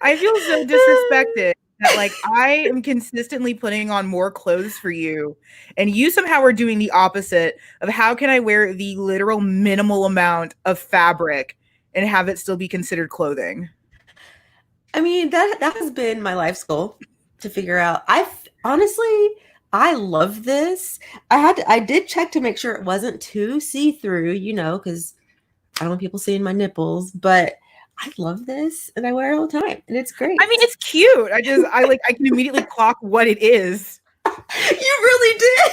I feel so disrespected that like I am consistently putting on more clothes for you, and you somehow are doing the opposite of how can I wear the literal minimal amount of fabric and have it still be considered clothing? I mean, that has been my life's goal to figure out. Honestly, I love this. I did check to make sure it wasn't too see-through, because I don't want people seeing my nipples, but I love this and I wear it all the time and it's I mean, great. it's cute. I can immediately clock what it is. You really did.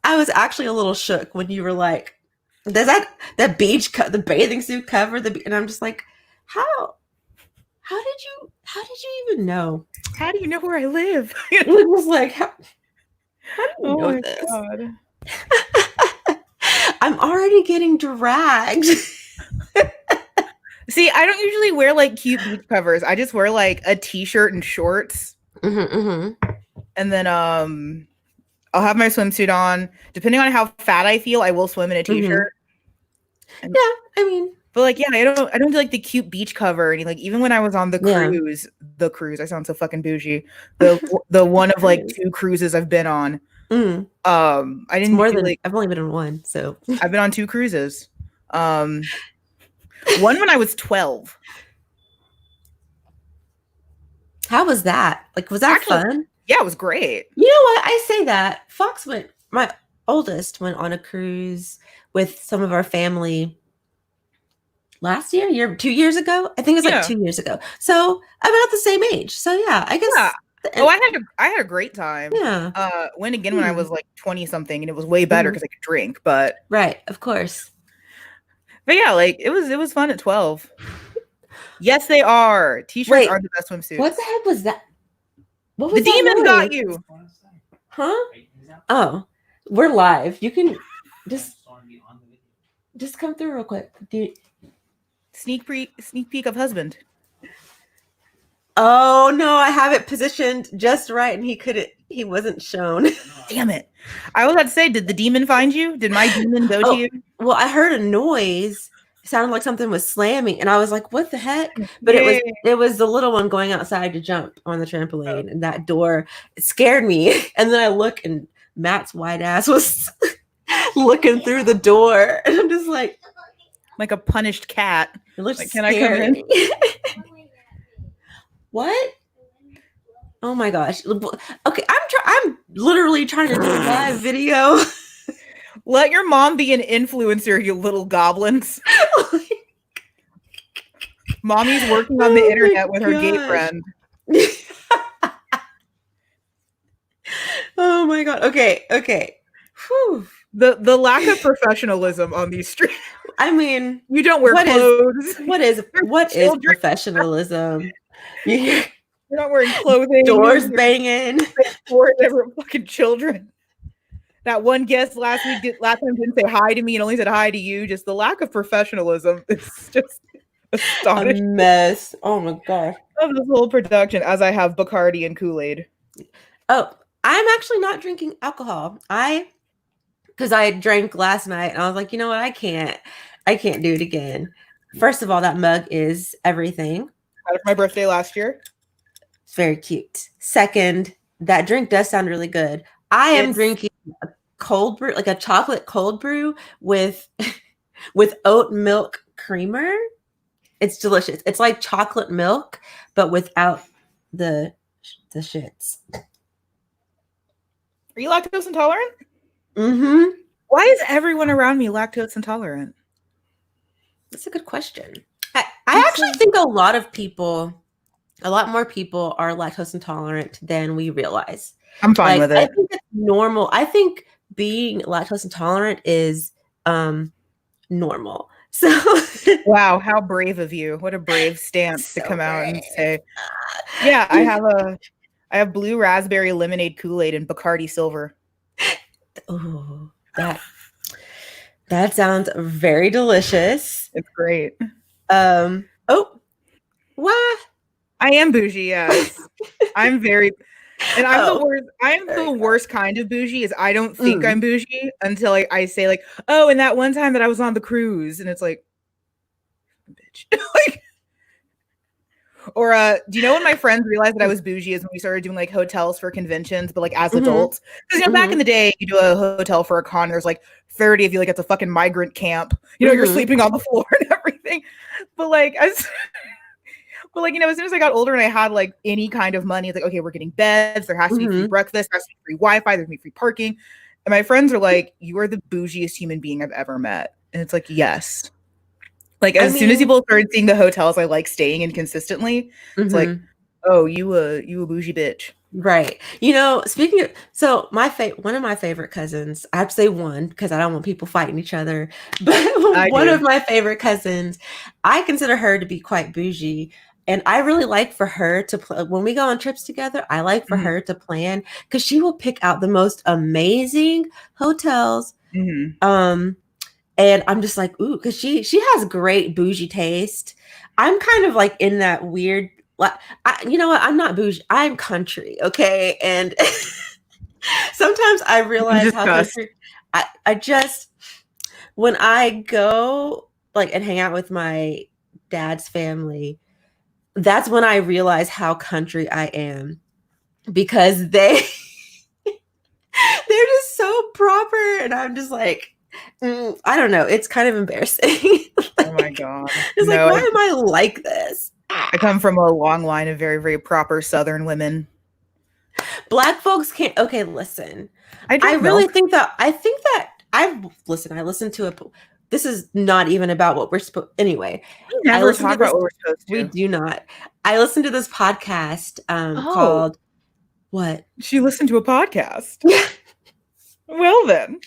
I was actually a little shook when you were like, does that the bathing suit cover and I'm just like, how how did you even know? How do you know where I live? It was like, how do you Oh know my this? god. I'm already getting dragged. See, I don't usually wear like cute beach covers. I just wear like a t-shirt and shorts. Mm-hmm. And then I'll have my swimsuit on. Depending on how fat I feel, I will swim in a Mm-hmm. t-shirt. And, Yeah, I mean, but like, yeah, I don't do like the cute beach cover. And like, even when I was on yeah. the cruise, I sound so fucking bougie. The one of like Nice. two cruises I've been on. Mm. I It's didn't more do than like I've only been on one, so I've been on two cruises. Um, one when I was 12. how was that? Like, was that Actually, fun? yeah, it was great. You know what? I say that. My oldest went on a cruise with some of our family last year, 2 years ago. I think it's like Yeah. 2 years ago. So I'm about the same age. So yeah, I Yeah. guess, Oh, and I had a great time. yeah. Went again when I Hmm. was like 20 something and it was way better Hmm. because I could drink. Right, of course. But yeah, like it was fun at 12. Yes, they are. T-shirts Wait, are the best what the swimsuits. heck was that? What The was that demon got noise? you. Huh? Oh, we're live. You can just just come through real quick. Sneak peek of husband. Oh no, I have it positioned just right, and he wasn't shown. Damn it. I was about to say, did the demon find you? Did my demon go to Oh, you? well, I heard a noise. It sounded like something was slamming, and I was like, "What the heck?" But it was Yay. it was the little one going outside to jump on the trampoline, and that door it scared me. And then I look, and Matt's white ass was looking through the door, and I'm just like, Like a punished cat. "It looks Like, can I come scary." in? What? Oh my gosh. Okay, I'm literally trying to do a live video. Let your mom be an influencer, you little goblins. Mommy's working on the Oh my internet with her gay gosh. friend. Oh my god. Okay. Whew. The lack of professionalism on these streets. I mean, You don't wear what is clothes. what is There's what is children. professionalism? You hear You're not wearing clothing. doors You're banging. for never fucking children. That one guest last time didn't say hi to me and only said hi to you. Just the lack of professionalism is just A astonishing mess. Oh my gosh. of this whole production. As I have Bacardi and Kool-Aid. Oh, I'm actually not drinking alcohol. Because I drank last night and I was like, you know what? I can't do it again. First of all, that mug is everything. Got it for my birthday last year. It's very cute. Second, that drink does sound really good. I am It's drinking a cold brew, like a chocolate cold brew with with oat milk creamer. It's delicious. It's like chocolate milk, but without the the shits. Are you lactose intolerant? Mm-hmm. Why is everyone around me lactose intolerant? That's a good question. I actually think a lot more people are lactose intolerant than we realize. I'm fine Like, with I it. think it's normal. I think being lactose intolerant is normal. So Wow, how brave of you. What a brave stance to so come out brave. and say, yeah, I have blue raspberry lemonade Kool-Aid and Bacardi Silver. Oh, that sounds very delicious. It's great. Oh, what? I am bougie, yes. I'm very and I'm the Oh, worst I am very the good. worst kind of bougie is I don't think I'm Mm. bougie until I say like, "Oh, and that one time that I was on the cruise." And it's like, bitch. Like Or do you know when my friends realized that I was bougie is when we started doing like hotels for conventions, but like as Mm-hmm. adults? Because back in the day, you do a hotel for a con, there's like 30 of you, like it's a fucking migrant camp. You're Mm-hmm. sleeping on the floor and everything. But like as but like, as soon as I got older and I had like any kind of money, it's like, okay, we're getting beds, there has to be free Mm-hmm. breakfast, there has to be free Wi-Fi, there's gonna be free parking. And my friends are like, you are the bougiest human being I've ever met. And it's like, yes. Like I as soon as mean, people started seeing the hotels I like staying in consistently, it's like, mm-hmm. oh, you a bougie bitch. Right. Speaking of, so one of my favorite cousins, I have to say one because I don't want people fighting each other, but I one of do. my favorite cousins, I consider her to be quite bougie. And I really like for her to when we go on trips together, I like for Mhm, her to plan because she will pick out the most amazing hotels. mhm. Um, and I'm just like, ooh, because she has great bougie taste. I'm kind of like in that weird, like, you know what? I'm not bougie. I'm country, okay? And sometimes I I'm realize how disgust. country. I just when I go like and hang out with my dad's family, that's when I realize how country I am because they're just so proper, and I'm just like, I don't know. It's kind of embarrassing. Oh my Like, god. it's like, No, why am I like this? I come from a long line of very, very proper Southern women. Black folks can't. Okay, listen. I I drink really milk. think that. I think that I listened to a. This is not even about what we're supposed. Anyway, We I never listened talk to about this. what we're supposed We to. do not. I listened to this podcast Oh, called what? she listened to a podcast. Well then.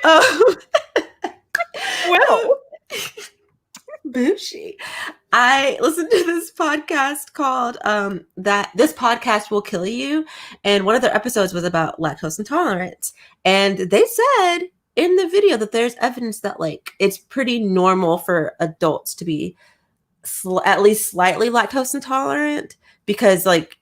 um, Well. Bougie. I listened to this podcast called that this podcast will kill you, and one of their episodes was about lactose intolerance, and they said in the video that there's evidence that like it's pretty normal for adults to be at least slightly lactose intolerant because like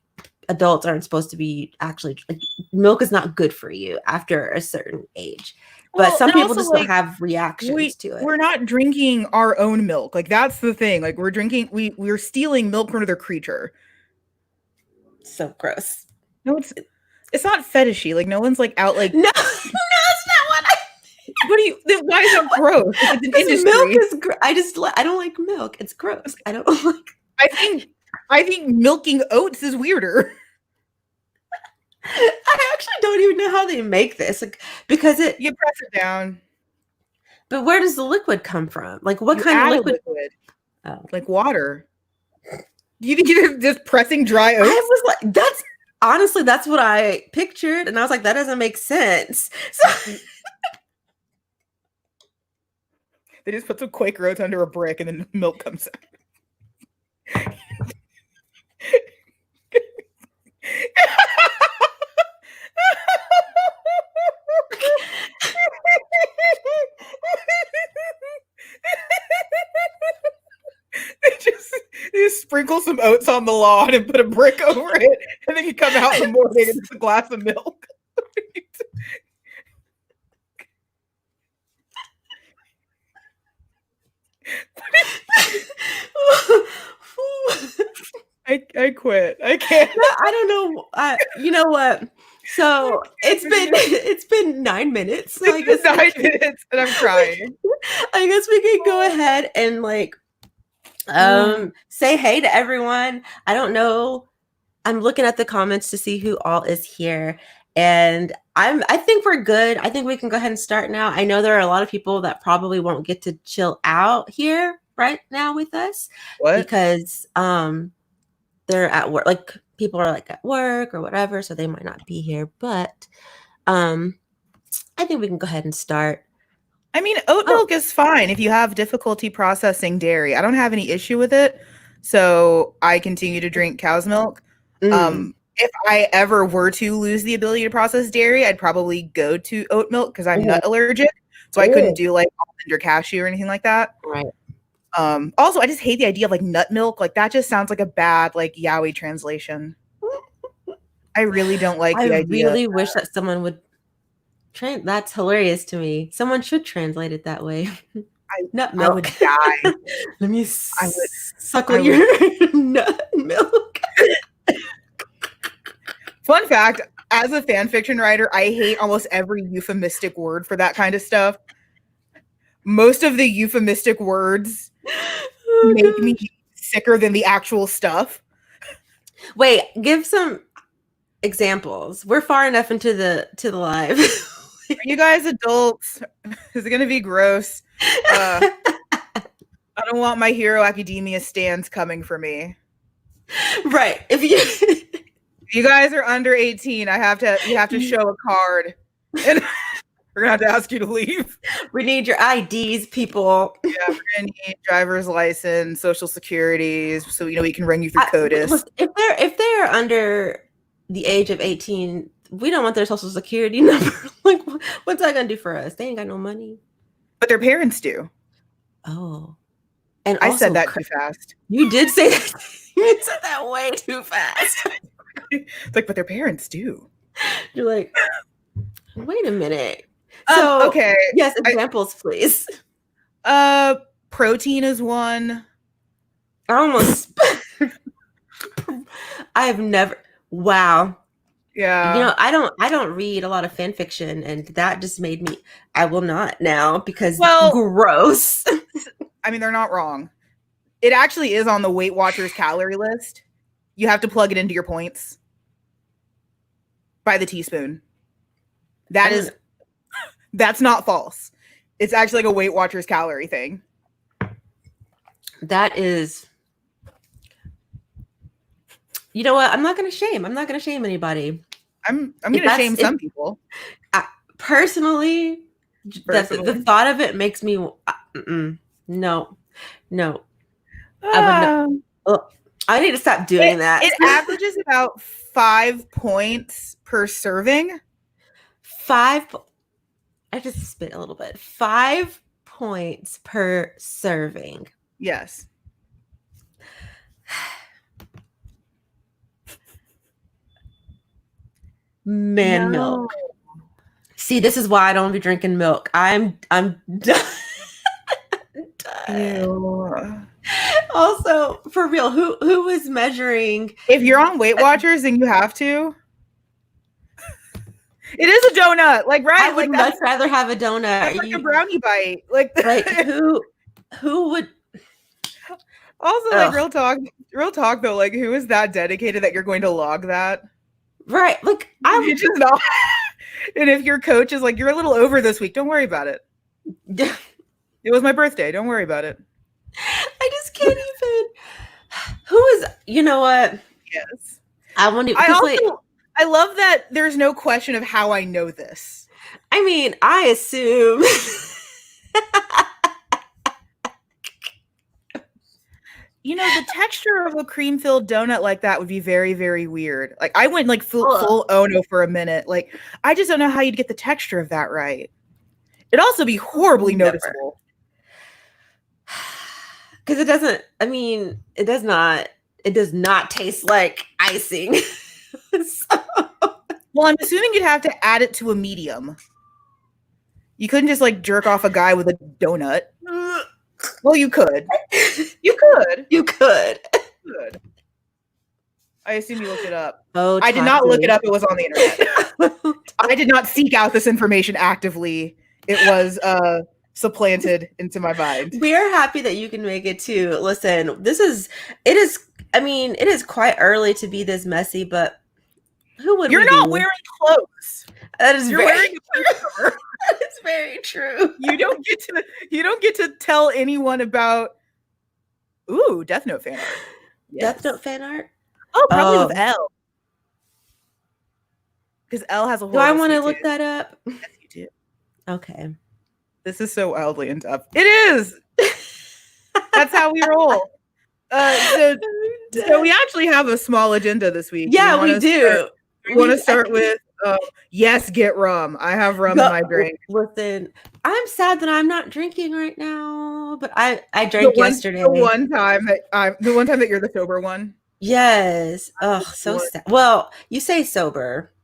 adults aren't supposed to be actually like, milk is not good for you after a certain age, but Well, some and people also just don't like have reactions to it. we're not drinking our own milk. Like that's the thing. Like we're stealing milk from another creature. So gross. No, it's not fetishy. Like no one's like out like No, no, that's not what I. what do you then why is that gross? Like it's an Because milk industry. is. I don't like milk. It's gross. I don't like. I think milking oats is weirder. I actually don't even know how they make this, like, because it. You press it down. But where does the liquid come from? Like, what You kind of add a liquid? liquid Oh, like water. Do you think you're just pressing dry I oats? was like, that's honestly that's what I pictured, and I was like, that doesn't make sense. So They just put some Quaker oats under a brick and then milk comes out. They just sprinkle some oats on the lawn and put a brick over it, and then you come out in the morning and it's a glass of milk. I quit. I can't. I don't know. You know what? So it's been 9 minutes. So I guess It's 9 minutes and I'm crying. I guess we could go ahead and like say hey to everyone. I don't know. I'm looking at the comments to see who all is here. And I think we're good. I think we can go ahead and start now. I know there are a lot of people that probably won't get to chill out here right now with us What? because they're at work, like people are like at work or whatever, so they might not be here, but I think we can go ahead and start. I mean, oat milk is fine if you have difficulty processing dairy. I don't have any issue with it. So I continue to drink cow's milk. If I ever were to lose the ability to process dairy, I'd probably go to oat milk because I'm nut allergic. So I couldn't do like almond or cashew or anything like that. Right. Also, I just hate the idea of like nut milk. Like that just sounds like a bad like Yaoi translation. I really don't like the idea. I really wish that someone would that's hilarious to me. Someone should translate it that way. Nut milk. I would die. Let me I would suckle your nut milk. fact, as a fan fiction writer, I hate almost every euphemistic word for that kind of stuff. Most of the euphemistic words make me sicker than the actual stuff. Wait, give some examples. We're far enough into the live. Are you guys adults? Is it going to be gross? I don't want My Hero Academia stands coming for me. Right. If you guys are under 18, you have to show a card. And we're going to have to ask you to leave. We need your IDs, people. Yeah, we're going to need driver's license, social securities, so we can run you through CODIS. If they're under the age of 18, we don't want their social security number. Like, what's that gonna do for us? They ain't got no money. But their parents do. Oh. And I said that too fast. You did say that. You said that way too fast. It's like, but their parents do. You're like, wait a minute. So, okay. Yes, examples, please. Protein is one. I have never. Wow. Yeah. I don't read a lot of fan fiction, and that just made me. I will not now because gross. I mean, they're not wrong. It actually is on the Weight Watchers calorie list. You have to plug it into your points by the teaspoon. That's not false. It's actually like a Weight Watchers calorie thing. That is. You know what? I'm not going to shame anybody. I'm going to shame some people. Personally, the thought of it makes me no. I need to stop doing that. It averages about 5 points per serving. I just spit a little bit. 5 points per serving. Yes. Milk. See, this is why I don't be drinking milk. I'm done. Done. Also, for real, who is measuring? If you're on Weight Watchers, then you have to. It is a donut, like, right? I would much rather have a donut. That's like a brownie bite, like who would? Also, like, real talk though, like, who is that dedicated that you're going to log that? Right, like I'm just not. And if your coach is like, you're a little over this week, don't worry about it. It was my birthday. Don't worry about it. I just can't even. Who is? You know what? Yes. I want to. I love that there's no question of how I know this. I mean, I assume. The texture of a cream-filled donut like that would be very, very weird. Like, I went like full Ono for a minute. Like, I just don't know how you'd get the texture of that right. It'd also be horribly noticeable. Because it doesn't. I mean, it does not taste like icing. Well, I'm assuming you'd have to add it to a medium. You couldn't just like jerk off a guy with a donut. Well, you could. You could. I assume you looked it up. Oh, I did not look it up. It was on the internet. I did not seek out this information actively. It was supplanted into my mind. We are happy that you can make it too. Listen, it is quite early to be this messy, but who would You're not wearing clothes. That is wearing a pullover. That is very true. You don't get to tell anyone about Death Note fan art. Yes. Death Note fan art? Oh, probably with L. Because L has a whole. Do I want to look that up? Yes, you do. Okay. This is so wildly in depth. It is. That's how we roll. So we actually have a small agenda this week. Yeah, we do. We want to start with yes, get rum. I have rum in my drink. Listen, I'm sad that I'm not drinking right now, but I drank yesterday. The one time that you're the sober one. Yes. Oh, so sad. Well, you say sober.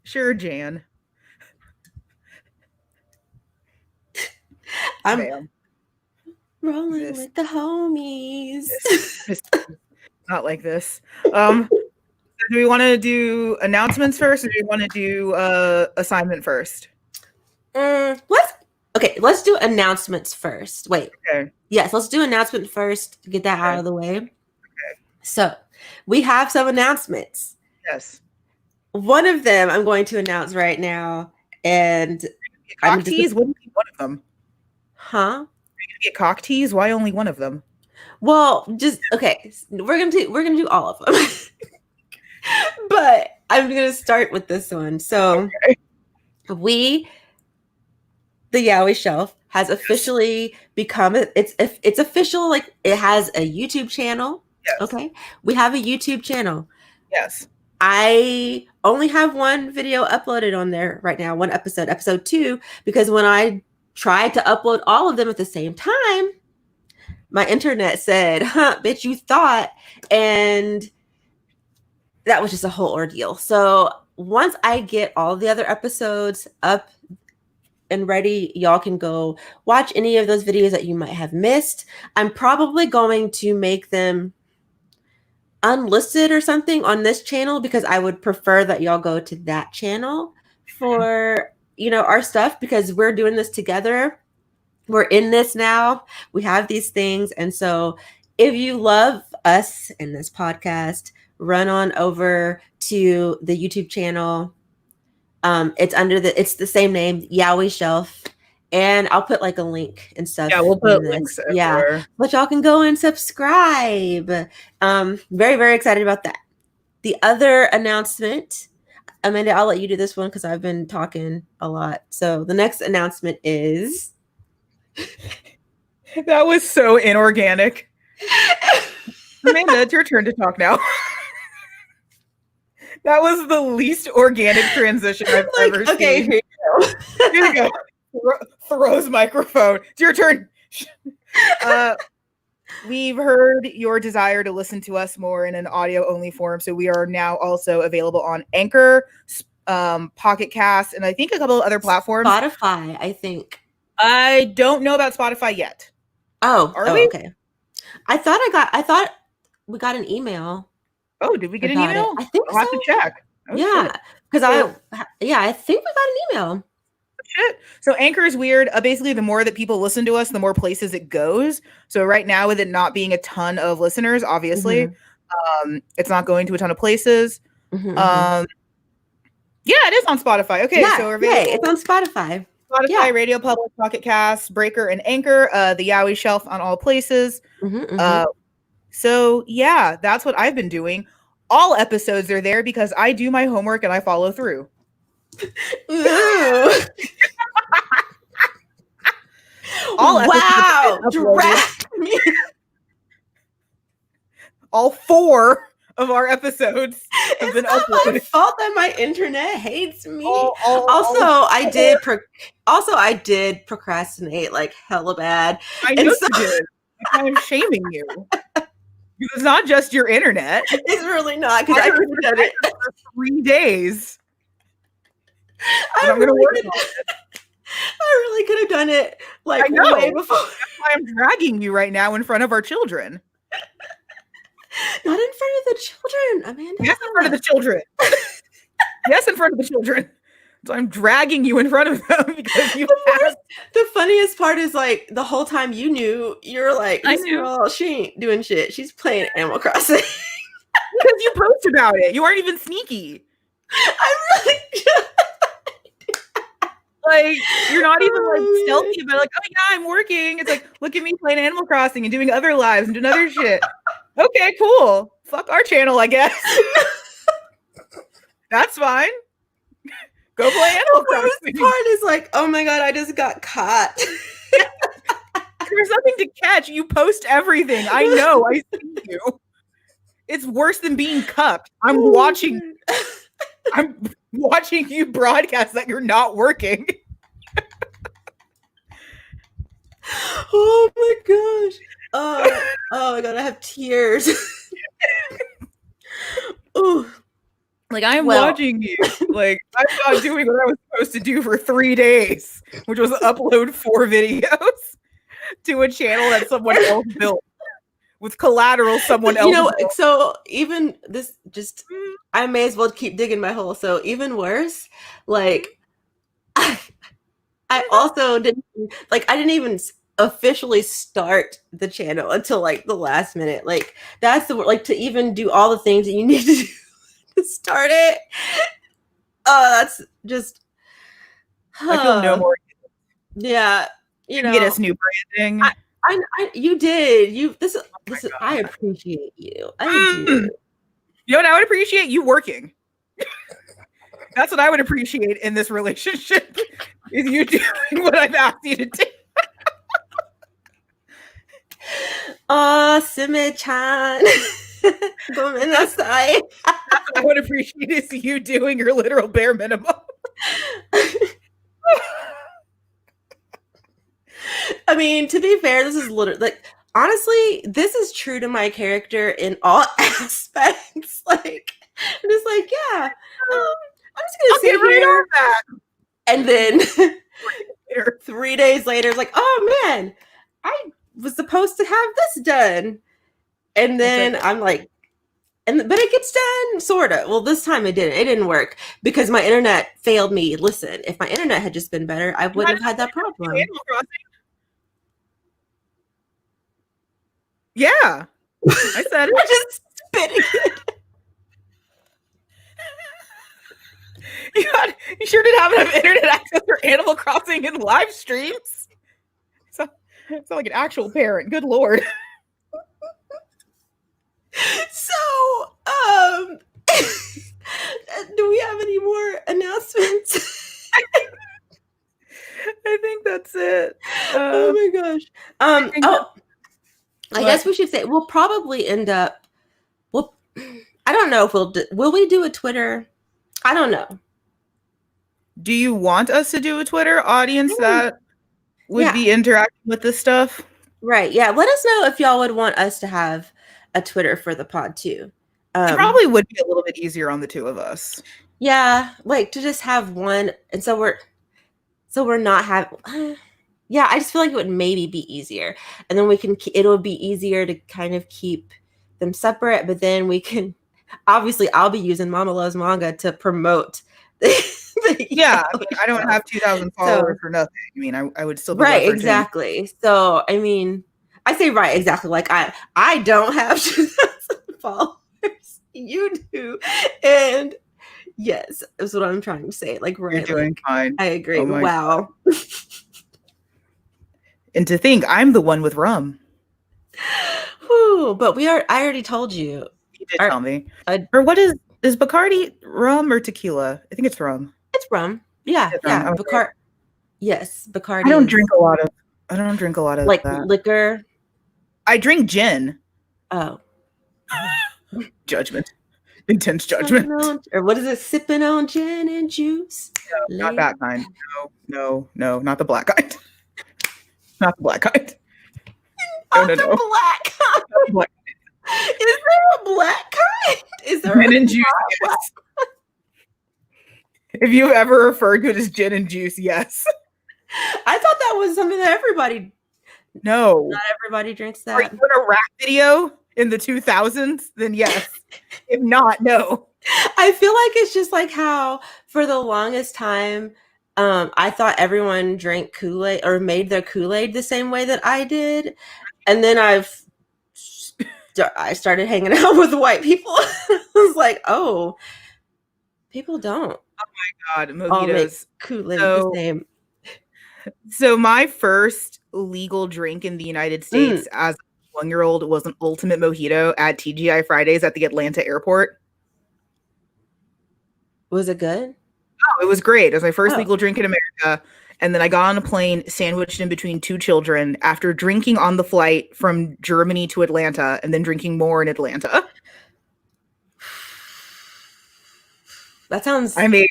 Sure, Jan. I'm rolling with the homies. Not like this. Do we want to do announcements first, or do we want to do assignment first? Let's do announcements first. Wait. Okay. Yes, let's do announcement first to get that out of the way. Okay. So we have some announcements. Yes. One of them I'm going to announce right now, and cock tease wouldn't be one of them. Huh? Are you gonna get cock tease? Why only one of them? Well, just okay. We're gonna do all of them, but I'm gonna start with this one. So the Yaoi Shelf has officially become it's official. Like, it has a YouTube channel. Yes. Okay, we have a YouTube channel. Yes. I only have one video uploaded on there right now, one episode 2, because when I tried to upload all of them at the same time, my internet said, bitch, you thought, and that was just a whole ordeal. So once I get all the other episodes up and ready, y'all can go watch any of those videos that you might have missed. I'm probably going to make them unlisted or something on this channel, because I would prefer that y'all go to that channel for, our stuff, because we're doing this together. We're in this now. We have these things. And so if you love us in this podcast, run on over to the YouTube channel. It's the same name, Yaoi Shelf. And I'll put like a link and stuff. Yeah, we'll put links everywhere. But y'all can go and subscribe. Very, very excited about that. The other announcement, Amanda, I'll let you do this one because I've been talking a lot. So the next announcement is... That was so inorganic. Amanda, it's your turn to talk now. That was the least organic transition I've ever seen. Okay, here you go. Throws microphone. It's your turn. We've heard your desire to listen to us more in an audio-only form, so we are now also available on Anchor, Pocket Cast, and I think a couple of other platforms. Spotify, I think. I don't know about Spotify yet. Oh, are we? Okay. I thought we got an email. Oh, did we get an email? I think I'll have to check. Oh, yeah, because I think we got an email. Shit. So Anchor is weird. Basically, the more that people listen to us, the more places it goes. So right now, with it not being a ton of listeners, obviously, it's not going to a ton of places. Yeah, it is on Spotify. Okay, so it's on Spotify. Spotify, Radio Public, Pocket Cast, Breaker, and Anchor. The Yaoi Shelf on all places. So yeah, that's what I've been doing. All episodes are there because I do my homework and I follow through. All 4 of our episodes have been uploaded. My fault that my internet hates me. I did procrastinate like hella bad. I know you did. I'm shaming you. It's not just your internet. It's really not, because I could have done it for 3 days. I'm gonna work on it. I really could have done it like way before. That's why I'm dragging you right now in front of our children. Not in front of the children, Amanda. Yes, in front of the children. Yes, in front of the children. So I'm dragging you in front of them because you. The funniest part is, like, the whole time you knew, you're like, this girl, she ain't doing shit. She's playing Animal Crossing. Because you post about it. You aren't even sneaky. I really. Like, you're not even like stealthy about like, oh yeah, I'm working. It's like, look at me playing Animal Crossing and doing other lives and doing other shit. Okay, cool. Fuck our channel, I guess. That's fine. Go play Animal Crossing. The worst part is like, oh my god, I just got caught. There's nothing to catch. You post everything. I know. I see you. It's worse than being cupped. I'm watching you broadcast that you're not working. Oh my gosh. Oh my god, I have tears. Ooh. Like, I'm watching you. Like, I'm not doing what I was supposed to do for 3 days, which was upload 4 videos to a channel that someone else built. with collateral someone You know, else. so even this, just I may as well keep digging my hole. So even worse, like I also didn't like I didn't even officially start the channel until like the last minute. Like that's the like to even do all the things that you need to do to start it. Oh, that's just I feel no more. yeah, you Get know. us new branding. You did. This is I God. appreciate you. I do. You know what I would appreciate? You working. That's what I would appreciate in this relationship. Is you doing what I've asked you to do. Oh, Sime-chan. Gomenasai. That's what I would appreciate is you doing your literal bare minimum. I mean, to be fair, this is literally like honestly, this is true to my character in all aspects. Like, I'm just like, yeah, I'm just gonna I'll sit get right here, on that. and then 3 days later, it's like, oh man, I was supposed to have this done, and then Okay. I'm like, but it gets done, sort of. Well, this time it didn't. It didn't work because my internet failed me. Listen, if my internet had just been better, I wouldn't have had that problem. Animal Crossing. Yeah, I said it. I'm just spitting it. You sure did have enough internet access for Animal Crossing and live streams. So, sound like an actual parent. Good Lord. So, do we have any more announcements? I think that's it. Oh my gosh. I guess we should say we'll probably end up. Well, I don't know if will we do a Twitter? I don't know. Do you want us to do a Twitter audience that would be interacting with this stuff? Right. Yeah. Let us know if y'all would want us to have a Twitter for the pod too. It probably would be a little bit easier on the two of us. Yeah, like to just have one, and so we're not having. Yeah, I just feel like it would maybe be easier, and then it'll be easier to kind of keep them separate. But then we can, obviously, I'll be using Mama Loves Manga to promote. Yeah, I mean, I don't have 2,000 followers for nothing. I mean, I would still be right, exactly. So I mean, I say right, exactly. Like I don't have 2,000 followers. You do, and yes, that's what I'm trying to say. Like, right, you're doing fine. I agree. Oh wow. And to think I'm the one with rum. Whew, but I already told you. You did tell me. Or what is Bacardi rum or tequila? I think it's rum. It's rum. Yeah, it's yeah. rum. Okay. Yes, Bacardi. I don't drink a lot of like that. Liquor. I drink gin. Oh. Judgment. Intense judgment. Or what is it? Sipping on gin and juice? No, not that kind. No, not the black kind. Not the black kind. No. Black kind. Black. Is there a black kind? Is there gin and juice? Yes. If you've ever referred to it as gin and juice, yes. I thought that was something that everybody. No, not everybody drinks that. Are you in a rap video in the 2000s? Then yes. If not, no. I feel like it's just like how for the longest time, I thought everyone drank Kool-Aid or made their Kool-Aid the same way that I did, and then I started hanging out with white people. I was like, oh, people don't. Oh my God, mojitos. All make Kool-Aid the same. So my first legal drink in the United States as a 1-year-old was an Ultimate Mojito at TGI Fridays at the Atlanta airport. Was it good? Oh, it was great. It was my first legal drink in America. And then I got on a plane sandwiched in between 2 children after drinking on the flight from Germany to Atlanta and then drinking more in Atlanta. That sounds. I made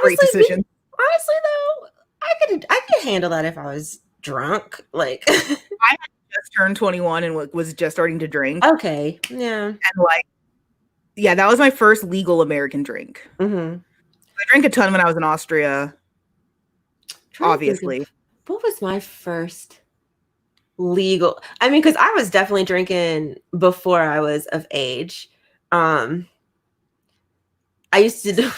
great decisions. Honestly, though, I could handle that if I was drunk. Like, I had just turned 21 and was just starting to drink. Okay, yeah, and like, yeah, that was my first legal American drink. Mm-hmm. I drank a ton when I was in Austria. Obviously, what was my first? legal. I mean, because I was definitely drinking before I was of age. I used to do.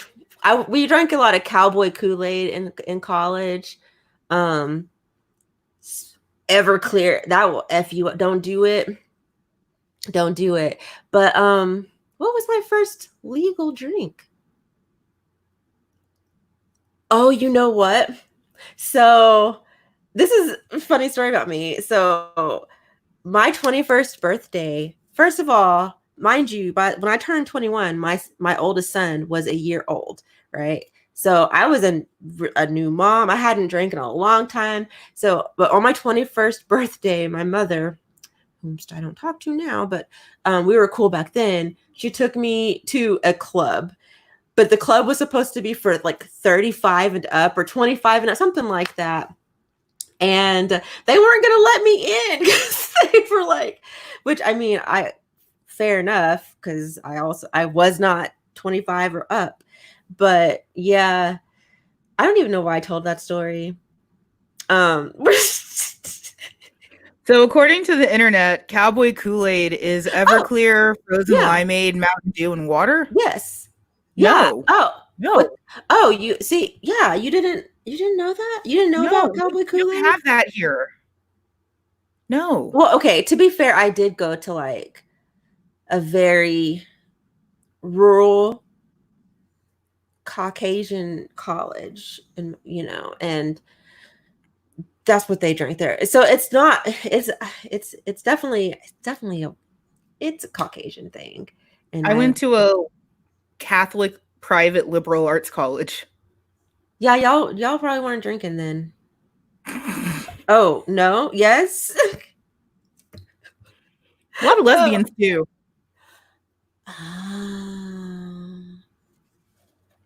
We drank a lot of cowboy Kool-Aid in college. Um, Everclear, that will F you up. Don't do it. Don't do it. But what was my first legal drink? Oh, you know what? So this is a funny story about me. So my 21st birthday, first of all, mind you, but when I turned 21, my oldest son was a year old, right? So I was a new mom. I hadn't drank in a long time. So, but on my 21st birthday, my mother, whom I don't talk to now, but we were cool back then. She took me to a club, but the club was supposed to be for like 35 and up or 25 and up, something like that. And they weren't going to let me in because they were like, which I mean, fair enough, because I was not 25 or up. But yeah, I don't even know why I told that story. So according to the internet, Cowboy Kool-Aid is Everclear, frozen Yeah. limeade, Mountain Dew, and water. Yes. Yeah. No, Oh, what? no, Oh, you see, yeah, you didn't know that? You didn't know no. about Cowboy We don't Kool-Aid? have that here. No. Well, okay, to be fair, I did go to like a very rural Caucasian college, and and that's what they drink there. So it's not it's definitely it's a Caucasian thing. And I went to a Catholic private liberal arts college. yeah, y'all probably weren't drinking then. Oh, no. Yes. A lot of Oh. lesbians too.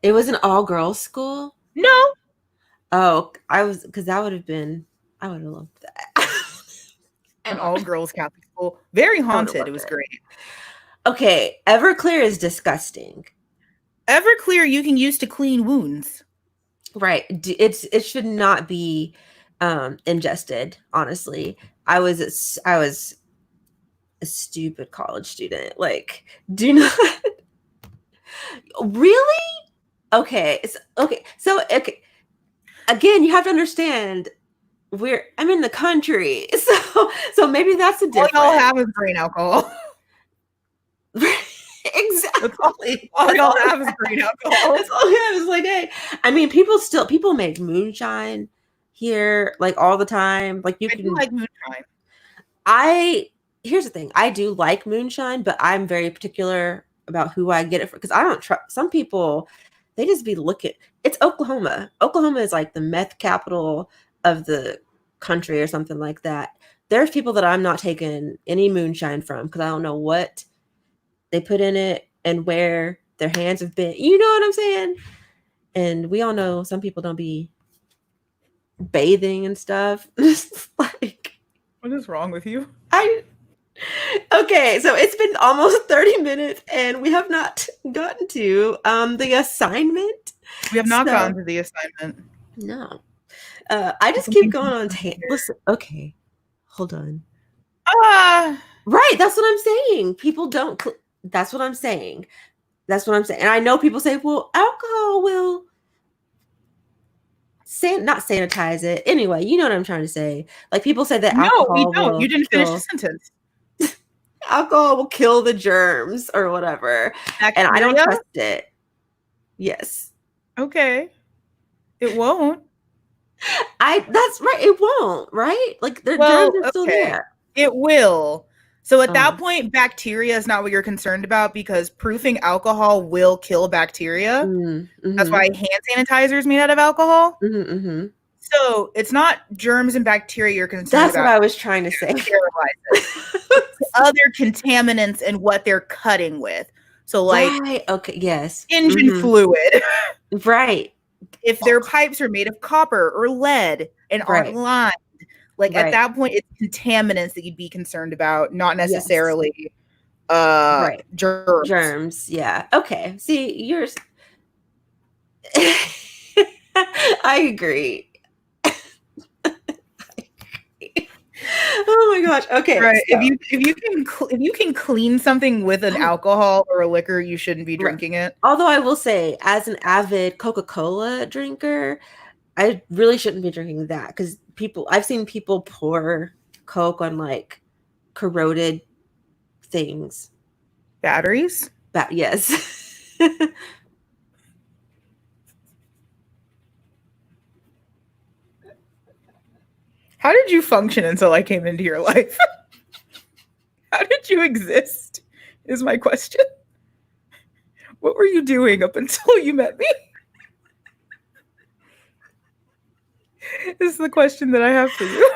It was an all-girls school? No, Oh, because I would have loved that. an all-girls Catholic school. Very I would have haunted. It loved was it. great. Okay, Everclear is disgusting. Everclear you can use to clean wounds. Right. It should not be ingested, honestly. I was a stupid college student. Like, do not really? Okay. So okay. Again, you have to understand I'm in the country. So maybe that's a All y'all difference. have is grain alcohol. Exactly. All y'all have is grain alcohol. That's all I have is like, hey. I mean, people make moonshine here like all the time. Like you I do can like moonshine. Here's the thing. I do like moonshine, but I'm very particular about who I get it for because I don't trust some people. They just be looking. It's Oklahoma. Oklahoma is like the meth capital of the country or something like that. There's people that I'm not taking any moonshine from because I don't know what they put in it and where their hands have been. You know what I'm saying? And we all know some people don't be bathing and stuff. Like, What is wrong with you? Okay, so it's been almost 30 minutes and we have not gotten to the assignment. We have not So, gotten to the assignment. no. I just keep going on listen, okay. Hold on. Ah, Right, that's what I'm saying. People don't that's what I'm saying. That's what I'm saying. And I know people say, "Well, alcohol will not sanitize it." Anyway, you know what I'm trying to say. Like people say that no, we alcohol don't. will You didn't finish the kill sentence. the germs or whatever. And I don't Bacteria? trust it. Yes. Okay. It won't. That's right. It won't, right? Like the germs Well, are still okay. there. It will. So at that Oh. point, bacteria is not what you're concerned about because proofing alcohol will kill bacteria. That's Mm-hmm. why hand sanitizer is made out of alcohol. Mm-hmm, mm-hmm. So it's not germs and bacteria you're concerned That's about. what I was trying to say. Other contaminants and what they're cutting with. So like Right. Okay. Yes. engine Mm-hmm. fluid. Right. If their pipes are made of copper or lead and aren't lined, like at that point, it's contaminants that you'd be concerned about, not necessarily right. germs. Germs. Yeah. Okay. See, yours. I agree. Oh my gosh. Okay. Right. So, If you can clean something with an alcohol or a liquor, you shouldn't be right. drinking it. Although I will say, as an avid Coca-Cola drinker, I really shouldn't be drinking that because I've seen people pour Coke on like corroded things. Batteries? But yes. How did you function until I came into your life? How did you exist? Is my question. What were you doing up until you met me? This is the question that I have for you.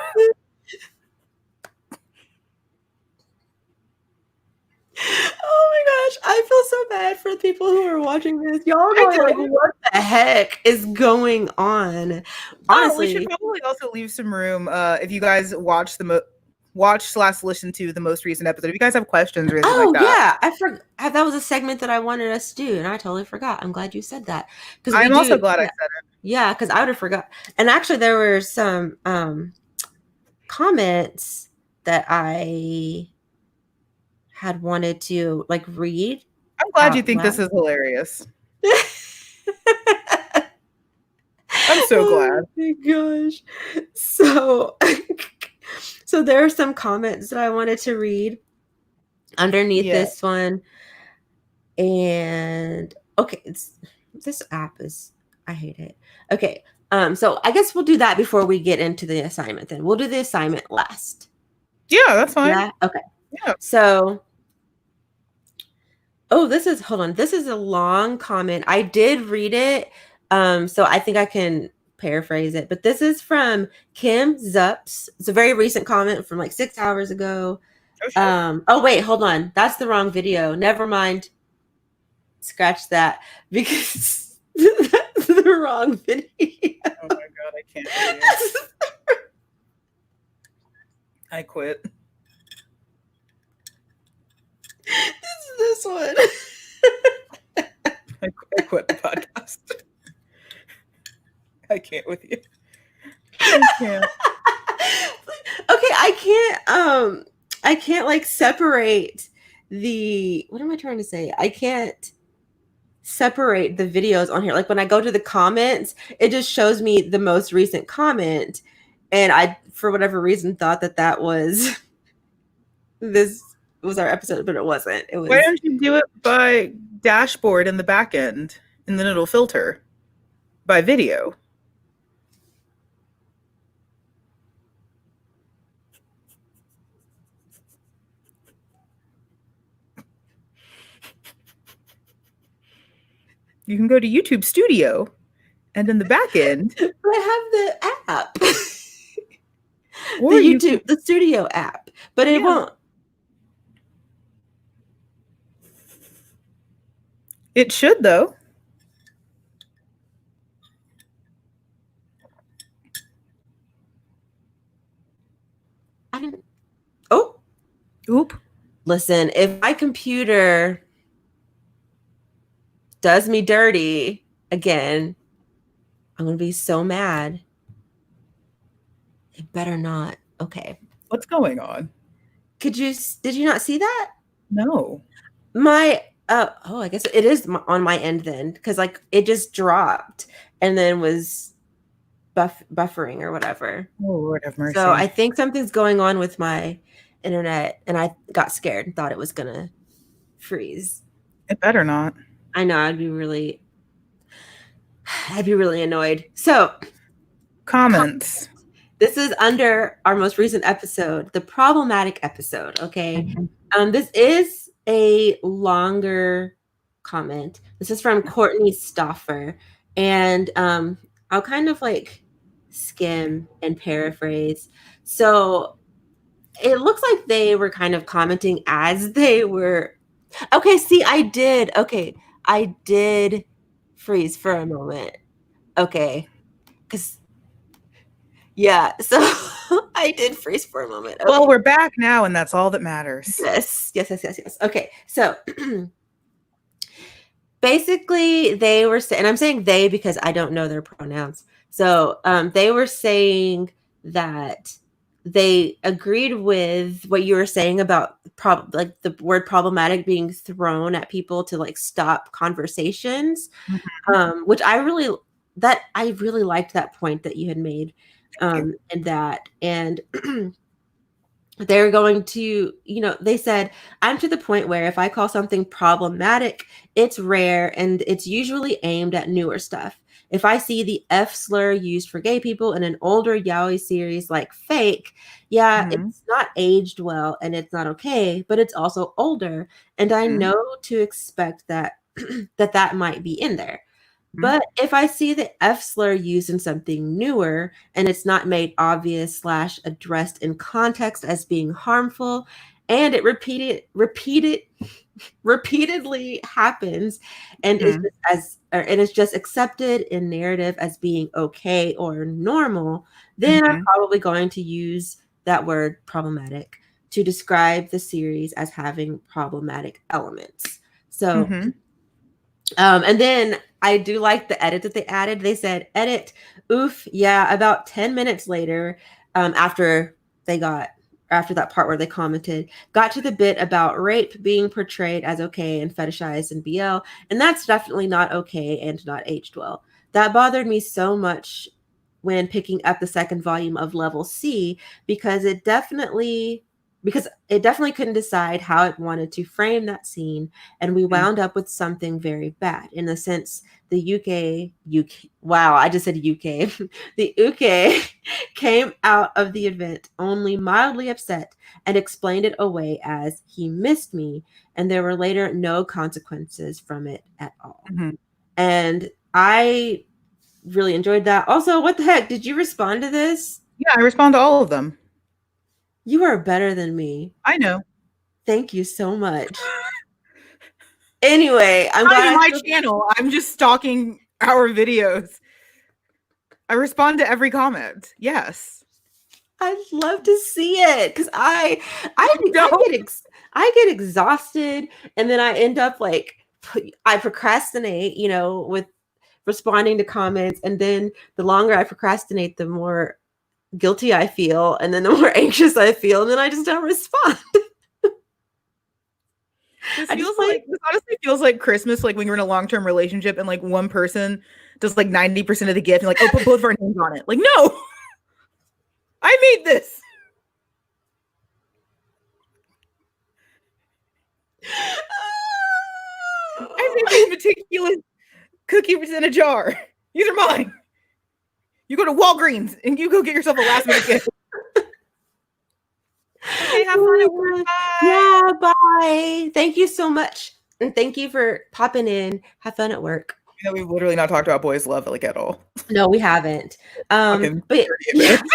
Oh my gosh, I feel so bad for the people who are watching this. Y'all are I going like, don't. what the heck is going on? Oh, we should Honestly, probably also leave some room if you guys watch/listen to the most recent episode. If you guys have questions or anything like oh that, yeah, I forgot that was a segment that I wanted us to do, and I totally forgot. I'm glad you said that because we I'm also do. glad I Yeah, said it. yeah, because I would have forgot. And actually, there were some comments that I had wanted to like read I'm glad you out think this loud. is hilarious. I'm so Oh glad. my gosh. So so there are some comments that I wanted to read underneath Yeah. this one. And okay, this app is I hate it. Okay. So I guess we'll do that before we get into the assignment then. We'll do the assignment last. Yeah, that's fine. Yeah. Okay. Yeah. So hold on. This is a long comment. I did read it. So I think I can paraphrase it. But this is from Kim Zups. It's a very recent comment from like 6 hours ago. Oh shit. Oh wait, hold on. That's the wrong video. Never mind. Scratch that because that's the wrong video. Oh my god, I can't with you. I quit. This one. I quit the podcast. I can't with you. I can't. Okay, I can't like separate the what am I trying to say? I can't separate the videos on here. Like when I go to the comments, it just shows me the most recent comment, and I for whatever reason thought that was this was our episode, but it wasn't. It Why was don't you do it by dashboard in the back end, and then it'll filter by video? You can go to YouTube Studio, and in the back end, I have the app. The or you can, YouTube, the studio app, but it yeah, won't. it should though. I didn't. Oh, Oop. listen, if my computer does me dirty again, I'm gonna be so mad. It better not. Okay. What's going on? Did you not see that? No. My I guess it is on my end then because like it just dropped and then was buffering or whatever. Oh Lord have mercy. So I think something's going on with my internet and I got scared and thought it was gonna freeze. It better not. I know I'd be really annoyed. So Comments. this is under our most recent episode, the problematic episode. Okay. This is a longer comment. This is from Courtney Stoffer. And I'll kind of like skim and paraphrase. So it looks like they were kind of commenting as they were. Okay, see, I did freeze for a moment. Okay. Because yeah, so I did freeze for a moment. Okay. Well, we're back now, and that's all that matters. Yes. Okay, so basically they were saying, and I'm saying they because I don't know their pronouns. So they were saying that they agreed with what you were saying about like the word problematic being thrown at people to like stop conversations, Mhm. which I really liked that point that you had made, and that, and they're going to, they said, I'm to the point where if I call something problematic, it's rare and it's usually aimed at newer stuff. If I see the F slur used for gay people in an older yaoi series like Fake, yeah, Mhm. it's not aged well and it's not okay, but it's also older. And I Mhm. know to expect that that might be in there. Mhm. But if I see the F slur used in something newer and it's not made obvious / addressed in context as being harmful, and it repeatedly happens, and is Mhm. just and it's just accepted in narrative as being okay or normal, then I'm Mhm. probably going to use that word problematic to describe the series as having problematic elements. So Mhm. and then I do like the edit that they added. They said, edit, oof, yeah, about 10 minutes later, after they got, after that part where they commented, got to the bit about rape being portrayed as okay and fetishized in BL. And that's definitely not okay and not aged well. That bothered me so much when picking up the second volume of Level C because it definitely couldn't decide how it wanted to frame that scene, and we Mhm. wound up with something very bad. In the sense, the UK, wow, I just said UK. The UK came out of the event only mildly upset and explained it away as he missed me, and there were later no consequences from it at all. Mhm. And I really enjoyed that. Also, what the heck? Did you respond to this? Yeah, I respond to all of them. You are better than me. I know. Thank you so much. Anyway, I'm Not even glad my channel. I'm just stalking our videos. I respond to every comment. Yes. I'd love to see it because I think No. I get exhausted, and then I end up like I procrastinate, with responding to comments, and then the longer I procrastinate, the more guilty I feel, and then the more anxious I feel, and then I just don't respond. This I just feels like like this honestly feels like Christmas, like when you're in a long-term relationship and like one person does like 90% of the gift and like, oh, put both of our names on it. Like, no, I made this. I made these meticulous cookies in a jar. These are mine. You go to Walgreens and you go get yourself a last minute gift. Okay, have fun at work. Bye. Yeah, bye. Thank you so much. And thank you for popping in. Have fun at work. You know, we've literally not talked about boys' love like at all. No, we haven't. Fucking But 38 yeah, minutes.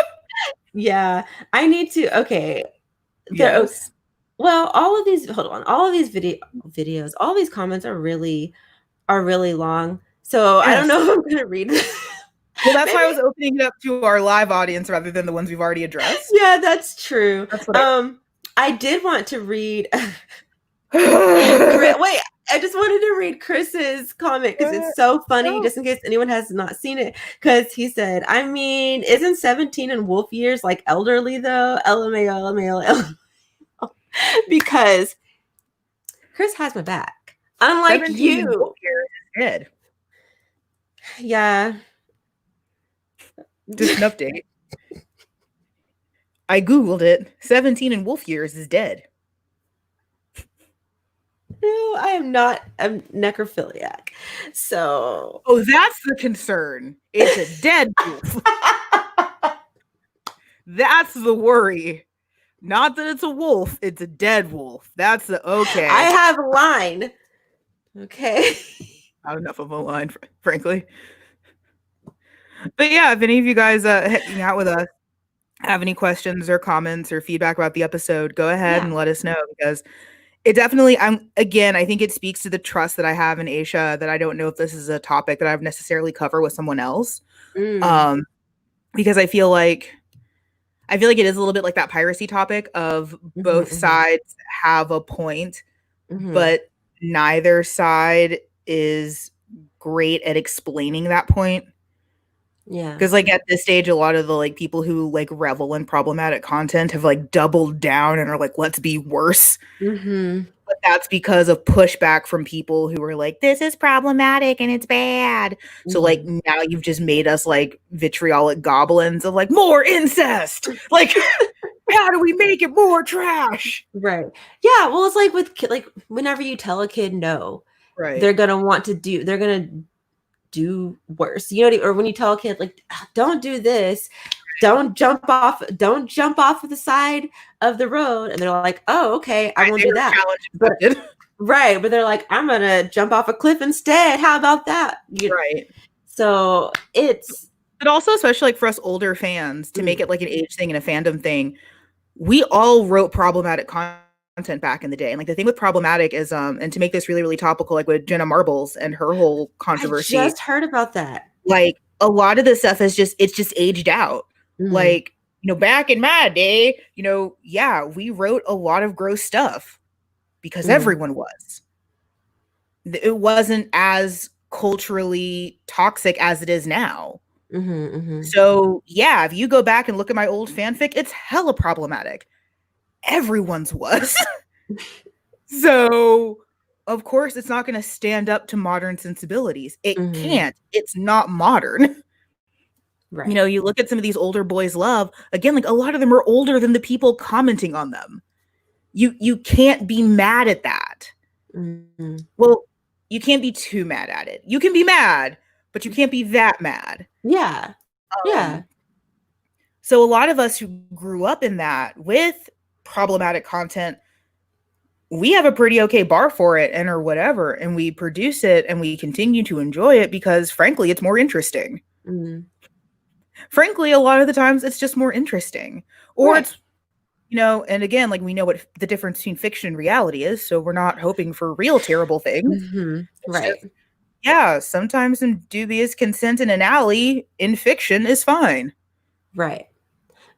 yeah. I need to, okay. There, Yes. well, all of these, hold on. All of these videos, all these comments are really long. So I don't Yes. know if I'm gonna read this. Well, that's why Maybe. I was opening it up to our live audience rather than the ones we've already addressed. Yeah, that's true. That's what I did want to read I. Wait, I just wanted to read Chris's comment because it's so funny, No. just in case anyone has not seen it. Because he said, I mean, isn't 17 and wolf years like elderly though? LMAO, LMAO, because Chris has my back. Unlike 17 and wolf you. years is dead. Yeah. Just an update. I Googled it. 17 and wolf years is dead. No, I am not a necrophiliac. So. Oh, that's the concern. It's a dead wolf. That's the worry. Not that it's a wolf, it's a dead wolf. That's the I okay. have a line. Okay. Not enough of a line, frankly. But yeah, if any of you guys hang out with us have any questions or comments or feedback about the episode, go ahead Yeah. and let us know because it definitely I think it speaks to the trust that I have in Aisha that I don't know if this is a topic that I've necessarily covered with someone else. Mm. Um because I feel like it is a little bit like that piracy topic of Mhm, both mhm, sides have a point, mhm. but neither side is great at explaining that point. Yeah. Because like at this stage, a lot of the like people who like revel in problematic content have like doubled down and are like, let's be worse. Mm-hmm. But that's because of pushback from people who are like, this is problematic and it's bad. So like Mm-hmm. now you've just made us like vitriolic goblins of like more incest. Like, how do we make it more trash? Right. Yeah. Well, it's like with like whenever you tell a kid no, Right. they're gonna want to do. They're gonna do worse. You know, or when you tell a kid like, don't do this, don't jump off of the side of the road, and they're like, oh, okay, I Right won't do there, that. challenge But accepted. right, but they're like, I'm gonna jump off a cliff instead. How about that? Right. So it's But also, especially like for us older fans, to make mm, it like an age thing and a fandom thing, we all wrote problematic content back in the day. And like the thing with problematic is and to make this really, really topical, like with Jenna Marbles and her whole I controversy, just heard about that. like a lot of this stuff is just it's just aged out. Mm, Like, back in my day, yeah, we wrote a lot of gross stuff because mm, everyone was. It wasn't as culturally toxic as it is now. mm-hmm, mm-hmm, So, yeah, if you go back and look at my old fanfic, it's hella problematic. Everyone's was. So, of course, it's not going to stand up to modern sensibilities. It mm-hmm. can't. It's not modern. Right. You look at some of these older boys' love, again, like a lot of them are older than the people commenting on them. You can't be mad at that. Mm-hmm. Well, you can't be too mad at it. You can be mad, but you can't be that mad. Yeah. Yeah. Um, so a lot of us who grew up in that with problematic content, we have a pretty okay bar for it and or whatever, and we produce it and we continue to enjoy it because frankly, it's more interesting. Mm-hmm. Frankly, a lot of the times it's just more interesting. Or Right. it's and again, like we know what the difference between fiction and reality is, so we're not hoping for real terrible things. Mm-hmm. It's Right. just, yeah, sometimes some dubious consent in an alley in fiction is fine. Right.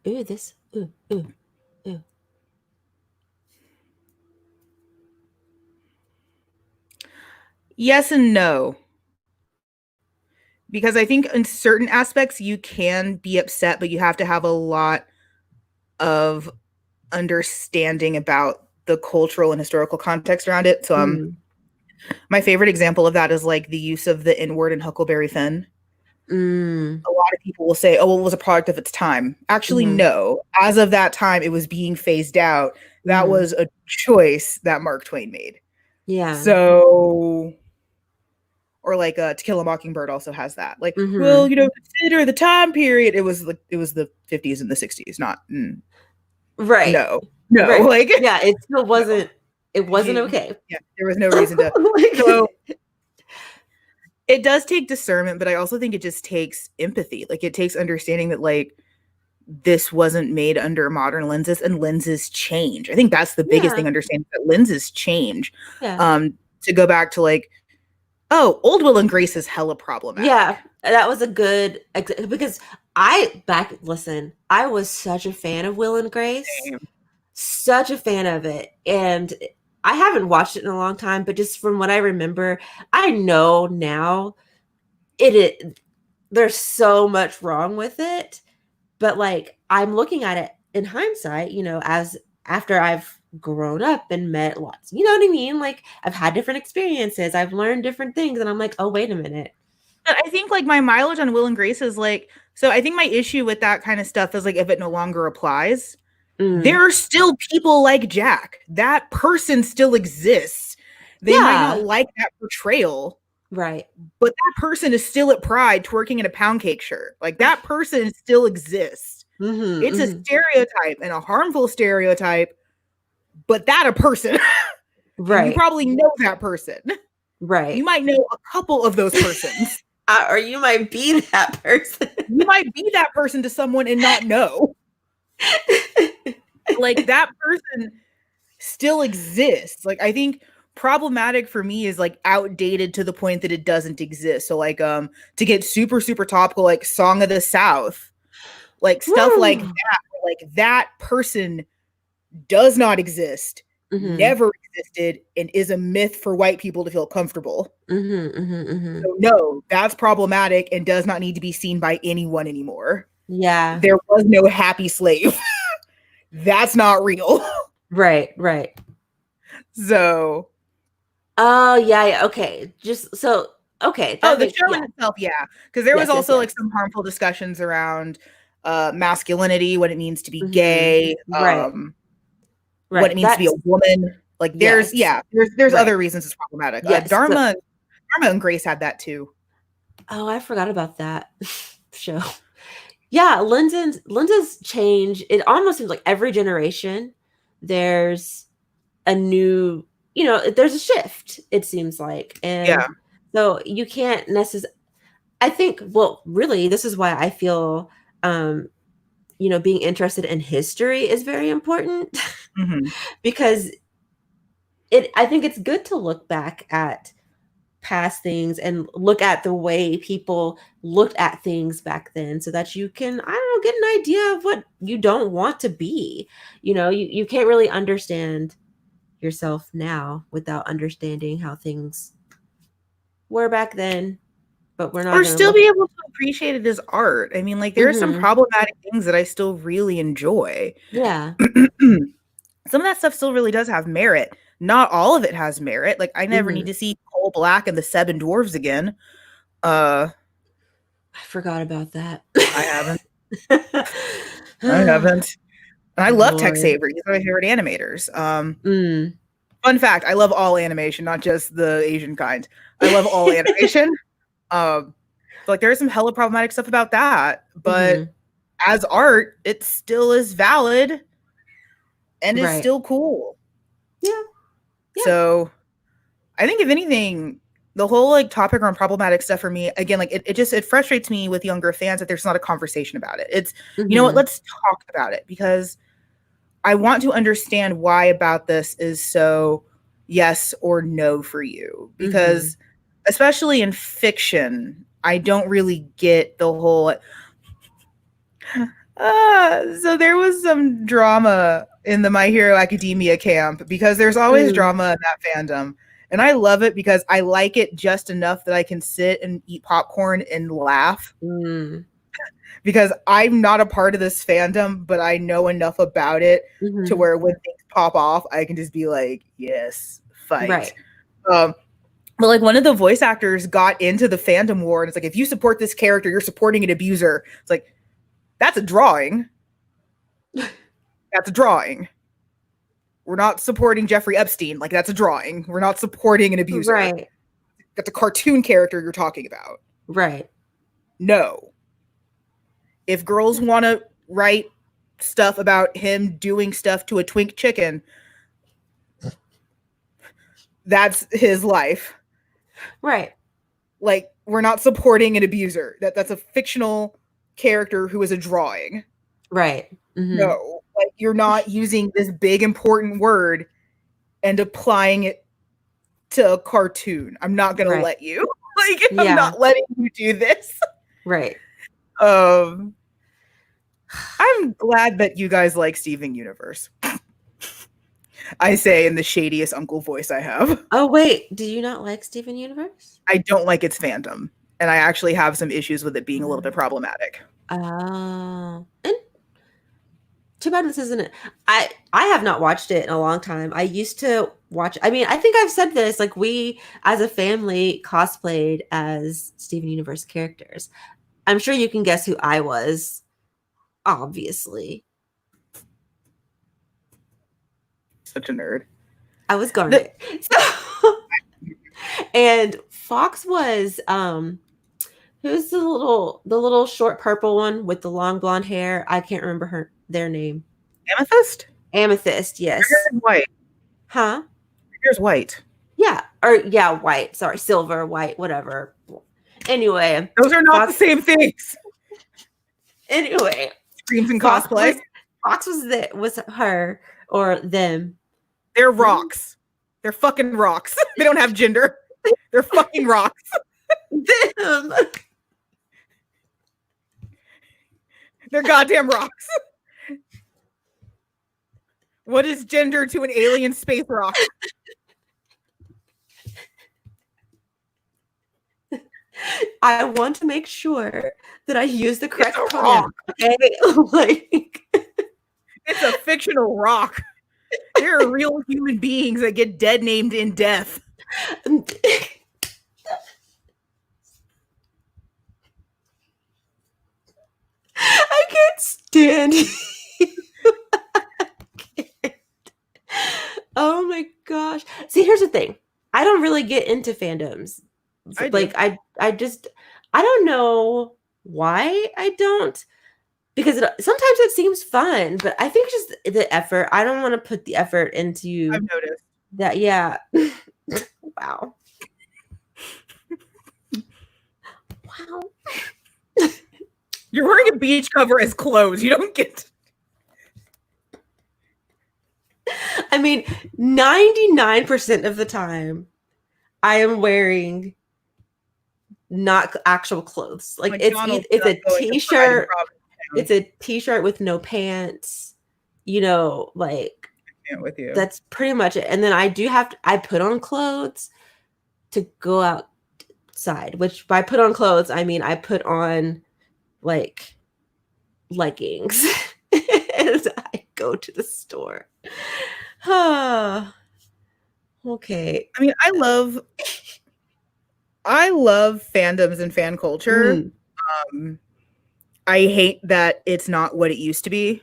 Ooh, this. Ooh, ooh, ooh. Yes and no. Because I think in certain aspects you can be upset, but you have to have a lot of understanding about the cultural and historical context around it. So Mm, my favorite example of that is like the use of the N word in Huckleberry Finn. mm, A lot of people will say, oh, well, it was a product of its time. Actually, mhm, no. As of that time, it was being phased out. That mhm. was a choice that Mark Twain made. Yeah. So, or like To Kill a Mockingbird also has that. Like, well, Mhm. consider the time period. It was the 50s and the 60s, not Right. no, no, Right. like Yeah, it still no. wasn't okay. Yeah, there was no reason to. So Like it does take discernment, but I also think it just takes empathy. Like it takes understanding that like this wasn't made under modern lenses and lenses change. I think that's the biggest yeah, thing, understanding that lenses change. yeah. To go back to like, oh, Old Will and Grace is hella Yeah, problematic. that was a good because listen, I was such a fan of Will and Grace. Same. Such a fan of it, and I haven't watched it in a long time, but just from what I remember, I know now it there's so much wrong with it, but like I'm looking at it in hindsight, as after I've grown up and met lots, you know what I mean? Like I've had different experiences, I've learned different things, and I'm like, oh, wait a minute. But I think like my mileage on Will and Grace is like, so I think my issue with that kind of stuff is like if it no longer applies, Mm, there are still people like Jack. That person still exists. They might not yeah, like that portrayal, right. but that person is still at Pride twerking in a pound cake shirt. Like that person still exists. Hmm, It's a hmm. stereotype and a harmful stereotype, but that a person. And you Right, probably know that person. You right. might know a couple of those persons. Or you might be that person. You might be that person to someone and not know. Like that person still exists. Like I think problematic for me is like outdated to the point that it doesn't exist. So like to get super super topical, like Song of the South, like stuff like Woo. that, like that person does not exist never existed and is a myth for white people to feel comfortable. So no, that's problematic and does not need to be seen by anyone anymore. Yeah. There was no happy slave. That's not real. Right. So. Oh yeah. Okay. Just so. Okay. Oh, That the makes. show Yeah. in itself, yeah, because there was also like some harmful discussions around masculinity, what it means to be gay, Right. what it means to be a woman. Like, there's there's other reasons it's problematic. Yes. Dharma and Grace had that too. Oh, I forgot about that show. Yeah, Lindsay's change. It almost seems like every generation there's a new, there's a shift. It seems like, and so you can't necessarily. I think. Well, really, this is why I feel, being interested in history is very important because I think it's good to look back at past things and look at the way people looked at things back then so that you can, I don't know, get an idea of what you don't want to be. You can't really understand yourself now without understanding how things were back then, but we're not Or going to still look. be able to appreciate it as art. I mean, like, there are some problematic things that I still really enjoy. Yeah. Some of that stuff still really does have merit. Not all of it has merit. Like, I never need to see Coal Black and the Seven Dwarves again. I forgot about that. I haven't. I love Tex Avery. He's one of my favorite animators. Fun fact, I love all animation, not just the Asian kind. I love all animation. Like, there's some hella problematic stuff about that. But as art, it still is valid and is still cool. Yeah. So I think if anything, the whole like topic around problematic stuff for me, again, like it frustrates me with younger fans that there's not a conversation about it. It's, you know what, let's talk about it, because I want to understand why about this is so yes or no for you. Because especially in fiction, I don't really get the whole so there was some drama in the My Hero Academia camp, because there's always drama in that fandom. And I love it because I like it just enough that I can sit and eat popcorn and laugh. Because I'm not a part of this fandom, but I know enough about it to where when things pop off, I can just be like, yes, fight. Right. But like, one of the voice actors got into the fandom war, and it's like, if you support this character, you're supporting an abuser. It's like, that's a drawing. That's a drawing. We're not supporting Jeffrey Epstein. Like, that's a drawing. We're not supporting an abuser. Right. That's a cartoon character you're talking about. Right. No. If girls want to write stuff about him doing stuff to a twink chicken, that's his life. Right. Like, we're not supporting an abuser. That's a fictional character who is a drawing. Right. No, like, you're not using this big important word and applying it to a cartoon. I'm not gonna let you. Like, I'm not letting you do this. Right. I'm glad that you guys like Steven Universe. I say in the shadiest uncle voice I have. Oh wait, do you not like Steven Universe? I don't like its fandom, and I actually have some issues with it being a little bit problematic. Oh, and too bad this isn't it. I have not watched it in a long time. I used to watch. I mean, I think I've said this. Like, we as a family cosplayed as Steven Universe characters. I'm sure you can guess who I was. Obviously, such a nerd. I was Garnet. And Fox was who's the little short purple one with the long blonde hair? I can't remember their name. Amethyst? Amethyst, yes. Her hair's white. Huh? Her hair's white. Yeah. White. Sorry, silver, white, whatever. Anyway. Those are not the same things. Anyway. Screams and cosplay. Fox was her or them. They're rocks. They're fucking rocks. They don't have gender. They're fucking rocks. Them. They're goddamn rocks. What is gender to an alien space rock? I want to make sure that I use the It's correct a pronoun. rock. Okay, like It's a fictional rock. There are real human beings that get dead named in death. I can't stand you. Oh my gosh. See, here's the thing. I don't really get into fandoms. I do. Like I just I don't know why I don't, because sometimes it seems fun, but I think just the effort. I don't want to put the effort into I've noticed. that. Yeah. Wow. Wow. You're wearing a beach cover as clothes. You don't get. I mean, 99% of the time I am wearing not actual clothes. Like McDonald's it's not a going to Pride in t-shirt. It's a t-shirt with no pants. You know, like with you. that's pretty much it. And then I do have to, I put on clothes to go outside, which by put on clothes, I mean I put on like leggings as I go to the store. Okay. I mean, I love fandoms and fan culture. I hate that it's not what it used to be.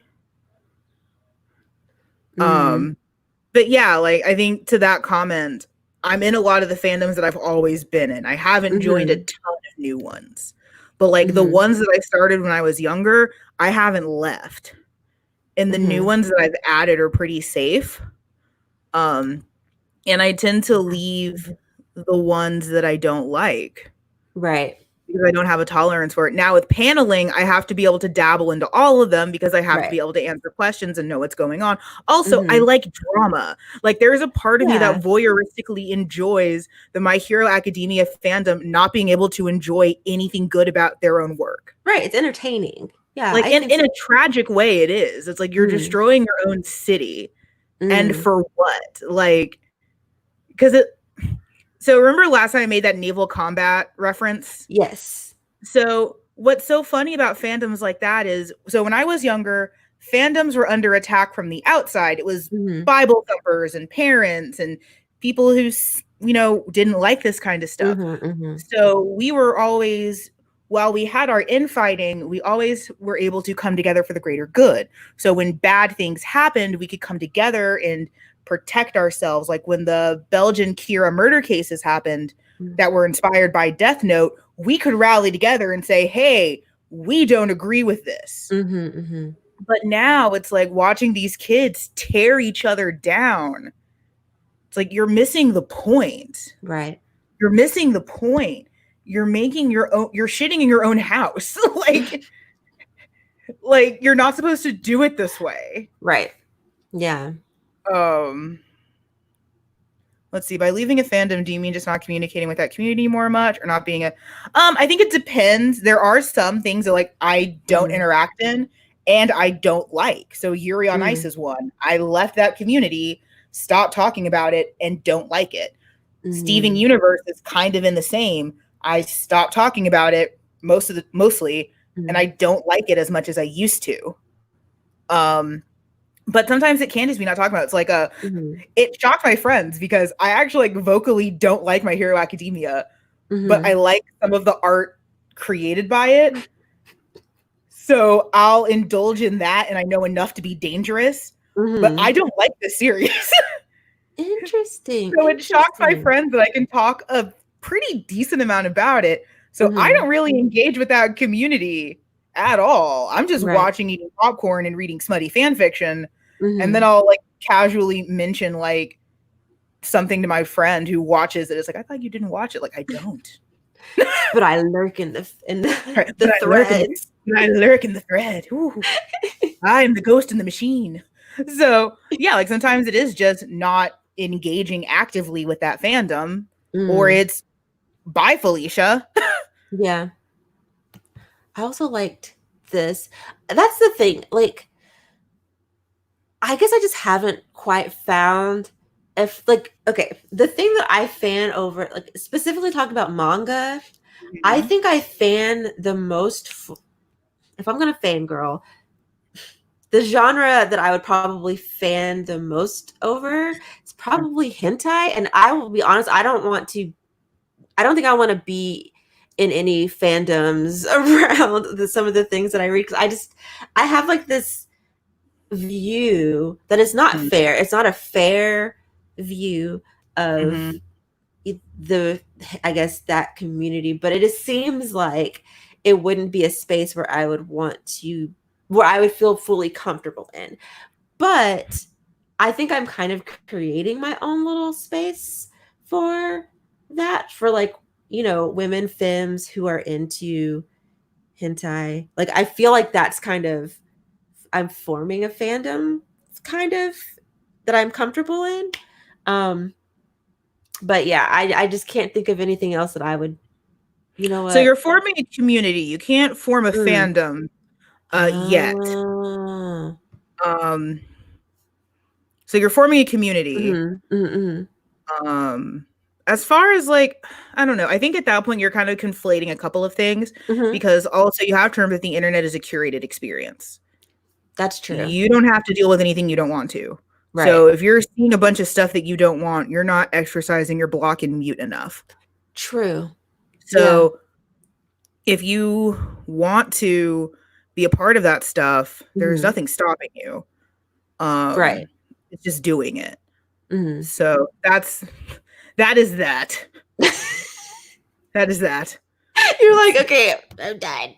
But yeah, like I think to that comment, I'm in a lot of the fandoms that I've always been in. I haven't joined a ton of new ones. But like the ones that I started when I was younger, I haven't left. And the new ones that I've added are pretty safe. And I tend to leave the ones that I don't like. Right. Because I don't have a tolerance for it. Now with paneling, I have to be able to dabble into all of them because I have to be able to answer questions and know what's going on. Also, I like drama. Like there's a part of me that voyeuristically enjoys the My Hero Academia fandom not being able to enjoy anything good about their own work. Right. It's entertaining. Yeah. Like in a tragic way it is. It's like you're destroying your own city. And for what? Like, because it. So remember last time I made that naval combat reference? Yes. So what's so funny about fandoms like that is, so when I was younger, fandoms were under attack from the outside. It was Bible thumpers and parents and people who, you know, didn't like this kind of stuff. So we were always, while we had our infighting, we always were able to come together for the greater good. So when bad things happened, we could come together and protect ourselves. Like when the Belgian Kira murder cases happened that were inspired by Death Note, we could rally together and say, hey, we don't agree with this. But now it's like watching these kids tear each other down. It's like you're missing the point. Right. You're missing the point. You're making your own, you're shitting in your own house. like you're not supposed to do it this way. Right. Yeah. Let's see, by leaving a fandom, do you mean just not communicating with that community more much or not being I think it depends. There are some things that like I don't interact in and I don't like. So Yuri on Ice is one. I left that community, stopped talking about it, and don't like it. Steven Universe is kind of in the same. I stopped talking about it mostly, and I don't like it as much as I used to. But sometimes it can just be not talking about it. It's like it shocked my friends because I actually like vocally don't like My Hero Academia, but I like some of the art created by it. So I'll indulge in that, and I know enough to be dangerous, but I don't like this series. Interesting. So it shocks my friends that I can talk a pretty decent amount about it. So I don't really engage with that community at all. I'm just watching, eating popcorn, and reading smutty fan fiction. And then I'll like casually mention like something to my friend who watches it. It's like, I thought you didn't watch it. Like, I don't. But I lurk in the threads. I lurk in the thread. Ooh. I am the ghost in the machine. So yeah, like sometimes it is just not engaging actively with that fandom, or it's bye, Felicia. Yeah. I also liked this. That's the thing. Like, I guess I just haven't quite found if like okay, the thing that I fan over like specifically talking about manga, I Mhm. think I fan the most if I'm gonna fangirl, the genre that I would probably fan the most over is probably hentai. And I will be honest, I don't think I want to be in any fandoms around some of the things that I read because I have like this view that is not Mhm. fair. It's not a fair view of Mhm. the I guess that community, but it just seems like it wouldn't be a space where I would want to where I would feel fully comfortable in. But I think I'm kind of creating my own little space for that for like, women femmes who are into hentai. Like I feel like that's kind of I'm forming a fandom kind of that I'm comfortable in. Um but yeah, I just can't think of anything else that I would, you know So what? you're forming a community. You can't form a Mm. fandom yet. Ah. Um, so you're forming a community. Mhm. Mhm. Um, as far as like, I don't know. I think at that point you're kind of conflating a couple of things Mhm. because also you have to remember that the internet is a curated experience. That's true. You don't have to deal with anything you don't want to. Right. So if you're seeing a bunch of stuff that you don't want, you're not exercising your block and mute enough. True. Yeah. So if you want to be a part of that stuff, there's Mhm. nothing stopping you. Right. It's just doing it. Mhm. So that is that. That is that. You're like, "Okay, I'm done."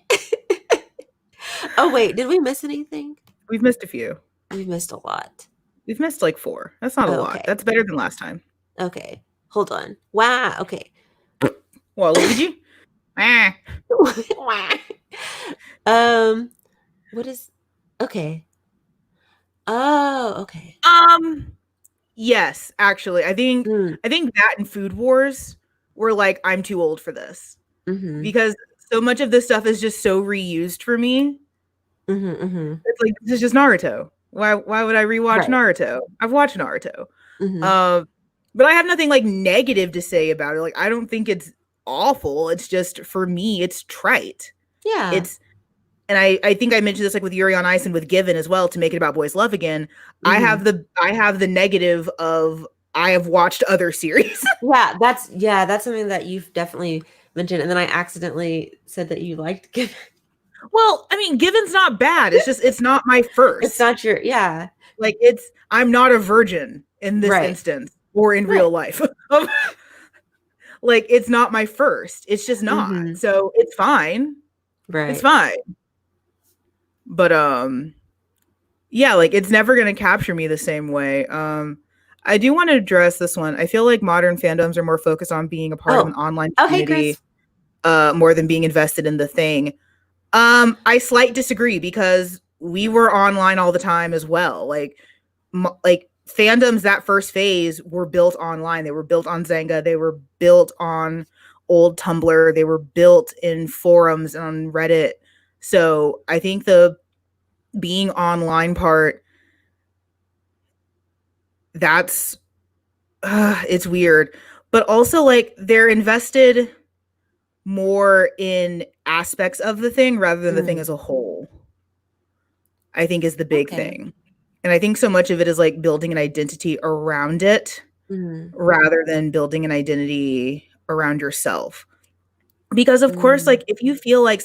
Oh, wait, did we miss anything? We've missed a few. We missed a lot. We've missed like 4. That's not a lot. Okay. That's better than last time. Okay. Hold on. Wow, okay. Well, Luigi? Ah. Um, what is okay. Oh, okay. Um, yes, actually. Mm, I think that and Food Wars were like, I'm too old for this. mhm. Because so much of this stuff is just so reused for me. Mhm, mhm. It's like this is just Naruto. Why would I rewatch Right. Naruto? I've watched Naruto. Mhm. Um, but I have nothing like negative to say about it. Like I don't think it's awful. It's just for me, it's trite. Yeah. It's and I think I mentioned this like with Yuri on Ice and with Given as well to make it about boys love again. Mhm. I have the negative of I have watched other series. Yeah, that's something that you've definitely mentioned, and then I accidentally said that you liked Given. Well, I mean, Given's not bad. It's just it's not my It's first. not your yeah. Like it's I'm not a virgin in this Right. instance or in Right. real life. Like it's not my first. It's just not. Mhm. So it's fine. It's Right. fine. But yeah, like it's never going to capture me the same way. I do want to address this one. I feel like modern fandoms are more focused on being a part of an Oh. online Oh, hey, community Chris. more than being invested in the thing. I slight disagree because we were online all the time as well. Like fandoms that first phase were built online. They were built on Zanga. They were built on old Tumblr. They were built in forums and on Reddit. So I think the being online part that's it's weird, but also like they're invested more in aspects of the thing rather than the thing Mm, as a whole. I think is the big okay. thing. And I think so much of it is like building an identity around it Mm, rather than building an identity around yourself. Because of course, mm. like if you feel like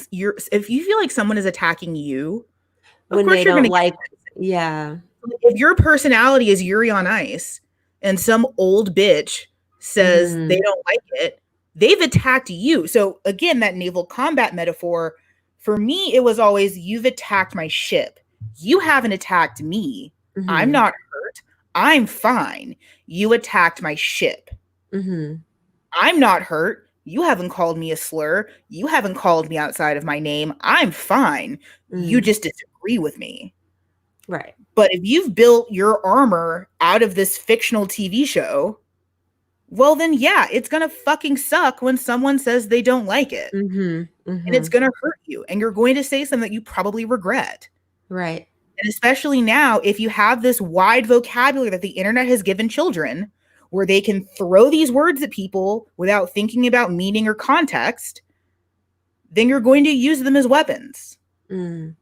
someone is attacking you, of When they course you're don't gonna like yeah. if your personality is Yuri on Ice and some old bitch says they Mhm. don't like it, they've attacked you. So again, that naval combat metaphor, for me, it was always you've attacked my ship. You haven't attacked me. I'm Mhm. not hurt. I'm fine. You attacked my ship. Mhm. I'm not hurt. You haven't called me a slur. You haven't called me outside of my name. I'm fine. You Mm. just disagree with me. Right. But if you've built your armor out of this fictional TV show, well, then yeah, it's gonna fucking suck when someone says they don't like it. Mhm. And it's Mhm. gonna hurt you. And you're going to say something that you probably regret. Right. And especially now, if you have this wide vocabulary that the internet has given children, where they can throw these words at people without thinking about meaning or context, then you're going to use them as weapons. Mm.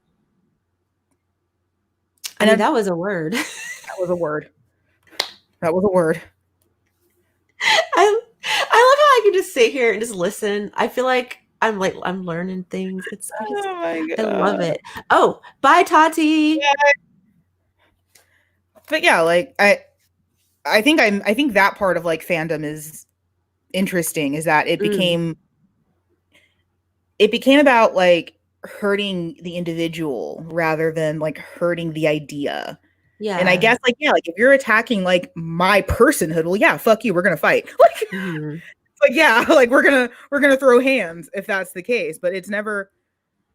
I And mean, that that was a word. was a word. That was a word. I love how I can just sit here and just listen. I feel like I'm learning things. Oh my I love god. it. Oh, bye, Tati. Yeah. But yeah, like I think that part of like fandom is interesting, is that Mm, it became about like hurting the individual rather than like hurting the idea. And I yeah. guess like yeah, like if you're attacking like my personhood, well yeah, fuck you, we're gonna fight. Like Hmm. like yeah, like we're gonna throw hands if that's the case. But it's never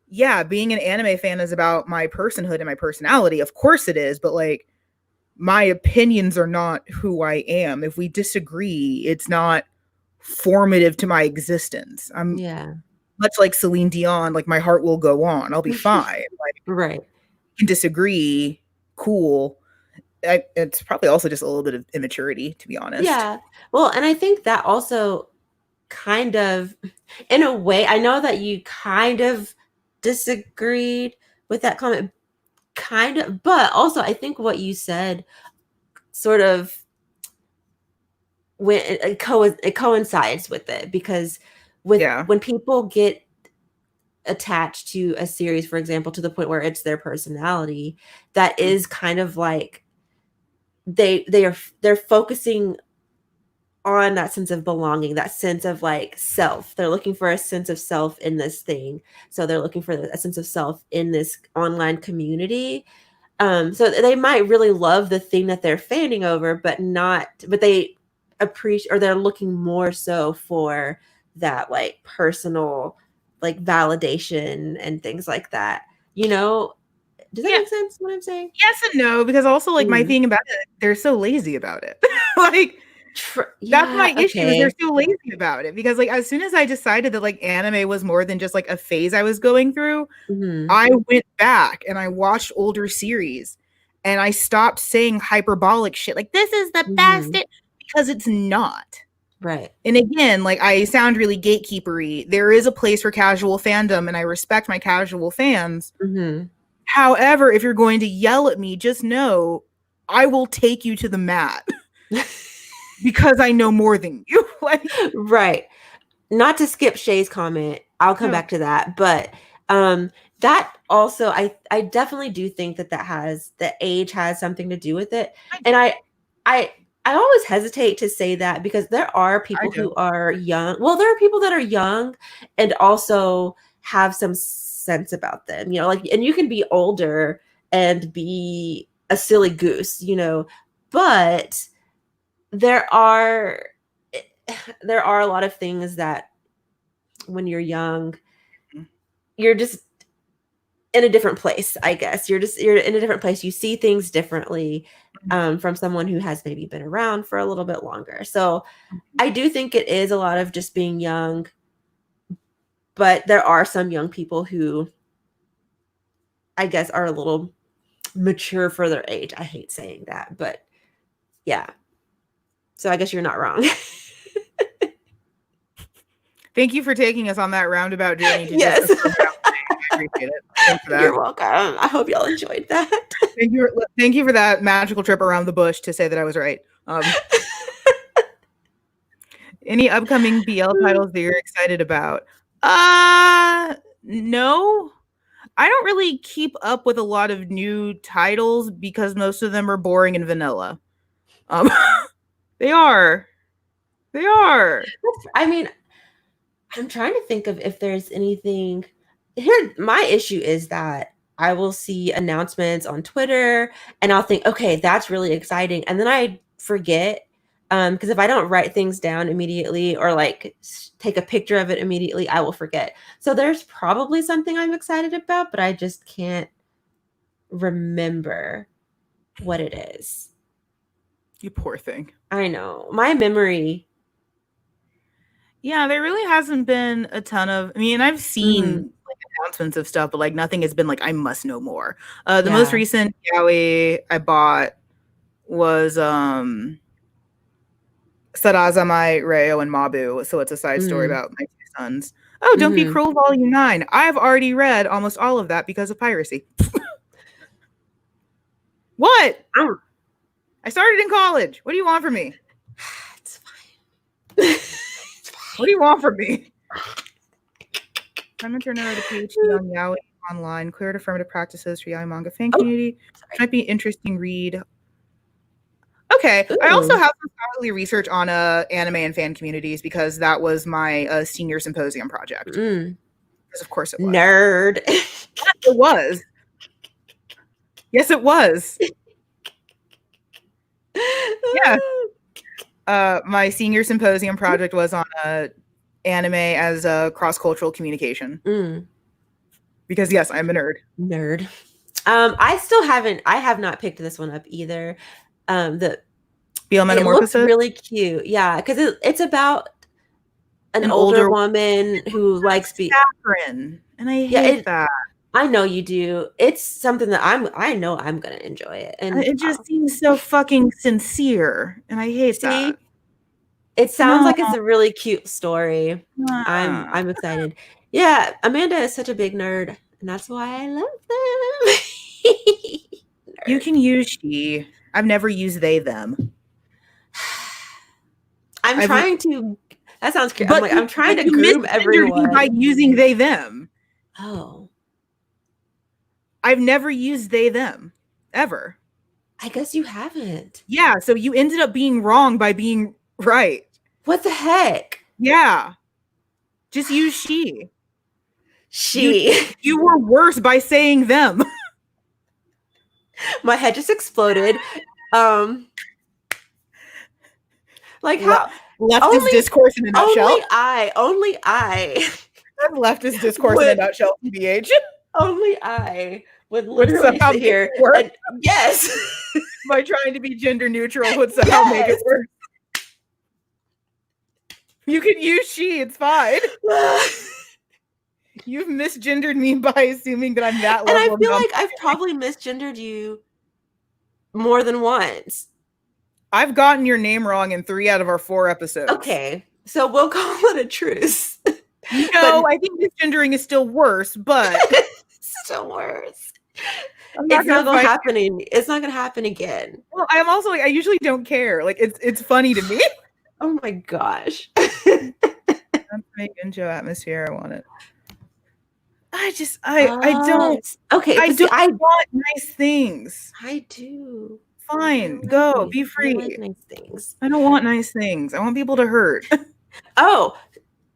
yeah, being an anime fan is about my personhood and my personality. Of course it is, but like my opinions are not who I am. If we disagree, it's not formative to my existence. I'm Yeah. much like Celine Dion, like my heart will go on. I'll be fine. Like Right. you can disagree, cool. It's probably also just a little bit of immaturity, to be honest. Yeah. Well, and I think that also kind of, in a way, I know that you kind of disagreed with that comment, kind of, but also I think what you said sort of when it coincides with it, because with Yeah. when people get attached to a series, for example, to the point where it's their personality, that is kind of like they're focusing on that sense of belonging, that sense of like self. They're looking for a sense of self in this thing. So they're looking for a sense of self in this online community. So they might really love the thing that they're fanning over, but they appreciate, or they're looking more so for that like personal like validation and things like that. You know, does that Yeah. make sense what I'm saying? Yes and no, because also like my Mm. thing about it, they're so lazy about it. Like that's my Yeah, issue is they're okay. so lazy about it because like as soon as I decided that like anime was more than just like a phase I was going through, Hmm. I went back and I watched older series and I stopped saying hyperbolic shit like this is the best Hmm. because it's not. Right. And again, like I sound really gatekeepery. There is a place for casual fandom and I respect my casual fans. Hmm. However, if you're going to yell at me, just know I will take you to the mat because I know more than you. Like Right. Not to skip Shay's comment, I'll come no. back to that, but um that also, I definitely do think that the age has something to do with it. I And do. I I always hesitate to say that because there are I people who do. are young. Well, there are people that are young and also have some sense about them, like, and you can be older and be a silly goose, but there are there are a lot of things that when you're young, you're just in a different place, I guess. You're in a different place. You see things differently, from someone who has maybe been around for a little bit longer. So I do think it is a lot of just being young, but there are some young people who I guess are a little mature for their age. I hate saying that, but yeah. So I guess you're not wrong. Thank you for taking us on that roundabout journey to just Yes. affirm how I appreciate it. Thanks for that. You're welcome. I hope y'all enjoyed that. Thank you for that magical trip around the bush to say that I was right. Any upcoming BL titles that you're excited about? No. I don't really keep up with a lot of new titles because most of them are boring and vanilla. Um, they are. They are. I mean, I'm trying to think of if there's anything here. My issue is that I will see announcements on Twitter and I'll think, okay, that's really exciting. And then I forget. Because if I don't write things down immediately or like take a picture of it immediately, I will forget. So there's probably something I'm excited about, but I just can't remember what it is. You poor thing. I know. My memory. Yeah, there really hasn't been a ton of. I mean, I've Mhm. seen like announcements of stuff, but like nothing has been like I must know more. The most Yeah. recent yaoi I bought was Sarazamai, Reo, and Mabu. So it's a side story Mm. about my two sons. Oh, Don't Be Mm-hmm. Cruel, Volume 9. I've already read almost all of that because of piracy. What? Oh. I started in college. What do you want from me? It's fine. It's fine. What do you want from me? I'm going to nerd a PhD on yaoi online, cleared affirmative practices for yaoi manga fan community. Might be an interesting read. Okay, Ooh. I also have some scholarly research on anime and fan communities because that was my senior symposium project. Because of course it was. Nerd. Yes, it was. Yes, it was. Yeah. My senior symposium project was on anime as a cross-cultural communication. Because yes, I'm a nerd. Nerd. I have not picked this one up either. The BL it Metamorphosis? looks really cute. Yeah, because it's about an older woman who likes saccharine, and I hate that. I know you do. It's something that I know I'm gonna enjoy it, and it just seems so fucking sincere, and I hate that. It sounds like it's a really cute story. I'm excited. Yeah, Amanda is such a big nerd, and that's why I love them. You can use she. I've never used they them. I'm trying to. That sounds cute. I'm trying to groom everyone by using they them. Oh, I've never used they them ever. I guess you haven't. Yeah, so you ended up being wrong by being right. What the heck? Yeah, just use she. She. You were worse by saying them. My head just exploded. Like how leftist discourse in a nutshell. Only I. Leftist discourse in a nutshell, TBH. Only I would literally sit here and yes. By trying to be gender neutral would somehow make it work. You can use she, it's fine. You've misgendered me by assuming that I'm that level. And I feel like I've probably misgendered you more than once. I've gotten your name wrong in 3 out of our 4 episodes. Okay, so we'll call it a truce. No, I think misgendering is still worse, but still worse. It's not gonna happen. It's not gonna happen again. Well, I'm also like I usually don't care. Like it's funny to me. Oh my gosh. Let's make intro atmosphere. I want it. I don't. Okay, I want nice things. I do. Fine, go be free. I like nice things. I don't want nice things. I want people to hurt. Oh,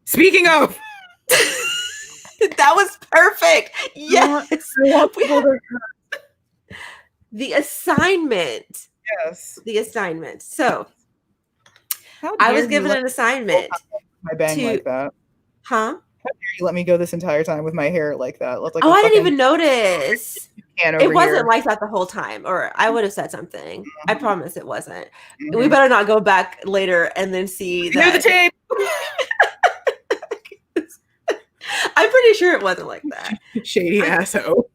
speaking of, that was perfect. Yes, I want people to hurt. The assignment. Yes, the assignment. So, I was given an assignment. My bang like that. Huh? How dare you let me go this entire time with my hair like that? Like I didn't even notice. It wasn't like that the whole time, or I would have said something. Mm-hmm. I promise it wasn't. Mm-hmm. We better not go back later and then see that. Hear the tape. I'm pretty sure it wasn't like that. Shady asshole.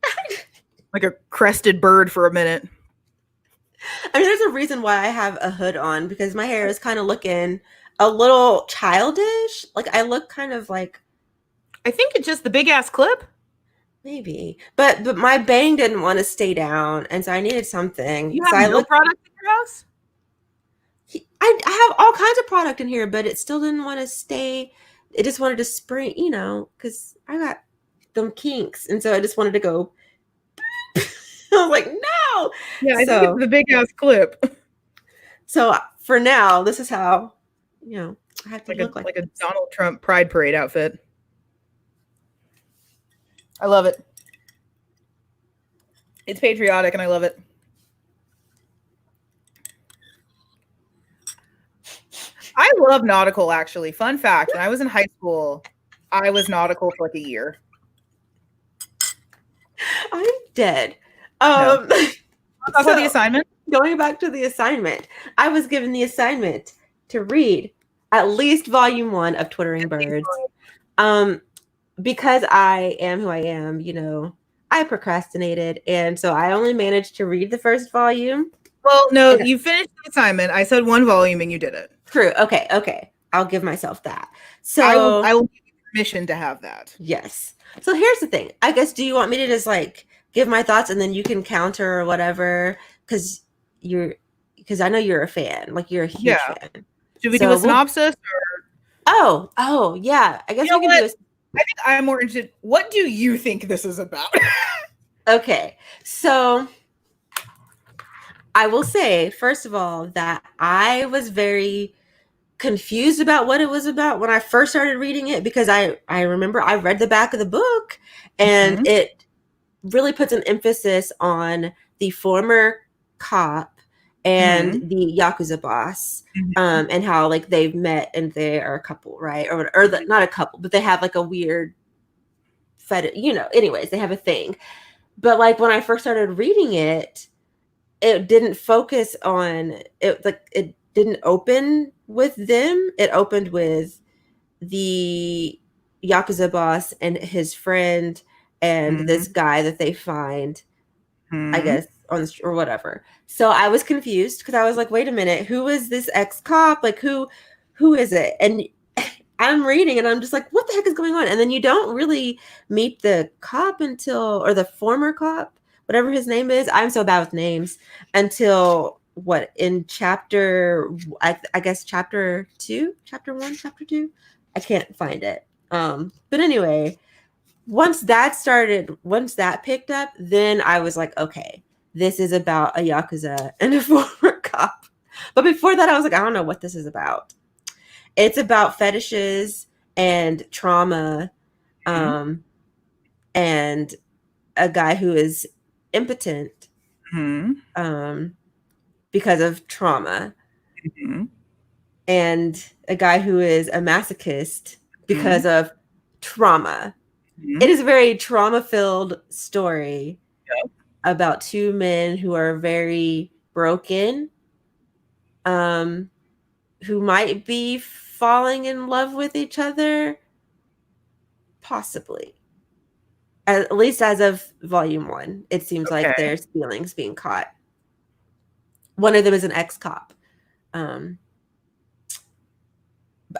Like a crested bird for a minute. I mean, there's a reason why I have a hood on because my hair is kind of looking a little childish. Like I look kind of like. I think it's just the big ass clip. Maybe, but my bang didn't want to stay down, and so I needed something. You have no product in your house? I have all kinds of product in here, but it still didn't want to stay. It just wanted to spring, because I got them kinks, and so I just wanted to go. I was like, no. Yeah, I think it's the big ass clip. So for now, this is how, I have to look like a Donald Trump Pride Parade outfit. I love it. It's patriotic and I love it. I love nautical, actually. Fun fact, when I was in high school, I was nautical for like a year. I'm dead. No. So, the assignment? Going back to the assignment, I was given the assignment to read at least volume 1 of Twittering Birds. because I am who I am, I procrastinated, and so I only managed to read the first volume. Well, no, And you finished the assignment. I said 1 volume and you did it. true. Okay. I'll give myself that. I will So give you permission to have that. yes. So here's the thing. I guess, do you want me to just like give my thoughts and then you can counter or whatever? Because I know you're a fan. Like, you're a huge Yeah. fan. Should we do a So we'll. synopsis? Oh yeah. I guess You know we can what? do a. I think I'm more interested. What do you think this is about? Okay. So I will say, first of all, that I was very confused about what it was about when I first started reading it, because I remember I read the back of the book, and Mhm. it really puts an emphasis on the former cop and Mhm. the Yakuza boss, Mhm. and how like they've met and they are a couple, right? Not a couple, but they have like a weird anyways, they have a thing. But like when I first started reading it, it didn't focus on it. Like, it didn't open with them. It opened with the Yakuza boss and his friend and this Mhm. guy that they find, I Mhm. guess, on the or whatever. So I was confused because I was like, wait a minute, who is this ex-cop? Like, who is it? And I'm reading and I'm just like, what the heck is going on? And then you don't really meet the cop until, or the former cop, whatever his name is. I'm so bad with names. Until what, in chapter, I guess chapter 2, chapter 1, chapter 2. I can't find it. But anyway, once that picked up, then I was like, okay, this is about a Yakuza and a former cop. But before that, I was like, I don't know what this is about. It's about fetishes and trauma, Mhm. um, and a guy who is impotent, Mhm. um, because of trauma, Mhm. and a guy who is a masochist because Mhm. of trauma. It Mhm. is a very trauma-filled story Yep. about two men who are very broken, um, who might be falling in love with each other, possibly. At least as of volume 1, it seems like Okay. there's feelings being caught. One of them is an ex-cop. Um,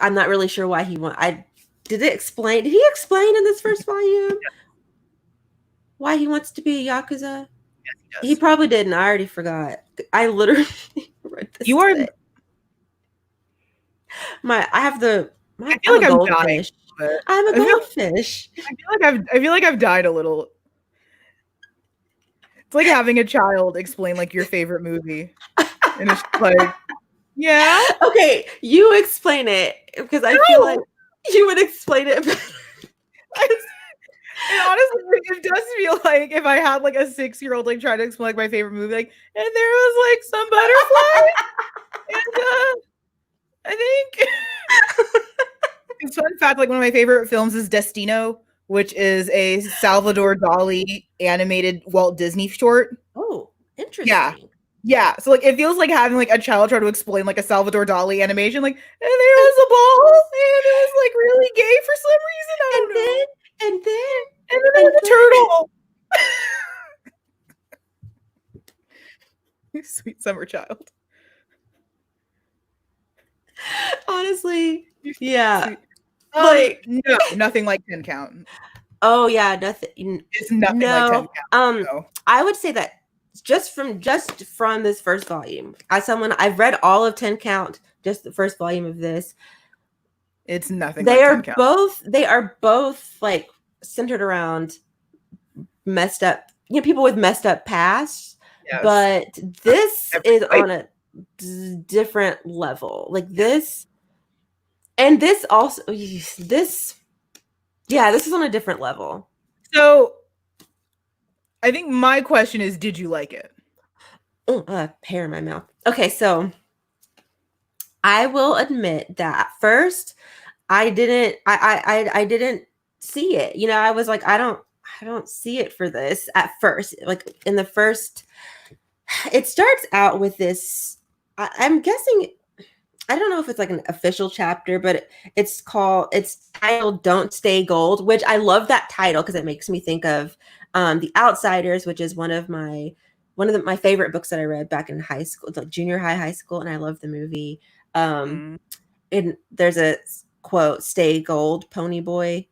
I'm not really sure why he want. I did it explain. Did he explain in this first volume Yes, why he wants to be a yakuza? yes, he He does. probably didn't. I already forgot. I literally read this You are. today. I have the. I feel I'm a like I'm dying goldfish. a little bit. I'm a I feel. goldfish. I feel like I've died a little. It's like having a child explain like your favorite movie, and it's just like, yeah, Okay, you explain it because I feel like no. you would explain it better. And honestly, like, it does feel like if I had like a 6-year-old like try to explain like my favorite movie, like, and there was like some butterflies, and I think it's fun fact, like one of my favorite films is Destino, which is a Salvador Dali animated Walt Disney short. Oh, Yeah. interesting. Yeah. So like it feels like having like a child try to explain like a Salvador Dali animation, like, and there was a ball, and it was like really gay for some reason. I And don't then, know. and then, And then there and was a then, turtle. Sweet summer child. honestly, yeah. Sweet. Like, No, nothing like 10 count. oh yeah, nothing. It's nothing like 10 No, count. No. I would say that just from this first volume, as someone I've read all of 10 count, just the first volume of this. It's nothing like 10 count. They are both like centered around messed up, people with messed up pasts, Yes. but this Every is type. on a different level. Like this, and this also, this, yeah, this is on a different level. So I think my question is, did you like it? Oh, hair in my mouth. Okay, so I will admit that at first I didn't see it. I was like, I don't see it for this at first. Like in the first, it starts out with this. I'm guessing I don't know if it's like an official chapter, but it's titled "Don't Stay Gold," which I love that title because it makes me think of The Outsiders, which is my favorite books that I read back in high school, like junior high school, and I love the movie. Mm. And there's a quote, "Stay gold, pony boy."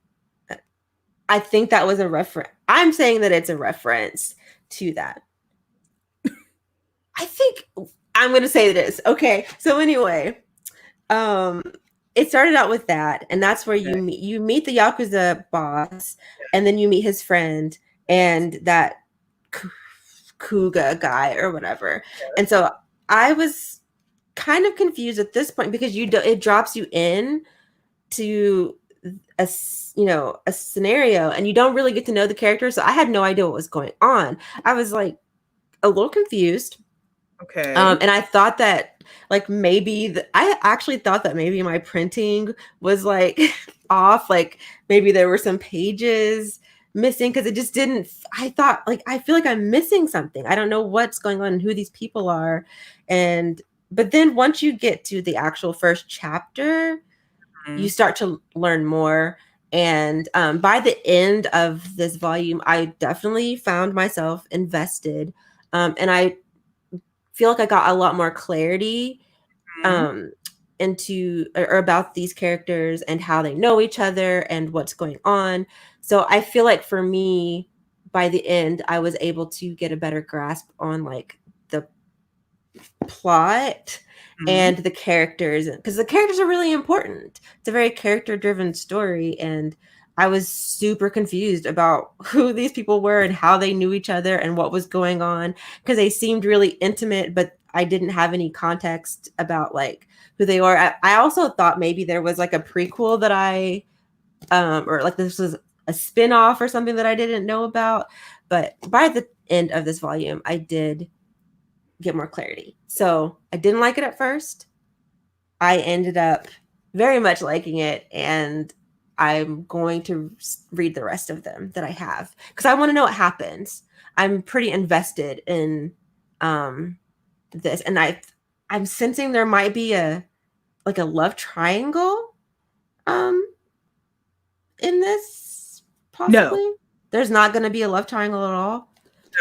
I think that was a reference. I'm saying that it's a reference to that. I think I'm going to say it is. Okay. So anyway, um it started out with that, and that's where Okay. you meet the Yakuza boss, and then you meet his friend and that Kuga guy or whatever. And so I was kind of confused at this point because it drops you in to a scenario, and you don't really get to know the character, so I had no idea what was going on. I was like a little confused. Okay. And I thought that like I actually thought that maybe my printing was like off, like maybe there were some pages missing because it just didn't. I thought like I feel like I'm missing something. I don't know what's going on and who these people are, and but then once you get to the actual first chapter, you Mm. start to learn more. And by the end of this volume, I definitely found myself invested, and I feel like I got a lot more clarity Mm. um into or about these characters and how they know each other and what's going on. So I feel like for me, by the end, I was able to get a better grasp on like the plot Mm. and the characters, because the characters are really important. It's a very character driven story, and I was super confused about who these people were and how they knew each other and what was going on, because they seemed really intimate, but I didn't have any context about like who they are. I also thought maybe there was like a prequel that or like this was a spin-off or something that I didn't know about. But by the end of this volume, I did get more clarity. So I didn't like it at first. I ended up very much liking it, and I'm going to read the rest of them that I have because I want to know what happens. I'm pretty invested in this, and I'm sensing there might be a like a love triangle um in this, No. possibly. There's not going to be a love triangle at all.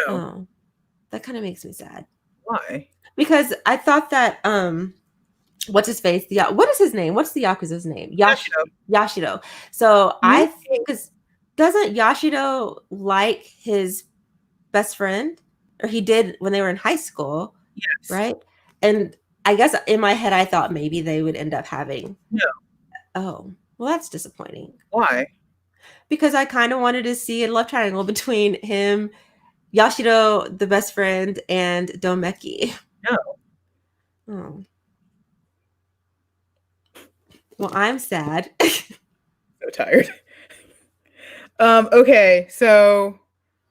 No. Oh, that kind of makes me sad Why? because I thought that what's his face? What is his name? What's the Yakuza's name? Yashido. Yashido. So I Mhm. think because doesn't Yashido like his best friend, or he did when they were in high school, Yes. right? And I guess in my head I thought maybe they would end up having. No. Oh, well, that's disappointing Why? because I kind of wanted to see a love triangle between him, Yashido, the best friend, and Domeki. No. Oh, well, I'm sad. So tired. Okay, so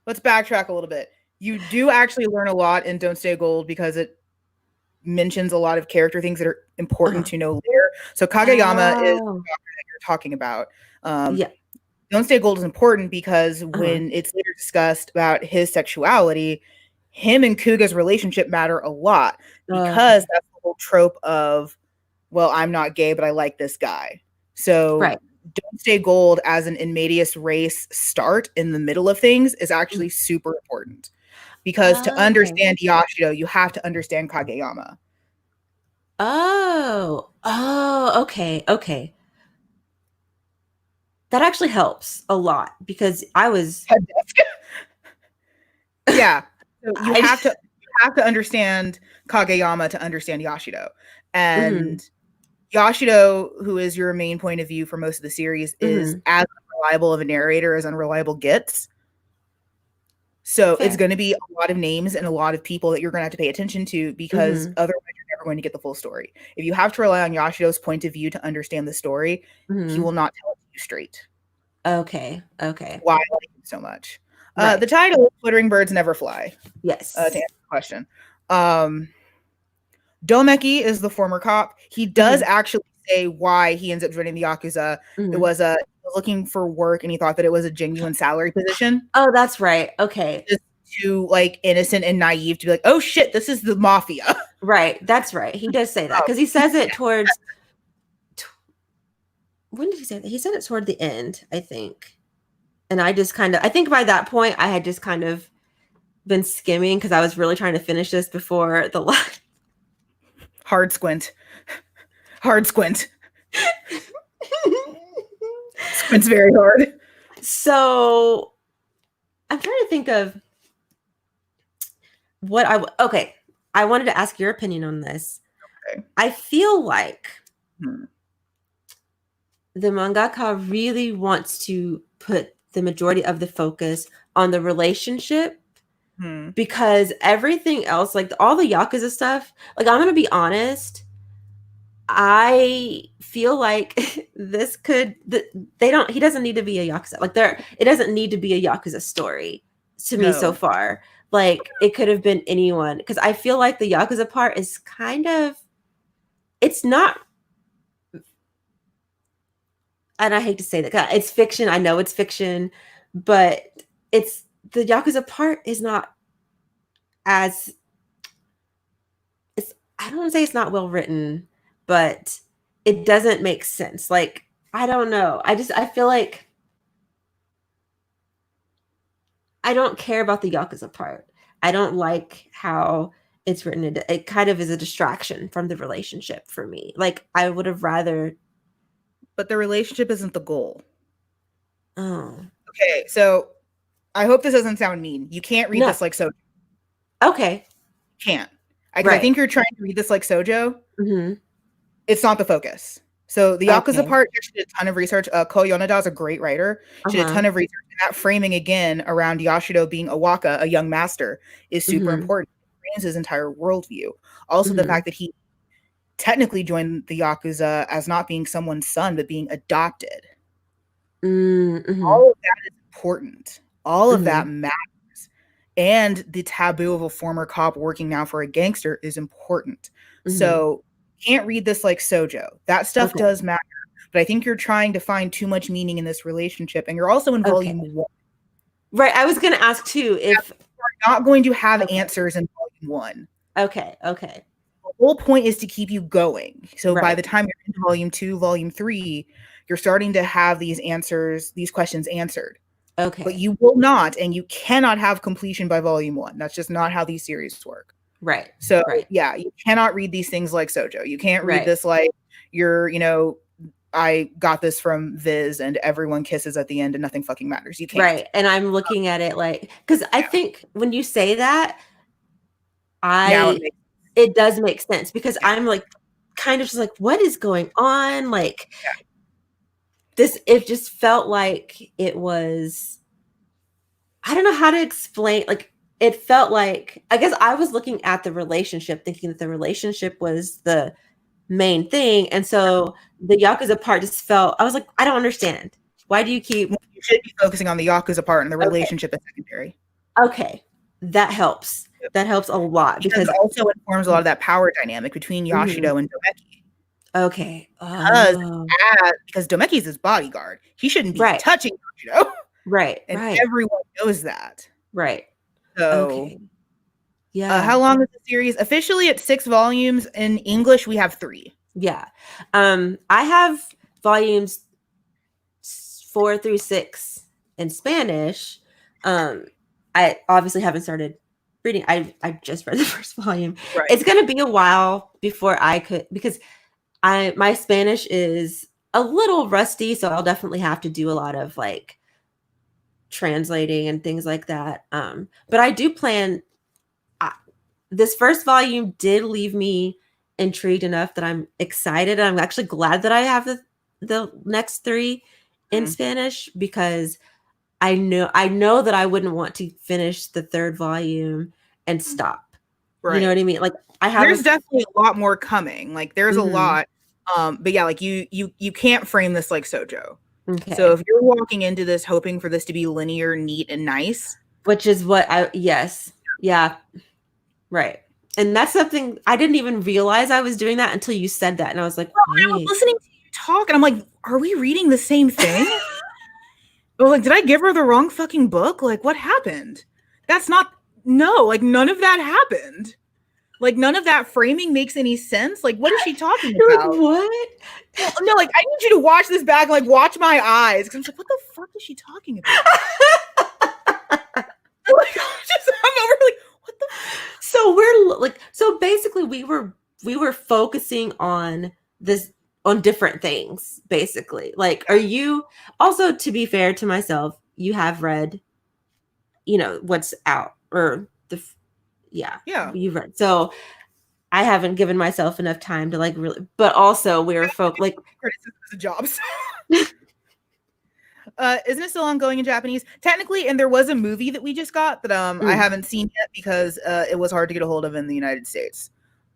let's backtrack a little bit. You do actually learn a lot in Don't Stay Gold because it mentions a lot of character things that are important Uh-huh. to know later. So Kageyama is the Oh, doctor that you're talking about. Um, yeah. Don't Stay Gold is important because Uh-huh. when it's later discussed about his sexuality, him and Kuga's relationship matter a lot because Okay. that's the whole trope of, well, I'm not gay, but I like this guy. So Right. Don't Stay Gold as an in medias race start in the middle of things is Mm. actually super important because to Okay. understand Yashido, you have to understand Kageyama. Oh. Oh, okay. Okay. That actually helps a lot because I was Yeah. So I you have to understand Kageyama to understand Yashido. mhm, And Yashido, who is your main point of view for most of the series, is mhm. as unreliable of a narrator as unreliable gets. So it's Fair. going to be a lot of names and a lot of people that you're going to have to pay attention to because Mhm. otherwise you're never going to get the full story. If you have to rely on Yashido's point of view to understand the story, he Mhm. will not tell it to you straight. Okay. Okay. Why I like him so much. The Right. title is "Flittering Birds Never Fly." To answer Yes. the question, um, Domeki is the former cop. He does Mhm. actually say why he ends up joining the Yakuza. It Mhm. was he was looking for work and he thought that it was a genuine salary position. Oh, that's right. Okay. too like innocent and naive to be like, oh shit, this is the mafia. Right. That's right. He does say that because he says it towards. When did he say that? He said it toward the end, I think. And I think by that point, I had just kind of been skimming because I was really trying to finish this before the last. Hard squint. Hard squint. Squint's very hard. So I'm trying to think of what okay. I wanted to ask your opinion on this. Okay. I feel like the mangaka really wants to put the majority of the focus on the relationship because everything else, like all the Yakuza stuff, like I'm going to be honest, I feel like he doesn't need to be a Yakuza. Like it doesn't need to be a Yakuza story to me so far. Like it could have been anyone because I feel like the Yakuza part is kind of, it's not, and I hate to say that, it's fiction. I know it's fiction, but the Yakuza part is not as, I don't want to say it's not well written, but it doesn't make sense. Like, I don't know. I feel like I don't care about the Yakuza part. I don't like how it's written. It kind of is a distraction from the relationship for me. Like, I would have rather. But the relationship isn't the goal. Oh. Okay, so I hope this doesn't sound mean. You can't read this like Sojo. Okay. Can't. I think you're trying to read this like Sojo. Mm-hmm. It's not the focus. So the Yakuza part, she did a ton of research. Ko Yoneda is a great writer. She did a ton of research. And that framing again around Yashido being a waka, a young master, is super important. It frames his entire worldview. Also, the fact that he technically joined the Yakuza as not being someone's son, but being adopted. All of that is important. All of that matters. And the taboo of a former cop working now for a gangster is important. So can't read this like Sojo. That stuff does matter. But I think you're trying to find too much meaning in this relationship. And you're also in volume 1. Right. I was going to ask too if you're not going to have answers in volume 1. Okay. The whole point is to keep you going. So by the time you're in volume 2, volume 3, you're starting to have these answers, these questions answered. Okay. But you will not, and you cannot have completion by volume 1. That's just not how these series work. Right. So yeah, you cannot read these things like Sojo. You can't read this like you're, I got this from Viz and everyone kisses at the end and nothing fucking matters. You can't. Right. And I'm looking at it like, because I think when you say that, it does make sense because I'm like kind of just like, what is going on? Like it just felt like it was, I don't know how to explain, like it felt like, I guess I was looking at the relationship thinking that the relationship was the main thing. And so the Yakuza part just felt, I was like, I don't understand. Why do you keep... You should be focusing on the Yakuza part and the relationship is secondary. Okay. That helps. That helps a lot. Because it also informs a lot of that power dynamic between Yashido and Domeki. Okay. Because Domeki's his bodyguard. He shouldn't be touching Yashido. Right. And everyone knows that. Right. So, yeah. How long is the series? Officially, it's 6 volumes. In English, we have 3. Yeah. I have volumes 4 through 6 in Spanish. I obviously haven't started reading. I just read the first volume. Right. It's going to be a while before I could, because my Spanish is a little rusty, so I'll definitely have to do a lot of like translating and things like that. But I do plan. This first volume did leave me intrigued enough that I'm excited. I'm actually glad that I have the next 3 in Spanish because I know that I wouldn't want to finish the 3rd volume and stop. Right. You know what I mean? Like there's definitely a lot more coming. Like there's a lot. But yeah, like you can't frame this like Sojo. Okay. So if you're walking into this hoping for this to be linear, neat, and nice, which is what yeah. Right. And that's something I didn't even realize I was doing that until you said that. And I was like, I was listening to you talk and I'm like, are we reading the same thing? I was like, did I give her the wrong fucking book? Like, what happened? That's not no, like none of that happened. Like none of that framing makes any sense. Like what is she talking You're like, about? what? No, like I need you to watch this back and like watch my eyes because I'm like, what the fuck is she talking about? Like, I'm over like, what the fuck? So we're like, so basically we were focusing on this, on different things, basically. Like, are you also, to be fair to myself, you have read, what's out, or yeah, you've read. So I haven't given myself enough time to like really, but also we're like criticism is a job. So. Isn't it still ongoing in Japanese? Technically, and there was a movie that we just got that I haven't seen yet because it was hard to get a hold of in the United States.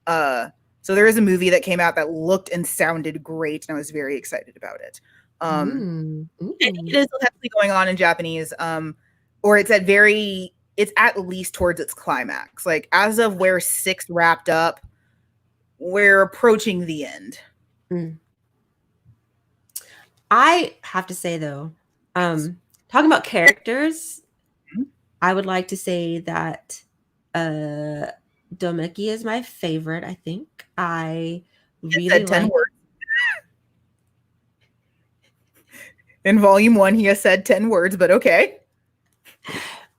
So there is a movie that came out that looked and sounded great, and I was very excited about it. It is technically going on in Japanese, or it's at least towards its climax. Like as of where 6 wrapped up, we're approaching the end. I have to say though, talking about characters, I would like to say that Domeki is my favorite. I think I really said 10 words. In volume 1, he has said 10 words, but okay.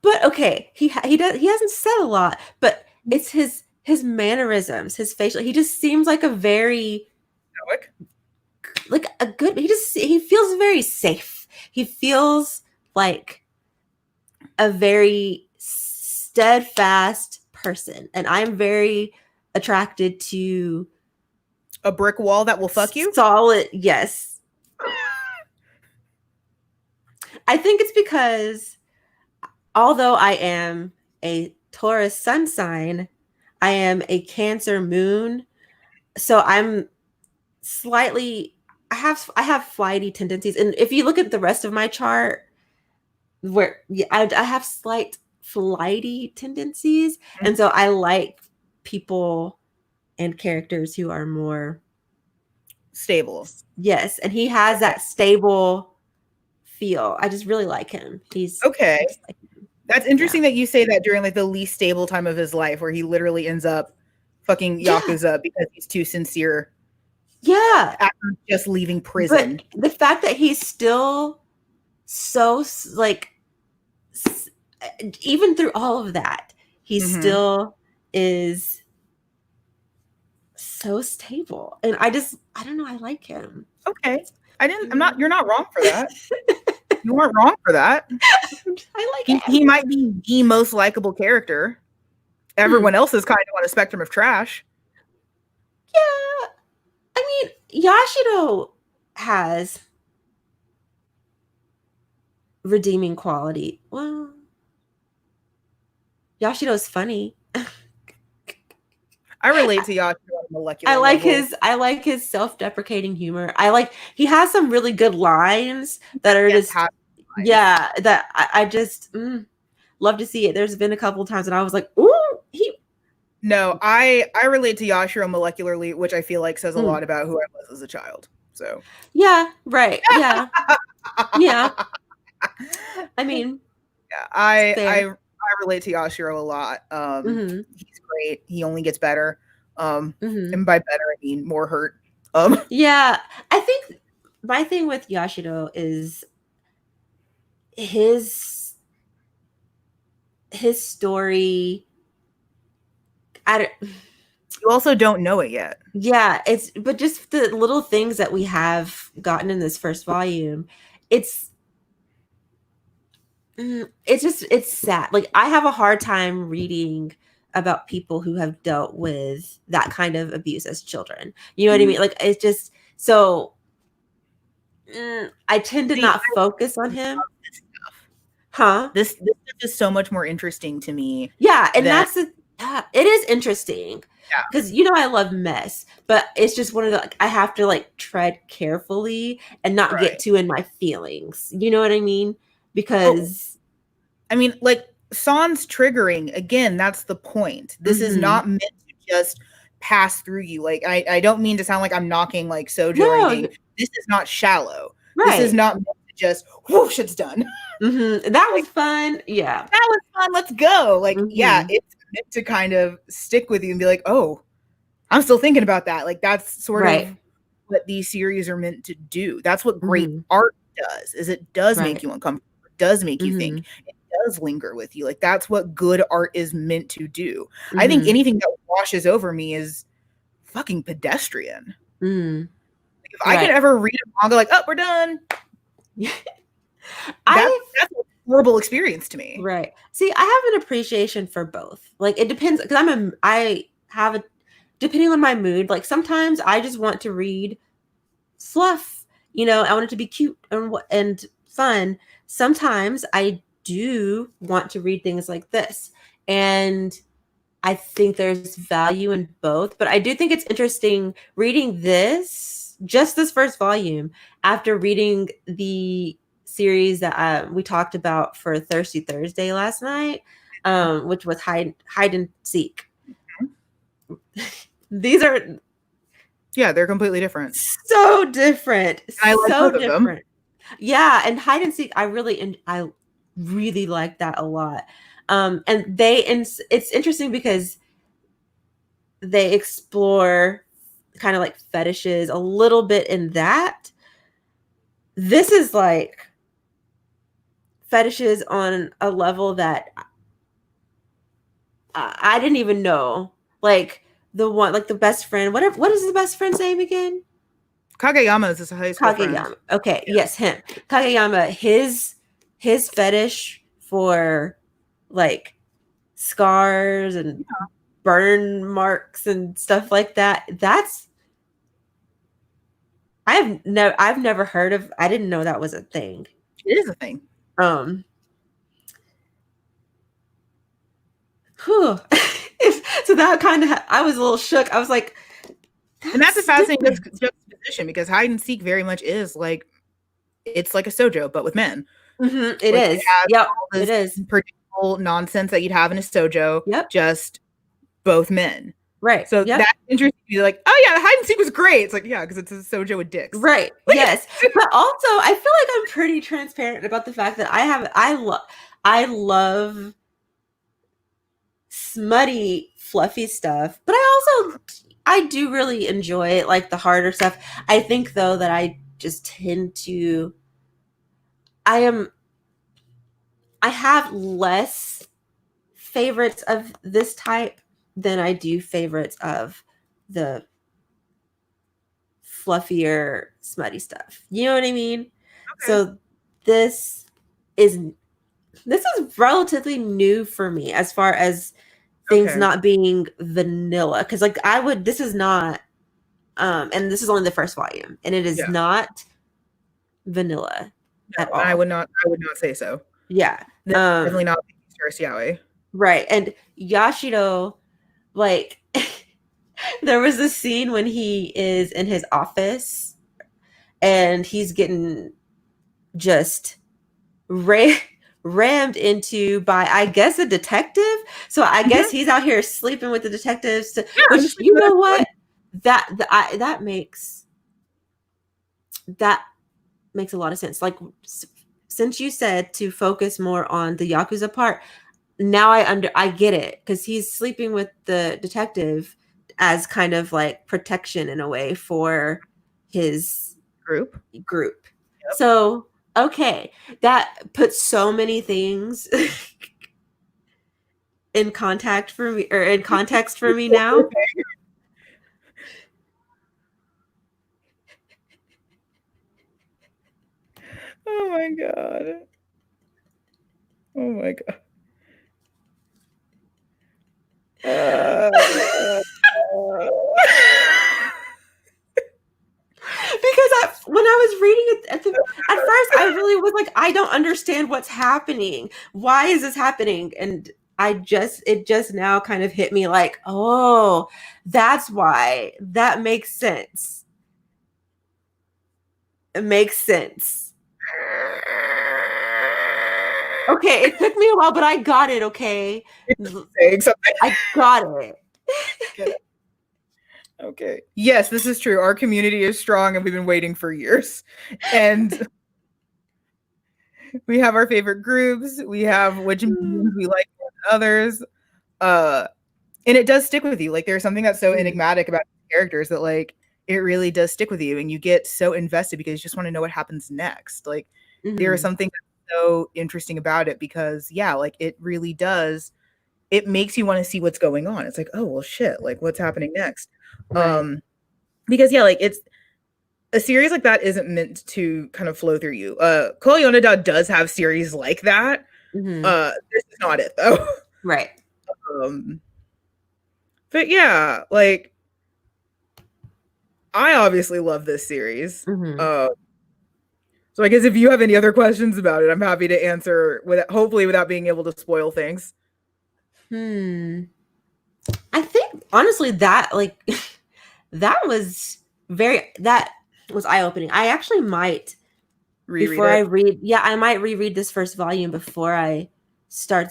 But okay, he hasn't said a lot, but it's his mannerisms, his facial. He just seems like a very stoic, like a good. He feels very safe. He feels like a very steadfast person, and I'm very attracted to a brick wall that will fuck you. Solid, yes. I think it's because although I am a Taurus sun sign, I am a Cancer moon, so I'm slightly. I have flighty tendencies, and if you look at the rest of my chart, where I have slight flighty tendencies, and so I like people and characters who are more stable. Yes, and he has that stable feel. I just really like him. He's okay. That's interesting that you say that during like the least stable time of his life, where he literally ends up fucking Yakuza because he's too sincere. Yeah, after just leaving prison. But the fact that he's still so like, even through all of that, he still is so stable, and I don't know. I like him. Okay, you're not wrong for that. You weren't wrong for that. I like him. He might be the most likable character. Everyone else is kind of on a spectrum of trash. Yeah, I mean, Yashiro has redeeming quality. Well, Yashiro's funny. I relate to Yashiro on a molecular level. I like his self-deprecating humor. He has some really good lines that are that I just love to see it. There's been a couple of times and I was like, ooh, No, I relate to Yashiro molecularly, which I feel like says a lot about who I was as a child. So yeah, right. Yeah. Yeah. I mean, yeah, I relate to Yashiro a lot. He's great. He only gets better. And by better I mean more hurt. Yeah, I think my thing with Yashiro is his story. You also don't know it yet. Yeah, but just the little things that we have gotten in this first volume, it's sad. Like I have a hard time reading about people who have dealt with that kind of abuse as children. You know what I mean? Like it's just so I tend to not focus on him. This stuff is so much more interesting to me. Yeah, and it is interesting. Because I love mess, but it's just one of the I have to like tread carefully and not get too in my feelings. You know what I mean? Because I mean, like San's triggering again. That's the point. This is not meant to just pass through you. Like I don't mean to sound like I'm knocking like Sojo or anything. This is not shallow. This is not meant just whoosh, it's done. That was fun. Yeah. That was fun. Let's go. Like, yeah, Mm-hmm. it's meant to kind of stick with you and be like, oh, I'm still thinking about that. Like, that's sort Right. of what these series are meant to do. That's what great Mm-hmm. art does, is it does make Right. you uncomfortable. It does make you think. Mm-hmm. It does linger with you. Like, that's what good art is meant to do. I think Mm-hmm. anything that washes over me is fucking pedestrian. Mm-hmm. If I can Right. ever read a manga like, oh, we're done, I that's a horrible experience to me. Right. See, I have an appreciation for both. Like it depends because I have a depending on my mood. Like sometimes I just want to read fluff. I want it to be cute and fun. Sometimes I do want to read things like this. And I think there's value in both, but I do think it's interesting reading just this first volume, after reading the series that we talked about for Thirsty Thursday last night, which was hide and seek. These are Yeah, they're completely different. so different, I like so both of them. different. Yeah, and hide and seek, I really like that a lot. And it's interesting because they explore kind of like fetishes a little bit in that. This is like fetishes on a level that I didn't even know. Like the one, like the best friend. What is the best friend's name again? Kageyama is just a high school friend. Kageyama. Okay, Yeah. yes, him. Kageyama. His fetish for like scars and burn marks and stuff like that. I've never heard of. I didn't know that was a thing. It is a thing. Whew. So that kind of, I was a little shook. I was like, and that's a fascinating juxtaposition because hide and seek very much is like, it's like a shoujo but with men. It like, is. Yep, it is. Predictable nonsense that you'd have in a shoujo. Yep. Just both men. Right. So that's interesting. You're like, oh yeah, the hide and seek was great. It's like, yeah, because it's a shoujo with dicks. Right. Yes. But also, I feel like I'm pretty transparent about the fact that I love smutty, fluffy stuff, but I do really enjoy like the harder stuff. I think though that I just tend to I have less favorites of this type than I do favorites of the fluffier, smutty stuff. You know what I mean? Okay. So this is relatively new for me as far as things not being vanilla. Because like this is not, and this is only the first volume, and it is not vanilla at all. I would not say so. Yeah. Definitely not Star's Yaoi. Right. And Yashiro, like there was this scene when he is in his office and he's getting just rammed into by, I guess, a detective. So I guess he's out here sleeping with the detectives. Which, you know what? That makes a lot of sense. Like, since you said to focus more on the Yakuza part, now I get it, because he's sleeping with the detective as kind of like protection in a way for his group. Yep. So, okay, that puts so many things in context for me now. Oh my god. Oh my god. Because when I was reading it at first, I really was like, I don't understand what's happening. Why is this happening? And it just now kind of hit me like, oh, that's why. That makes sense. It makes sense. Okay, it took me a while, but I got it, okay? I got it. Okay. Yes, this is true. Our community is strong and we've been waiting for years. And We have our favorite groups. We have which mediums we like more than others. Uh, and it does stick with you. Like there's something that's so enigmatic about characters that like it really does stick with you, and you get so invested because you just want to know what happens next. Like there is Mm-hmm. something that's so interesting about it because yeah, like it really does. It makes you want to see what's going on. It's like, oh well, shit. Like what's happening next? Right. Because yeah, like it's a series like that isn't meant to kind of flow through you. Call Yonada does have series like that. Mm-hmm. This is not it though. Right. um, but yeah, like I obviously love this series. Mm-hmm. So I guess if you have any other questions about it, I'm happy to answer with hopefully without being able to spoil things. Hmm. I think honestly that like that was that was eye opening. I actually might Reread before I it. read, yeah, I might reread this first volume before I start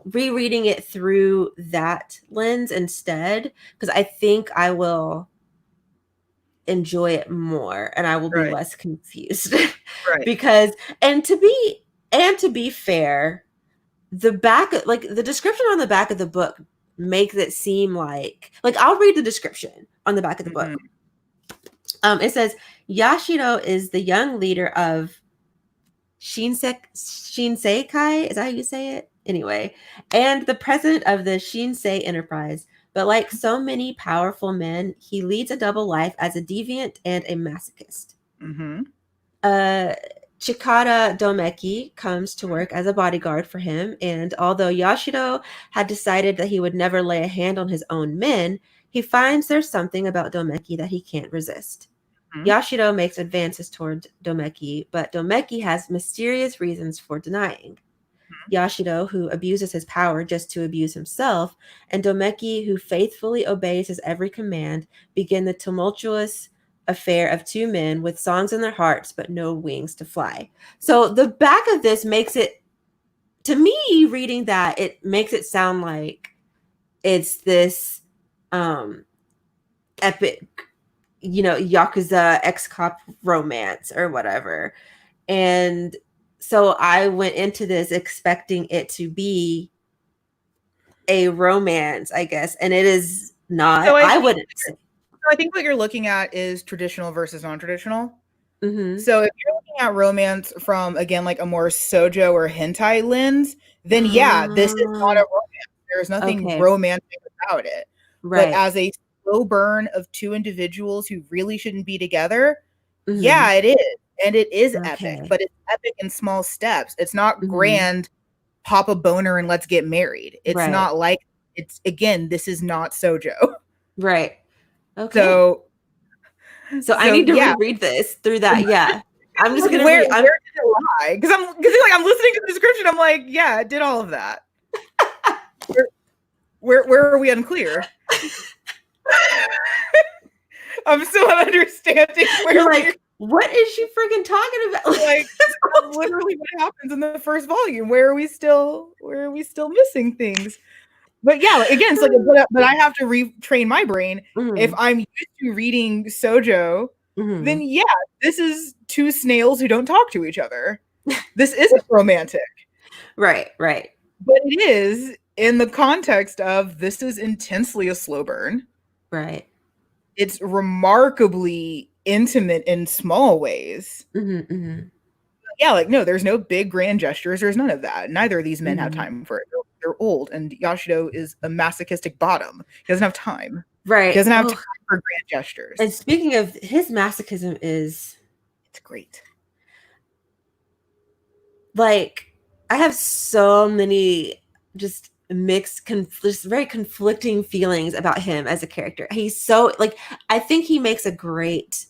rereading it through that lens instead, because I think I will enjoy it more and I will be Right. less confused. Right. Because to be fair, the back like the description on the back of the book makes it seem like I'll read the description on the back of the Mm-hmm. book. It says Yashiro is the young leader of Shinseikai, is that how you say it? Anyway, and the president of the Shinsei Enterprise. But like so many powerful men, he leads a double life as a deviant and a masochist. Mm-hmm. Uh, Chikara Domeki comes to work as a bodyguard for him, and although Yashiro had decided that he would never lay a hand on his own men, he finds there's something about Domeki that he can't resist. Mm-hmm. Yashiro makes advances toward Domeki, but Domeki has mysterious reasons for denying. Yashiro, who abuses his power just to abuse himself, and Domeki, who faithfully obeys his every command, begin the tumultuous affair of two men with songs in their hearts but no wings to fly. So the back of this makes it, to me, reading that, it makes it sound like it's this epic, Yakuza ex-cop romance or whatever. And so I went into this expecting it to be a romance, I guess, and it is not. So I wouldn't say. I think what you're looking at is traditional versus non-traditional. Mm-hmm. So if you're looking at romance from again like a more sojo or hentai lens, then yeah, this is not a romance. There's nothing Okay. romantic about it. But Right. as a slow burn of two individuals who really shouldn't be together, Mm-hmm. yeah, it is. And it is epic, Okay. but it's epic in small steps. It's not Mm-hmm. grand, pop a boner and let's get married. It's Right. not like it's again, this is not sojo. Right. Okay. So So I so need to yeah, reread this through that. Yeah. I'm just like gonna where read. did it lie? Because I'm listening to the description. I'm like, yeah, it did all of that. Where are we unclear? I'm still not understanding where You're we're like, what is she freaking talking about? like literally what happens in the first volume. Where are we still missing things? But yeah, like, again, it's like but I have to retrain my brain. If Mm-hmm. I'm used to reading sojo, Mm-hmm. then yeah, this is two snails who don't talk to each other. This isn't romantic. Right. Right. But it is in the context of this is intensely a slow burn. Right. It's remarkably intimate in small ways. Mm-hmm. Mm-hmm. Yeah, like no, there's no big grand gestures. There's none of that. Neither of these men have Mm-hmm. time for it. They're old, and Yashido is a masochistic bottom. He doesn't have time. He Right. doesn't have Oh, time for grand gestures. and speaking of, his masochism is It's great. like, I have so many just just very conflicting feelings about him as a character. He's so like, I think he makes a great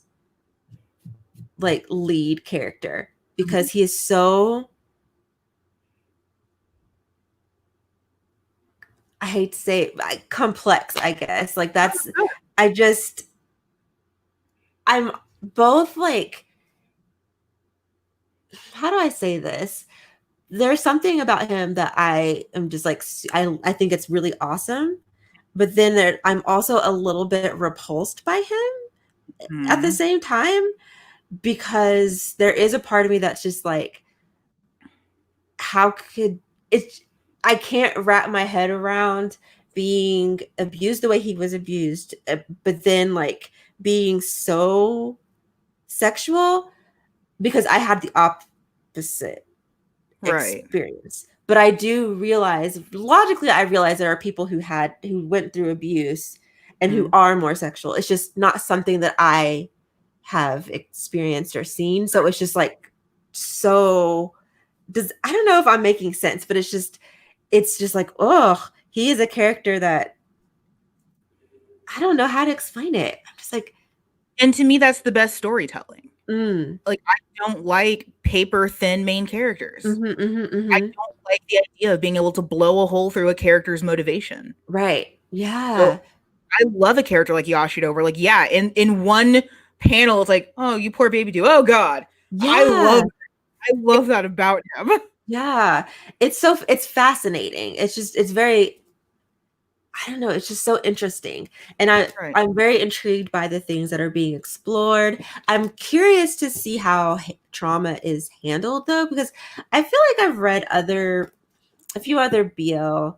like lead character because he is so, I hate to say it, like, complex, I guess. Like that's, I just, I'm both like, how do I say this? There's something about him that I am just like, I think it's really awesome. But then I'm also a little bit repulsed by him at the Mhm. same time, because there is a part of me that's just like, how could it's I can't wrap my head around being abused the way he was abused, but then like being so sexual, because I had the opposite Right. experience. But I do realize, logically, I realize there are people who went through abuse and who Mm. are more sexual. It's just not something that I have experienced or seen. So it's just like, so does I don't know if I'm making sense, but it's just like, oh, he is a character that I don't know how to explain it. I'm just like, And to me, that's the best storytelling. mm, Like, I don't like paper thin main characters. mm-hmm, mm-hmm, I mm-hmm. don't like the idea of being able to blow a hole through a character's motivation. Right. So Yeah. I love a character like Yashido where, like, yeah, in one panel it's like, oh, you poor baby do. Oh God. Yeah. I love that about him. Yeah. It's fascinating. It's very, I don't know, it's just so interesting. And Right. I'm very intrigued by the things that are being explored. I'm curious to see how trauma is handled though, because I feel like I've read a few other BL.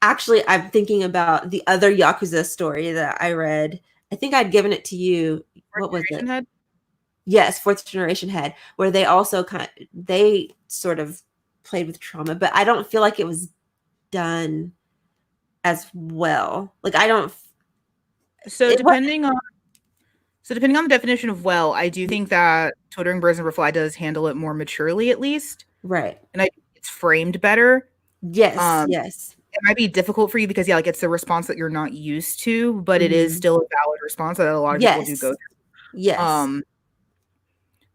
Actually, I'm thinking about the other Yakuza story that I read. I think I'd given it to you. Fourth What was Generation it? Head. Yes, Fourth Generation Head, where they also they sort of played with trauma, but I don't feel like it was done as well. Like I don't. So It what? depending on so depending on the definition of well, I do think that Twittering Birds and Reply does handle it more maturely at least. Right. And I think it's framed better. Yes. Um, Yes. it might be difficult for you because yeah, like it's a response that you're not used to, but it is Hmm. still a valid response that a lot of people do go Yes. through. Yes.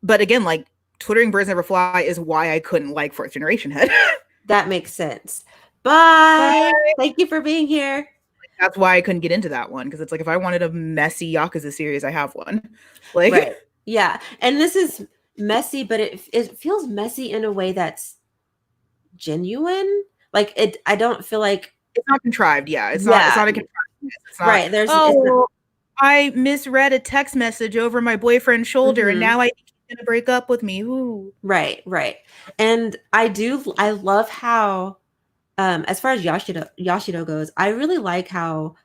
But again, like Twittering Birds Never Fly is why I couldn't like Fourth Generation Head. That makes sense. Bye. But Thank you for being here. that's why I couldn't get into that one because it's like if I wanted a messy Yakuza series, I have one. Like Right. Yeah. And this is messy, but it feels messy in a way that's genuine. Like it I don't feel like it's not contrived. Yeah, it's yeah, not a contrived. It's not. right. It's not, Oh, I misread a text message over my boyfriend's shoulder, and mhm. now I think he's gonna break up with me. Ooh. Right, right. And I love how as far as Yashido goes, I really like how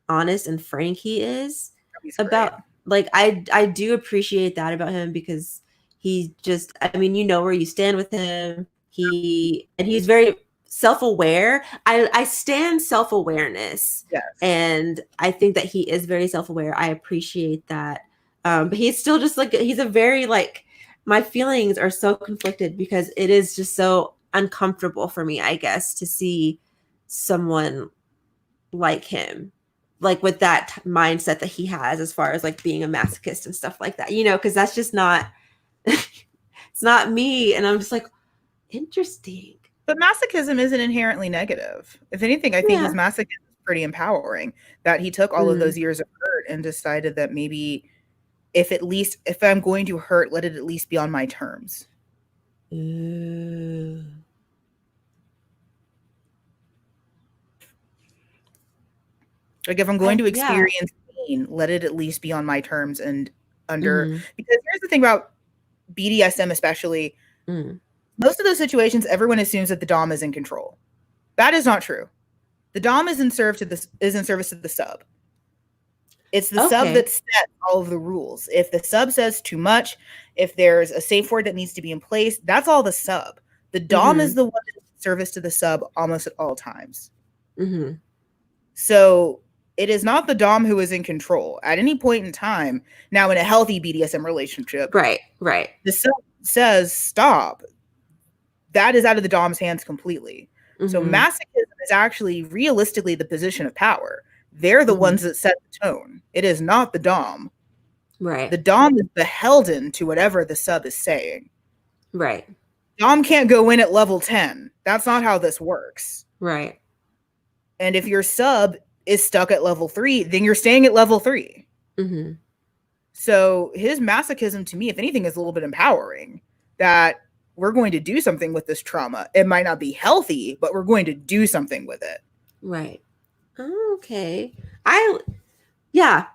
honest and frank he is He's great. about like I do appreciate that about him because he just I mean, you know where you stand with him. He's very self-aware. I stand self-awareness, Yes. and I think that he is very self-aware. I appreciate that. But he's still just like he's a very like my feelings are so conflicted because it is just so uncomfortable for me, I guess, to see someone like him, like with that mindset that he has as far as like being a masochist and stuff like that, you know, because that's just not it's not me. And I'm just like, interesting. But masochism isn't inherently negative. If anything, I think Yeah. his masochism is pretty empowering. That he took all of Mm. those years of hurt and decided that maybe if I'm going to hurt, let it at least be on my terms. Ooh. Like if I'm going to Yeah. experience pain, let it at least be on my terms and under Mm-hmm. because here's the thing about BDSM especially, Mm. most of those situations everyone assumes that the dom is in control. That is not true. The dom is in service to the sub. It's the sub Okay. that sets all of the rules. If the sub says too much, if there's a safe word that needs to be in place, that's all the sub. The dom Mm-hmm. is the one that's in service to the sub almost at all times. Mm-hmm. So it is not the dom who is in control at any point in time. Now, in a healthy BDSM relationship, Right. Right. the sub says stop. That is out of the dom's hands completely. So Mm-hmm. masochism is actually realistically the position of power. They're the Mm-hmm. ones that set the tone. It is not the dom. Right. The dom is beholden to whatever the sub is saying. Right. Dom can't go in at level 10. That's not how this works. Right. And if your sub is stuck at level 3, then you're staying at level 3. Mm-hmm. So his masochism to me, if anything, is a little bit empowering. That we're going to do something with this trauma. It might not be healthy, but we're going to do something with it. Right. Okay. Yeah,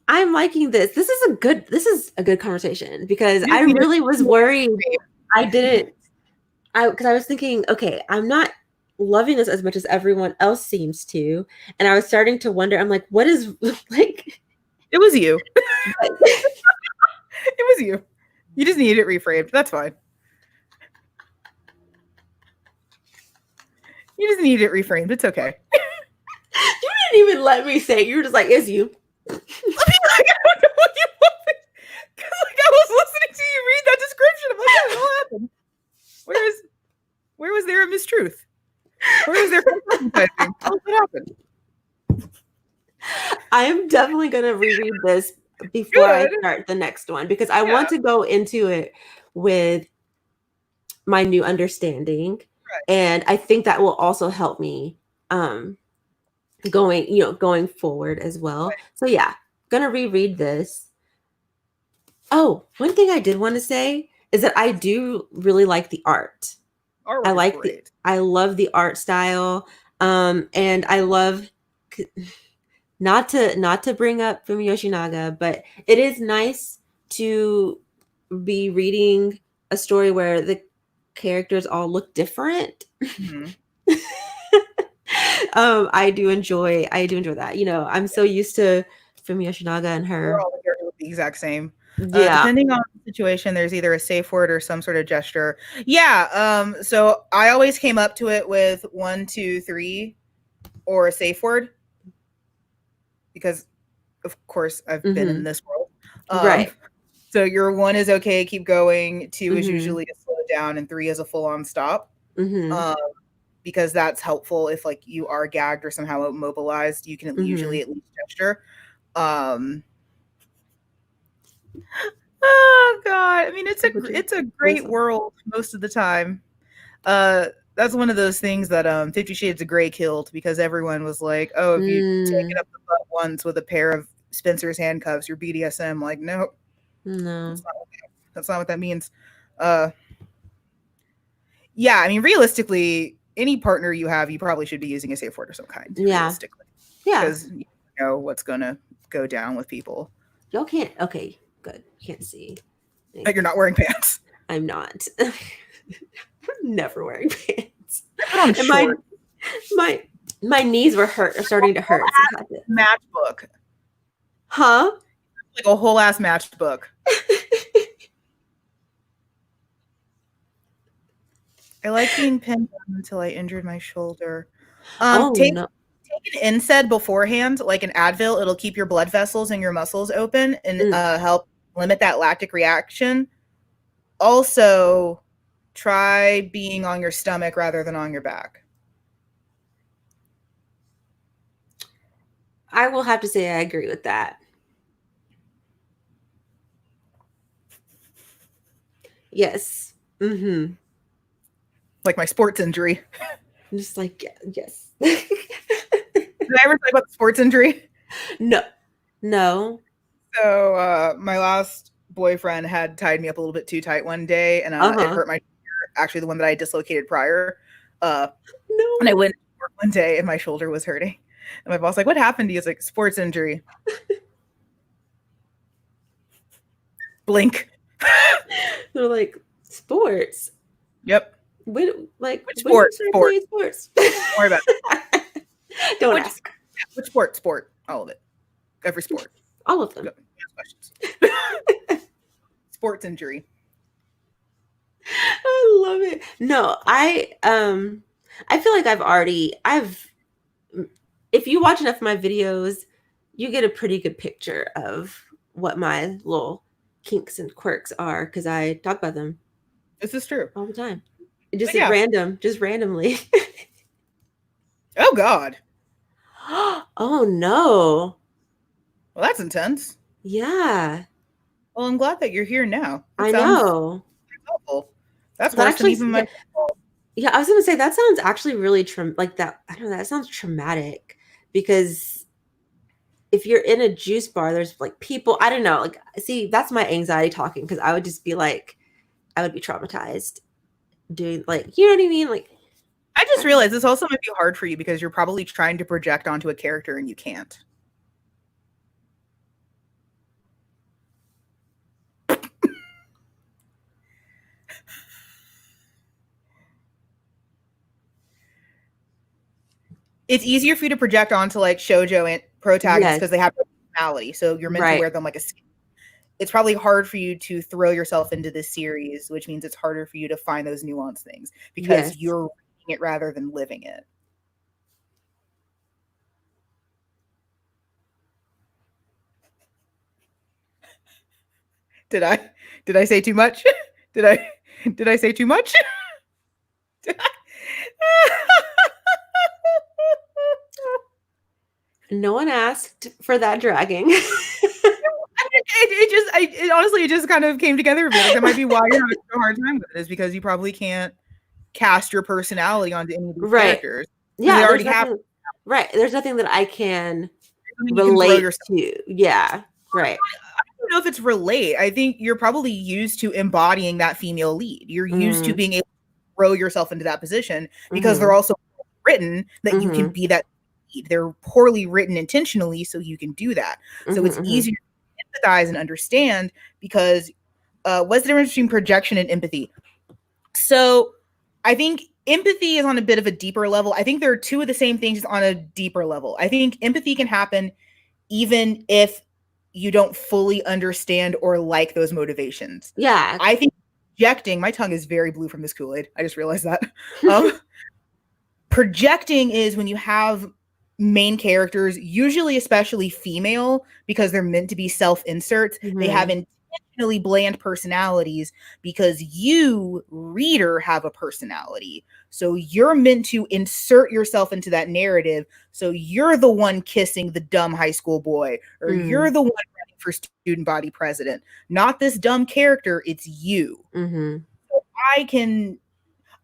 I'm liking this. This is a good conversation because I really was worried I because I was thinking, okay, I'm not loving this as much as everyone else seems to, and I was starting to wonder. I'm like, what is like? It was you. What? It was you. You just needed it reframed. That's fine. You just needed it reframed. It's okay. You didn't even let me say it. You were just like, it's you. I mean, like, I don't know what you want. Because like I was listening to you read that description. I'm like, yeah, what happened? Where was there a mistruth? Where was there typing? What happened? I am definitely gonna reread this before I Good. start the next one because I want to go into it with my new understanding, Right. and I think that will also help me going forward as well. Right. So yeah, gonna reread this. Oh, one thing I did want to say is that I do really like the art. Artwork is great. I love the art style. And I love not to bring up Fumiyoshi Naga, but it is nice to be reading a story where the characters all look different. Mm-hmm. I do enjoy that. I'm so used to Fumiyoshi Naga and We're her. all here with the exact same. Yeah. Depending on the situation, there's either a safe word or some sort of gesture. Yeah. So I always came up to it with 1, 2, 3, or a safe word because, of course, I've been in this world. Right. So your 1 is okay, keep going. 2 is Mm-hmm. usually a slow down, and 3 is a full on stop. Mm-hmm. Because that's helpful if like you are gagged or somehow immobilized. You can usually at least gesture. Oh god, I mean it's a great world most of the time. That's one of those things that 50 Shades of Grey killed because everyone was like, "Oh, if you take it up the butt once with a pair of Spencer's handcuffs, you're BDSM." Like, no, No. that's not what that means. Yeah, I mean, realistically, any partner you have, you probably should be using a safe word of some kind. Yeah. Realistically, Yeah. because you know what's gonna go down with people. Y'all can't. Okay, good. Can't see. Like you're not wearing pants. I'm not. I'm never wearing pants. Put on And shorts. my knees are starting to hurt. So I had to. Matchbook. Huh? Like a whole ass matchbook. I like being pinned down until I injured my shoulder. Oh Take no. an NSAID beforehand, like an Advil. It'll keep your blood vessels and your muscles open and help limit that lactic reaction. Also, try being on your stomach rather than on your back. I will have to say I agree with that. Yes. Mm-hmm. Like my sports injury. I'm just like, yes. Did I ever talk about the sports injury? No. No. So my last boyfriend had tied me up a little bit too tight one day, and it hurt my shoulder, actually the one that I dislocated prior. No. And I went to work one day, and my shoulder was hurting. And my boss was like, "What happened?" He was like, "Sports injury." Blink. They're like, sports. Yep. Which sport? Sports. Don't worry about it. Don't ask. Which sport? Sport. All of it. Every sport. All of them. Go. Questions. Sports injury. I love it. No, I feel like if you watch enough of my videos, you get a pretty good picture of what my little kinks and quirks are because I talk about them. This is true. All the time. Just randomly. Oh God. Oh no. Well, that's intense. Yeah. Well, I'm glad that you're here now. I know. Helpful. That's worse than even my. Yeah, I was gonna say that sounds actually really like that. I don't know. That sounds traumatic because if you're in a juice bar, there's like people. I don't know. Like, see, that's my anxiety talking because I would just be like, I would be traumatized doing like, you know what I mean? Like, I just realized this also might be hard for you because you're probably trying to project onto a character and you can't. it's easier for you to project onto like shoujo and protagonists because Yes. they have personality. So you're meant to Right. wear them like a skin. It's probably hard for you to throw yourself into this series, which means it's harder for you to find those nuanced things because Yes. you're reading it rather than living it. Did I say too much? did I say too much? No one asked for that dragging. It honestly, it just kind of came together a bit. Like, that might be why you're having a hard time with it, is because you probably can't cast your personality onto any of these Right. characters. Yeah, They there's already have nothing. Right. There's nothing that I can something you can throw relate yourself. to. Yeah. Right. I don't know if it's relate. I think you're probably used to embodying that female lead. You're used to Mm-hmm. being able to throw yourself into that position because they're Mm-hmm. also written that you can Mm-hmm. be that lead. They're poorly written intentionally, so you can do that. So it's Mm-hmm. easier to empathize and understand because what's the difference between projection and empathy? So I think empathy is on a bit of a deeper level. I think there are two of the same things on a deeper level. I think empathy can happen even if you don't fully understand or like those motivations. Yeah. I think projecting, my tongue is very blue from this Kool-Aid. I just realized that. Um, projecting is when you have main characters, usually especially female, because they're meant to be self-inserts. They have Mm-hmm. intentionally bland personalities because you, reader, have a personality. So you're meant to insert yourself into that narrative. So you're the one kissing the dumb high school boy, or you're Mm-hmm. the one running for student body president. Not this dumb character, it's you. Mm-hmm. I can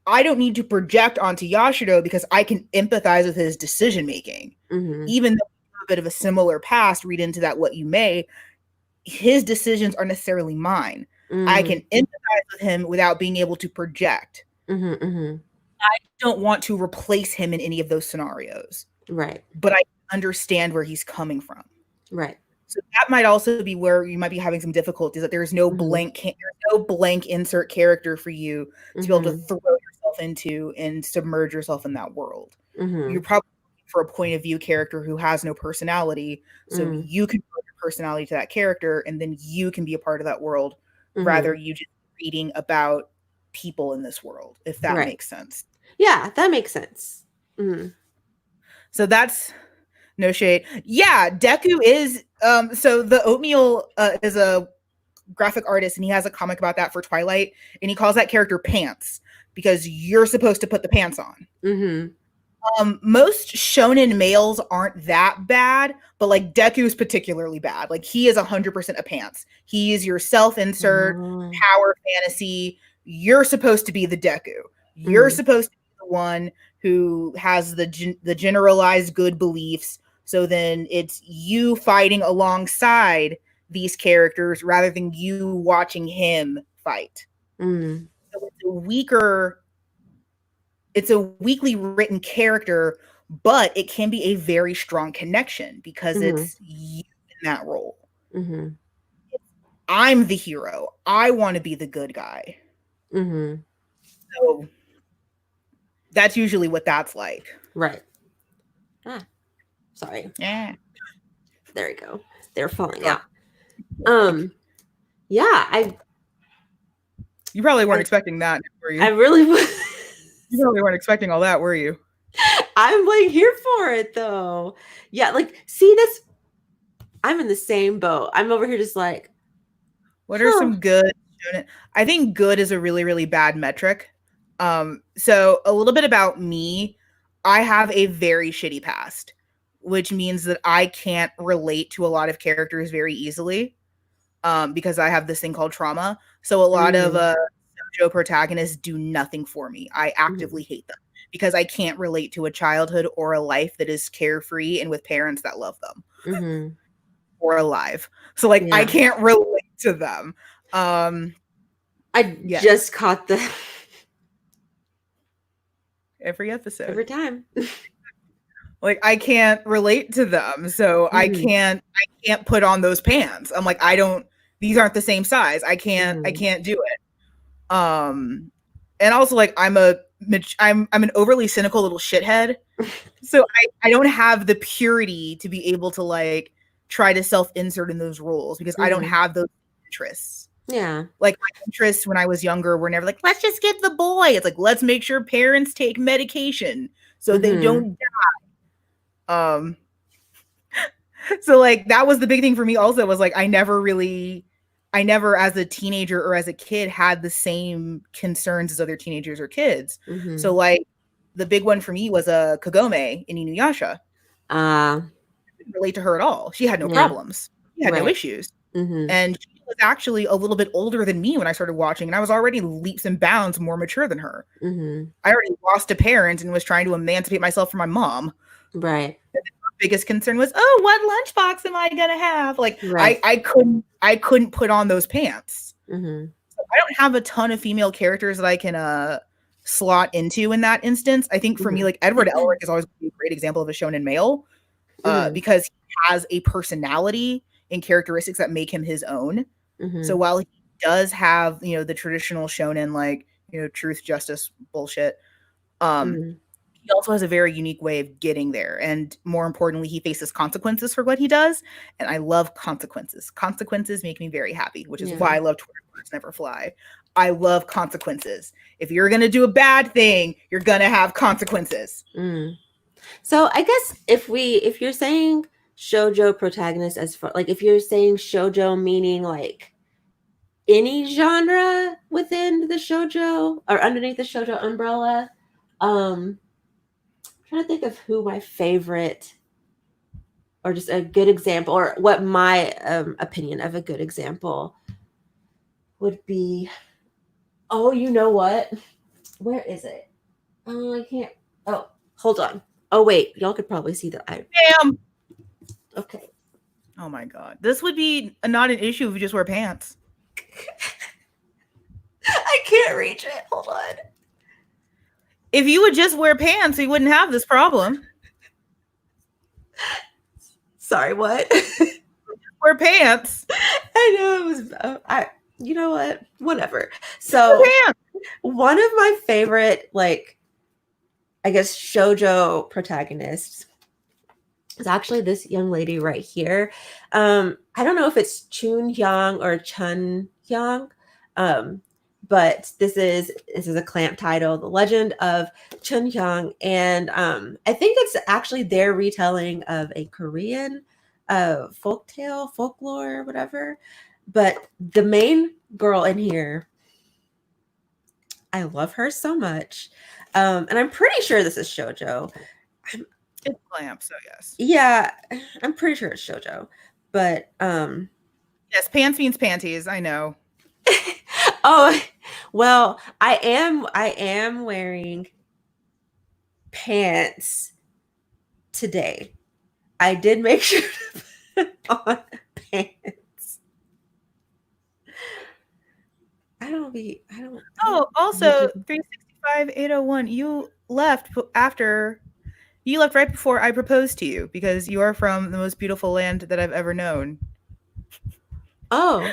I don't need to project onto Yashiro because I can empathize with his decision making. Mm-hmm. Even though we have a bit of a similar past, read into that what you may, his decisions aren't necessarily mine. I Mm-hmm. can empathize with him without being able to project. Mm-hmm. I don't want to replace him in any of those scenarios, Right. but I understand where he's coming from. Right. So that might also be where you might be having some difficulties, that there's no Mm-hmm. blank insert character for you to be able to Mm-hmm. throw yourself into and submerge yourself in that world. Mm-hmm. You're probably looking for a point of view character who has no personality, so Mm-hmm. you can put your personality to that character, and then you can be a part of that world, rather Mm-hmm. you just reading about people in this world, if that Right. makes sense. Yeah, that makes sense. Mm-hmm. So that's no shade. Yeah, Deku is so the Oatmeal is a graphic artist, and he has a comic about that for Twilight, and he calls that character Pants because you're supposed to put the pants on. Mm-hmm. Most shonen males aren't that bad, but like Deku is particularly bad. Like, he is 100% a pants. He is your self-insert Mm-hmm. power fantasy. You're supposed to be the Deku. You're Mm-hmm. supposed to be the one who has the generalized good beliefs. So then it's you fighting alongside these characters rather than you watching him fight. Mm-hmm. So it's a weakly written character, but it can be a very strong connection because Mm-hmm. it's you in that role. Mm-hmm. I'm the hero. I want to be the good guy. Mm-hmm. So that's usually what that's like. Right. Ah, sorry. Yeah. There we go. They're falling Sorry. out. Yeah, You probably weren't expecting that, were I you? really was. You probably weren't expecting all that, were you? I'm like here for it though. Yeah, like see I'm in the same boat. I'm over here just like, What are some good shonen? I think good is a really, really bad metric. So a little bit about me. I have a very shitty past, which means that I can't relate to a lot of characters very easily. Because I have this thing called trauma. So a lot of shoujo protagonists do nothing for me. I actively hate them because I can't relate to a childhood or a life that is carefree and with parents that love them mm-hmm. or alive. So like I can't relate to them. I just caught the every episode. every time. Like I can't relate to them. So I can't put on those pants. I'm like, these aren't the same size. I can't do it. And also like I'm a I'm an overly cynical little shithead. So I don't have the purity to be able to like try to self-insert in those roles because I don't Mhm. have those interests. Yeah. Like my interests when I was younger were never like, let's just get the boy. It's like, let's make sure parents take medication so they Mhm. don't um so like that was the big thing for me also was like I never as a teenager or as a kid had the same concerns as other teenagers or kids. So Mhm. like the big one for me was a Kagome in Inuyasha. Uh, Didn't relate to her at all. She had no yeah. problems. She had no Right. issues. Mhm. And she was actually a little bit older than me when I started watching, and I was already leaps and bounds more mature than her. Mhm. I already lost a parent and was trying to emancipate myself from my mom. Right. Biggest concern was, oh, what lunchbox am I gonna have? Like Right. I couldn't put on those pants. Mhm. So I don't have a ton of female characters that I can slot into in that instance. I think for me, Mhm. like Edward Elric is always a great example of a shonen male Mhm. because he has a personality and characteristics that make him his own. So Mhm. while he does have, you know, the traditional shonen like, you know, truth, justice bullshit, um, Mhm. he also has a very unique way of getting there. And more importantly, he faces consequences for what he does. And I love consequences. Consequences make me very happy, which is Yeah. why I love Twitter Birds Never Fly. I love consequences. If you're gonna do a bad thing, you're gonna have consequences. Mm. So I guess if you're saying shojo protagonist as far like if you're saying shojo meaning like any genre within the shojo or underneath the shojo umbrella, I'm trying to think of who my favorite or just a good example or what my opinion of a good example would be. Oh, you know what? Where is it? Oh, I can't. Oh, hold on. Oh, wait. Y'all could probably see that I. Damn. Okay. Oh my god. This would be not an issue if you just wear pants. I can't reach it. Hold on. If you would just wear pants, you wouldn't have this problem. Sorry, what? Wear pants. I know it was. You know what? Whatever. Just wear So pants. one of my favorite, like, I guess shojo protagonists is actually this young lady right here. I don't know if it's Chun Hyang or Chun Hyang, um, but this is a clamp title, The Legend of Chun Hyang, and I think it's actually their retelling of a Korean folklore, whatever. But the main girl in here, I love her so much, and I'm pretty sure this is shojo. It's clamp, so yes. Yeah, I'm pretty sure it's shojo. But Yes, pants means panties. I know. oh, well, I am wearing pants today. I did make sure to put on pants. I don't Oh, usually. also 365 801. You left right before I proposed to you because you are from the most beautiful land that I've ever known. Oh.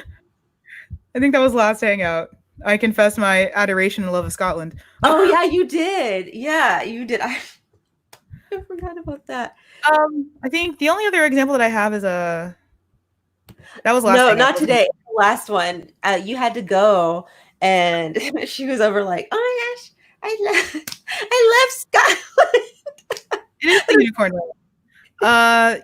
I think that was last hangout. I confess my adoration and love of Scotland. Oh yeah, you did. Yeah, you did. I forgot about that. I think the only other example that I have is a that was last No, hangout. not today. The last one. You had to go and she was over like, "Oh my gosh, I love Scotland." It is the unicorn. Uh,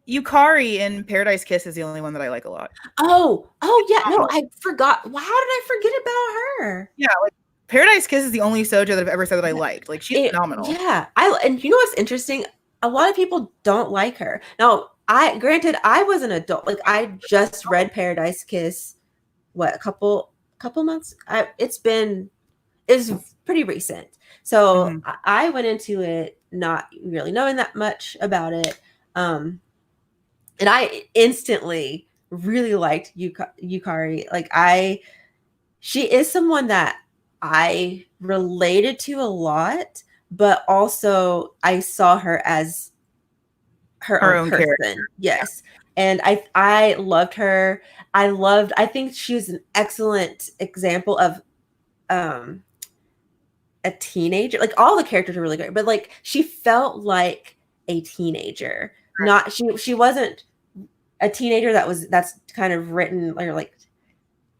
Yukari in Paradise Kiss is the only one that I like a lot. Oh yeah, no, Phenomenal. I forgot. How did I forget about her? Yeah, like Paradise Kiss is the only sojo that I've ever said that I liked. Like she's phenomenal. Yeah, I and you know what's interesting? A lot of people don't like her. Now, I was an adult. Like I just read Paradise Kiss. What a couple months? It's pretty recent. So Mm-hmm. I went into it not really knowing that much about it. And I instantly really liked Yukari. She is someone that I related to a lot, but also I saw her as her Her own own character. person. Yes. And I loved her. I think she was an excellent example of um a teenager. Like all the characters are really great, but like she felt like a teenager. Not she wasn't a teenager that's kind of written or like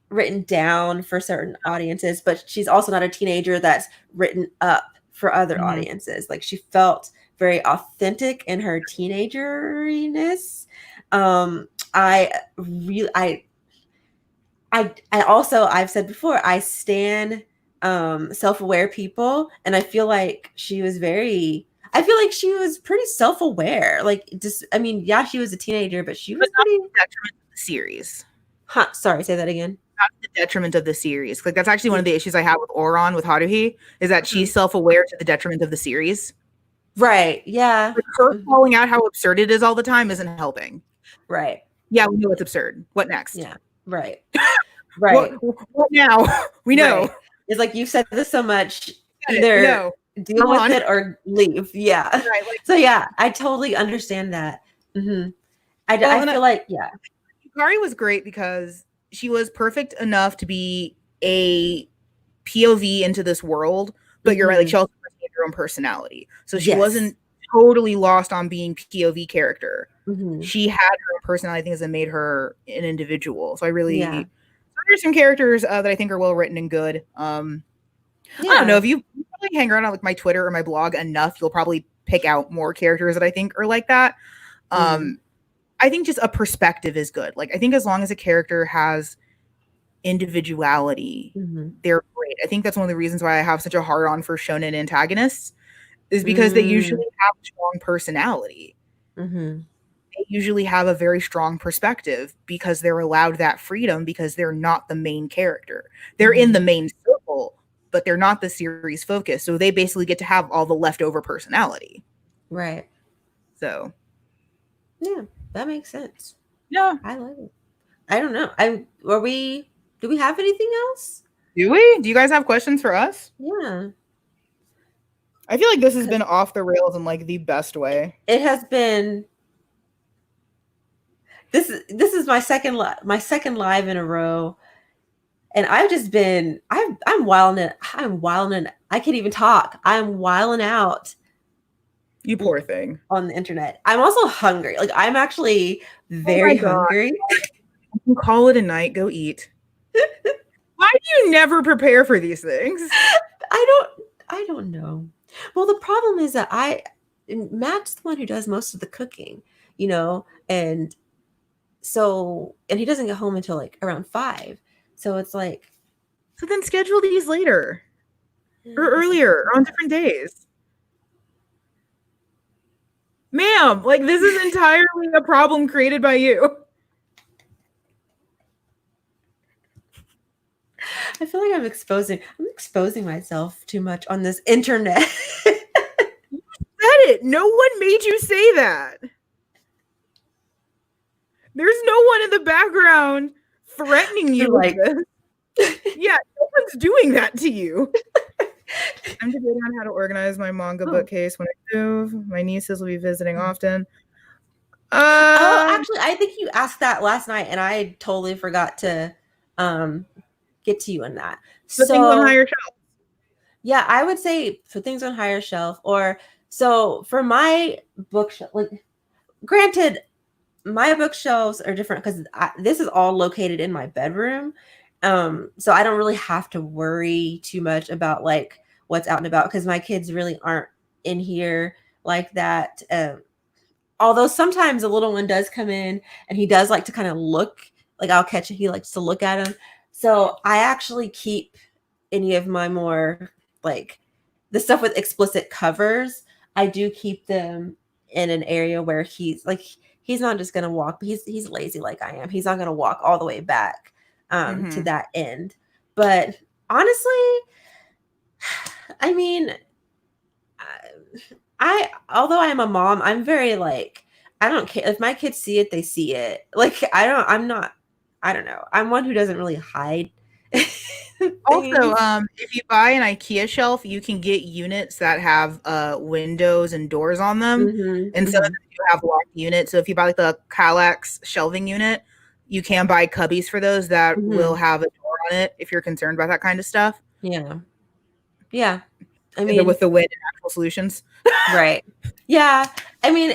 written down for certain audiences, but she's also not a teenager that's written up for other audiences. Like she felt very authentic in her teenageriness. I really I also I've said before I stan self-aware people, and I feel like she was very I feel like she was pretty self-aware. Like just I mean, yeah, she was a teenager, but she But was not pretty to the detriment of the series. sorry, say that again. Not to the detriment of the series. Like that's actually one of the issues I have with Oron with Haruhi is that she's self-aware to the detriment of the series. Right. Yeah. Like her calling out how absurd it is all the time isn't helping. Right. Yeah, we know it's absurd. What next? Yeah. Right. Right. What now? We know. Right. It's like you've said this so much, Either either deal with it or leave. Yeah. Right, like, so yeah, I totally understand that. I feel like, yeah. Yukari was great because she was perfect enough to be a POV into this world, but you're right, like she also had her own personality. So she wasn't totally lost on being POV character. She had her own personality, I think, that made her an individual. So I really there's some characters that I think are well written and good. I don't know if you probably hang around on like my Twitter or my blog enough, you'll probably pick out more characters that I think are like that. I think just a perspective is good. Like I think as long as a character has individuality, they're great. I think that's one of the reasons why I have such a hard on for shonen antagonists is because they usually have a strong personality. They usually have a very strong perspective because they're allowed that freedom because they're not the main character. They're in the main circle, but they're not the series focus. So they basically get to have all the leftover personality. Right. So. Yeah, that makes sense. Yeah. I love it. I don't know. Do we have anything else? Do we? Do you guys have questions for us? Yeah. I feel like this has been off the rails in like the best way. It has been. This is my second live in a row, and I've just been I'm wilding. I can't even talk. I'm wilding out. You poor thing. On the internet. I'm also hungry. Like I'm actually very hungry. You can call it a night. Go eat. Why do you never prepare for these things? I don't know. Well, the problem is that Matt's the one who does most of the cooking, and he doesn't get home until like around 5. So it's like. So then schedule these later or earlier or on different days. Ma'am, like this is entirely a problem created by you. I feel like I'm exposing myself too much on this internet. You said it. No one made you say that. There's no one in the background threatening you with this. Yeah, no one's doing that to you. I'm debating on how to organize my manga bookcase when I move. My nieces will be visiting often. Actually, I think you asked that last night, and I totally forgot to get to you on that. So things on higher shelf. Yeah, I would say for things on higher shelf, or so for my bookshelf. Like, granted, my bookshelves are different because this is all located in my bedroom. So I don't really have to worry too much about like what's out and about because my kids really aren't in here like that. Although sometimes a little one does come in and he does like to kind of look, like I'll catch it. He likes to look at him. So I actually keep any of my more like the stuff with explicit covers. I do keep them in an area where he's not just going to walk, but he's lazy like I am. He's not going to walk all the way back to that end. But honestly, I mean, although I'm a mom, I'm very like, I don't care if my kids see it, they see it. Like, I don't know. I'm one who doesn't really hide. Also, if you buy an IKEA shelf, you can get units that have windows and doors on them. And so you have locked units. So if you buy like the Kallax shelving unit, you can buy cubbies for those that will have a door on it if you're concerned about that kind of stuff. Yeah. Yeah. I And then mean, with the wind and actual solutions. right. Yeah. I mean,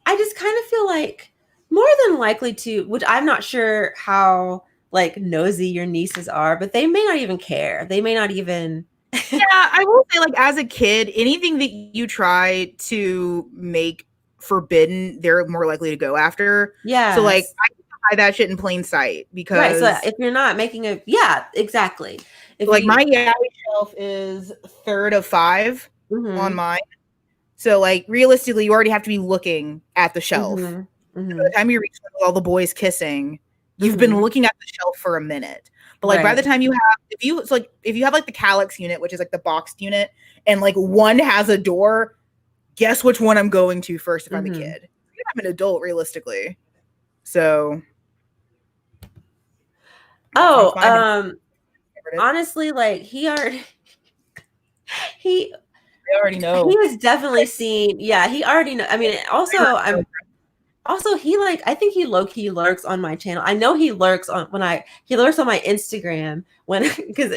I just kind of feel like more than likely to, which I'm not sure how like nosy your nieces are, but they may not even care. They may not even. Yeah, I will say, like, as a kid, anything that you try to make forbidden, they're more likely to go after. So, like, Yes. I can hide that shit in plain sight Right. So because, if you're not making a, yeah, exactly. If like, you, my Yaoi shelf is third of 5 on mm-hmm, mine. So, like, realistically, you already have to be looking at the shelf. mm-hmm, By the mm-hmm, time you reach all the boys kissing, you've been mm-hmm, looking at the shelf for a minute. But like by the right. time you have, if you have like the Calyx unit, which is like the boxed unit, and like one has a door, guess which one I'm going to first if I'm a Mm-hmm. kid. I'm an adult, realistically. So that's Oh, my opinion. honestly, like he I already he know. has definitely seen, yeah, he already know. I mean, also he like I think he low key lurks on my channel. I know he lurks on he lurks on my Instagram when because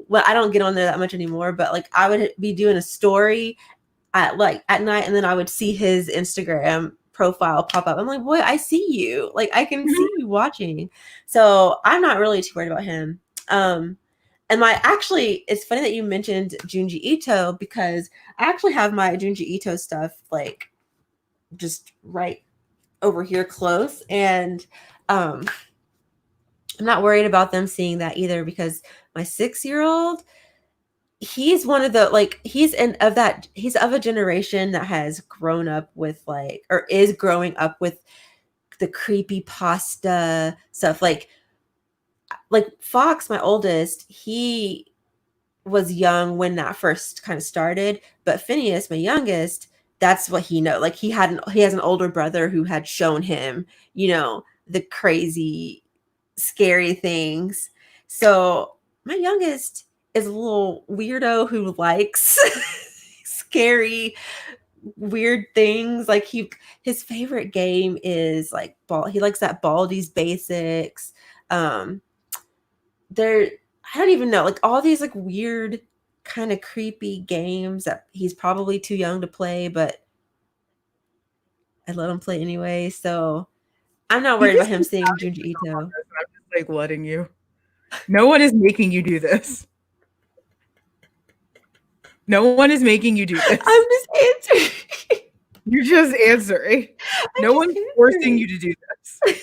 well I don't get on there that much anymore, but like I would be doing a story at night and then I would see his Instagram profile pop up. I'm like, boy, I see you. Like I can see you watching. So I'm not really too worried about him. And my actually, it's funny that you mentioned Junji Ito because I actually have my Junji Ito stuff like just right over here close, and um, I'm not worried about them seeing that either because my 6 year old, he's one of the like he's of a generation that has grown up with like or is growing up with the creepy pasta stuff like Fox, my oldest, he was young when that first kind of started, but Phineas, my youngest, that's what he know. Like he has an older brother who had shown him, the crazy, scary things. So my youngest is a little weirdo who likes scary, weird things. Like his favorite game is like he likes that Baldi's Basics. Um, there I don't even know, like all these like weird kind of creepy games that he's probably too young to play, but I let him play anyway. So I'm not You worried about just him keep seeing Junji Ito. I'm just like letting you. No one is making you do this. No one is making you do I'm this. just answering. You're just answering. I'm No just one's forcing answering. you to do this.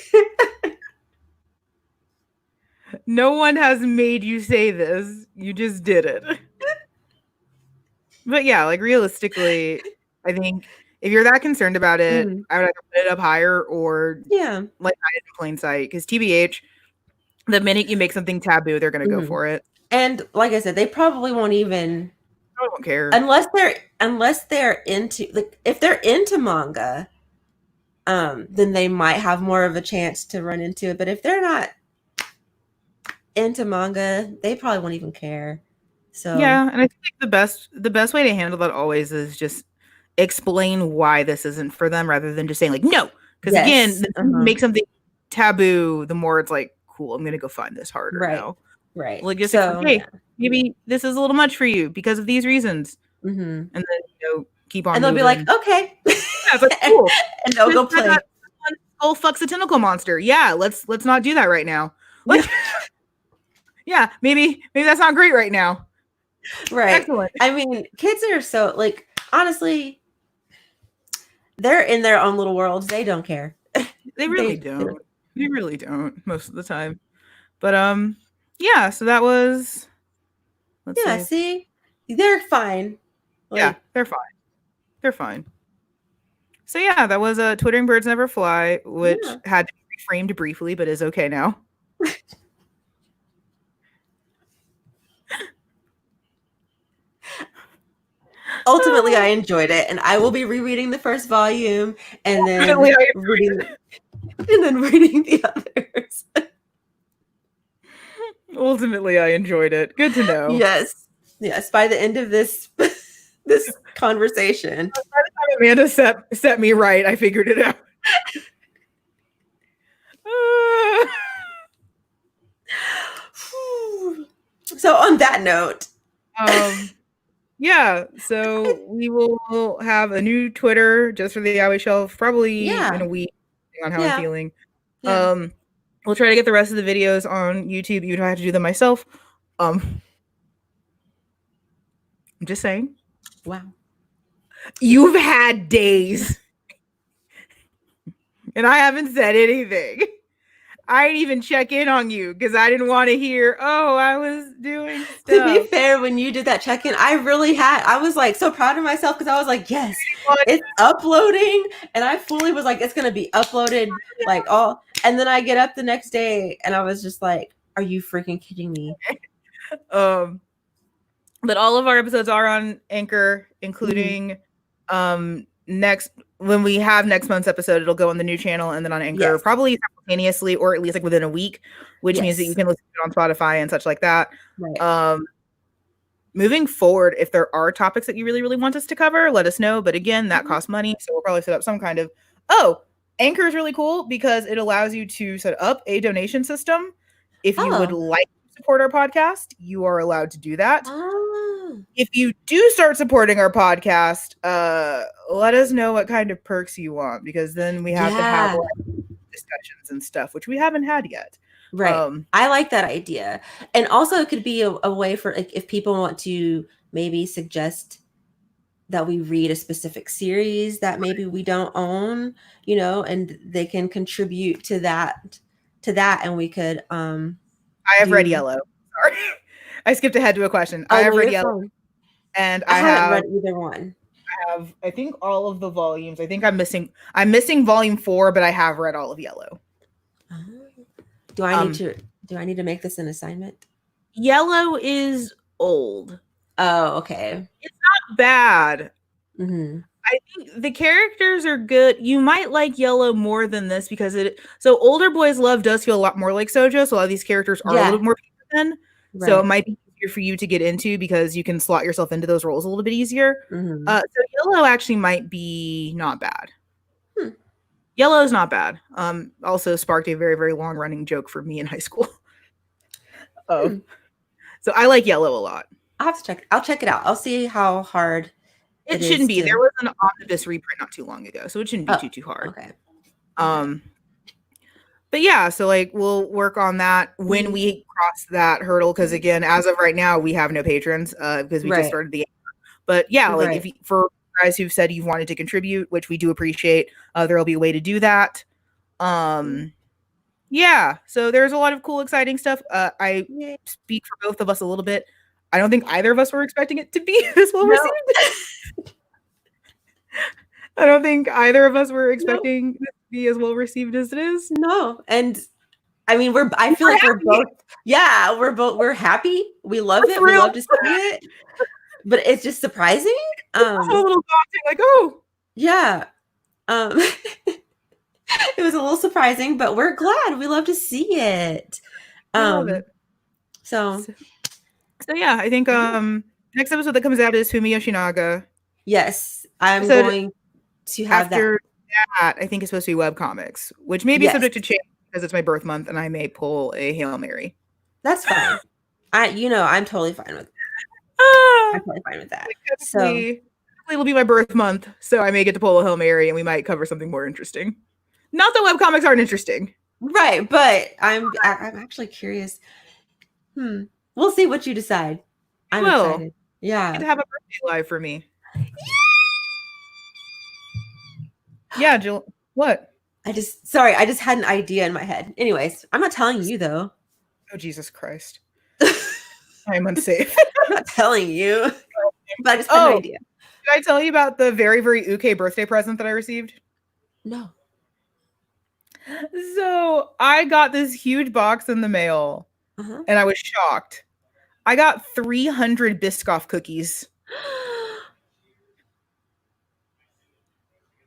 No one has made you say this. You just did it. But yeah, like realistically, I think if you're that concerned about it, Mm, I would either put it up higher or yeah. like hide it in plain sight. Because TBH, the minute you make something taboo, they're gonna go Hmm. for it. And like I said, they probably won't even I don't care. unless they're into like if they're into manga, then they might have more of a chance to run into it. But if they're not into manga, they probably won't even care. So, Yeah, and I think like the best way to handle that always is just explain why this isn't for them rather than just saying like no. Because again, yes. the more you Uh-huh. make something taboo, the more it's like cool. I'm gonna go find this harder Right. now. Right. Like just explain, So, hey, yeah. maybe this is a little much for you because of these reasons, Hmm. and then keep on And they'll be like, moving. okay. Yeah, it's like cool. And they'll Just go said that play. skull fucks a tentacle monster. Yeah, let's not do that right now. Like, Yeah. yeah, maybe that's not great right now. Right. Excellent. I mean, kids are so like honestly, they're in their own little worlds. They don't care. They really They don't. They really don't most of the time. But yeah, so that was let's yeah, see. see? They're fine. Yeah, Like, they're fine. They're fine. So yeah, that was Twittering Birds Never Fly, which yeah. had to be reframed briefly, but is okay now. Ultimately, I enjoyed it, and I will be rereading the first volume and then Definitely I reading and then reading the others. ultimately I enjoyed it. Good to know. Yes. Yes. By the end of this this conversation. By the time Amanda set me right, I figured it out. So on that note, um Yeah, so we will have a new Twitter just for the Yaoi shelf, probably in Yeah. a week, depending on how I'm Yeah. feeling. Yeah. Um, we'll try to get the rest of the videos on YouTube, even though I have to do them myself. Um, I'm just saying. Wow. You've had days, and I haven't said anything. I didn't even check in on you because I didn't want to hear, oh, I was doing To be stuff. fair, when you did that check-in, I was like so proud of myself because I was like, yes, But, it's uploading. And I fully was like, it's gonna be uploaded like all, and then I get up the next day and I was just like, are you freaking kidding me? um, but all of our episodes are on Anchor, Mhm. including next when we have next month's episode, it'll go on the new channel and then on Anchor Yes. probably simultaneously or at least like within a week, which means that you Yes. can listen to it on Spotify and such like that. Right. Moving forward, if there are topics that you really, really want us to cover, let us know. But again, that Mhm. costs money. So we'll probably set up some kind of Anchor is really cool because it allows you to set up a donation system. If you would Oh. like to support our podcast, you are allowed to do that. Oh. If you do start supporting our podcast, let us know what kind of perks you want because then we have to have Yeah. like, discussions and stuff, which we haven't had yet. Right. I like that idea. And also it could be a way for like if people want to maybe suggest that we read a specific series that maybe we don't own, and they can contribute to that and we could I have read do Yellow. Sorry. I skipped ahead to a question. I Oh have no, read you're Yellow fine. and I I haven't have read either one. I think all of the volumes. I think I'm missing volume 4, but I have read all of Yellow. Oh. Do I need Um to make this an assignment? Yellow is old. Oh, okay. It's not bad. Hmm. I think the characters are good. You might like Yellow more than this because Older Boys Love does feel a lot more like Sojo, so a lot of these characters are a little Yeah. bit more than. So it Right. might be easier for you to get into because you can slot yourself into those roles a little bit easier. Hmm. So Yellow actually might be not bad. Hmm. Yellow is not bad. Also sparked a very, very long running joke for me in high school. Hmm. So I like Yellow a lot. I'll check it out. I'll see how hard it It is shouldn't be. There to. was an omnibus reprint not too long ago, so it shouldn't be Oh, too hard. okay. Um, but yeah, so like we'll work on that when we cross that hurdle. Because again, as of right now, we have no patrons because we just Right. started the. But yeah, like Right. for guys who've said you've wanted to contribute, which we do appreciate, there'll be a way to do that. Yeah, so there's a lot of cool, exciting stuff. I Yay. speak for both of us a little bit. I don't think either of us were expecting it to be this well No. received. I don't think either of us were No. expecting this to be as well received as it is. No. And I mean, I feel like we're both, yeah, we're happy. We love We're it. We love thrilled. to see it. But it's just surprising. It's also a little daunting, like, oh. Yeah. It was a little surprising, but we're glad. We love to see it. We love it. So yeah, I think next episode that comes out is Fumi Yoshinaga. yes, I'm Episode going to have after that, I think it's supposed to be webcomics, which may be Yes. subject to change because it's my birth month and I may pull a Hail Mary. That's fine. I'm totally fine with I'm totally fine with that. So It'll be my birth month, so I may get to pull a Hail Mary and we might cover something more interesting. Not that webcomics aren't interesting. right, but I'm actually curious. We'll see what you decide. I'm excited. Yeah. You get to have a birthday live for me. Yeah, Jill. What? I just had an idea in my head. Anyways, I'm not telling you though. Oh, Jesus Christ. I am unsafe. I'm not telling you. But I just had an idea. Did I tell you about the very, very uke birthday present that I received? No. So I got this huge box in the mail and I was shocked. I got 300 Biscoff cookies.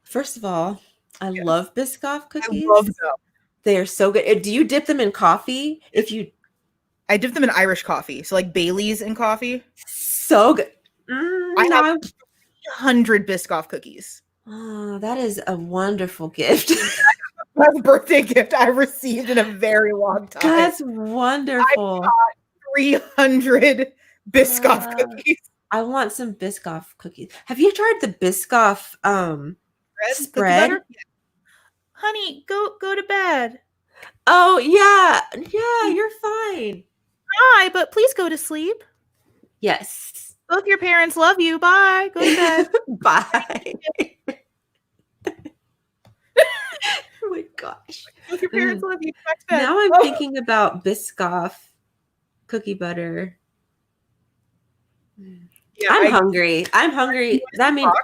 First of all, I love Biscoff cookies. I love them. They are so good. Do you dip them in coffee? I dip them in Irish coffee, so like Bailey's in coffee. So good. I have 300 Biscoff cookies. Oh, that is a wonderful gift. That's a birthday gift I received in a very long time. That's wonderful. I got 300 Biscoff cookies. I want some Biscoff cookies. Have you tried the Biscoff Bread, cookie spread? butter. Yeah. Honey, go to bed. Oh yeah. Yeah, you're fine. Hi, but please go to sleep. Yes. Both your parents love you. Bye. Go to bed. Bye. Oh my gosh. Both your parents love you. Back to bed. Now I'm Oh. thinking about Biscoff cookie butter. Yeah, I'm hungry. I'm hungry. That means box?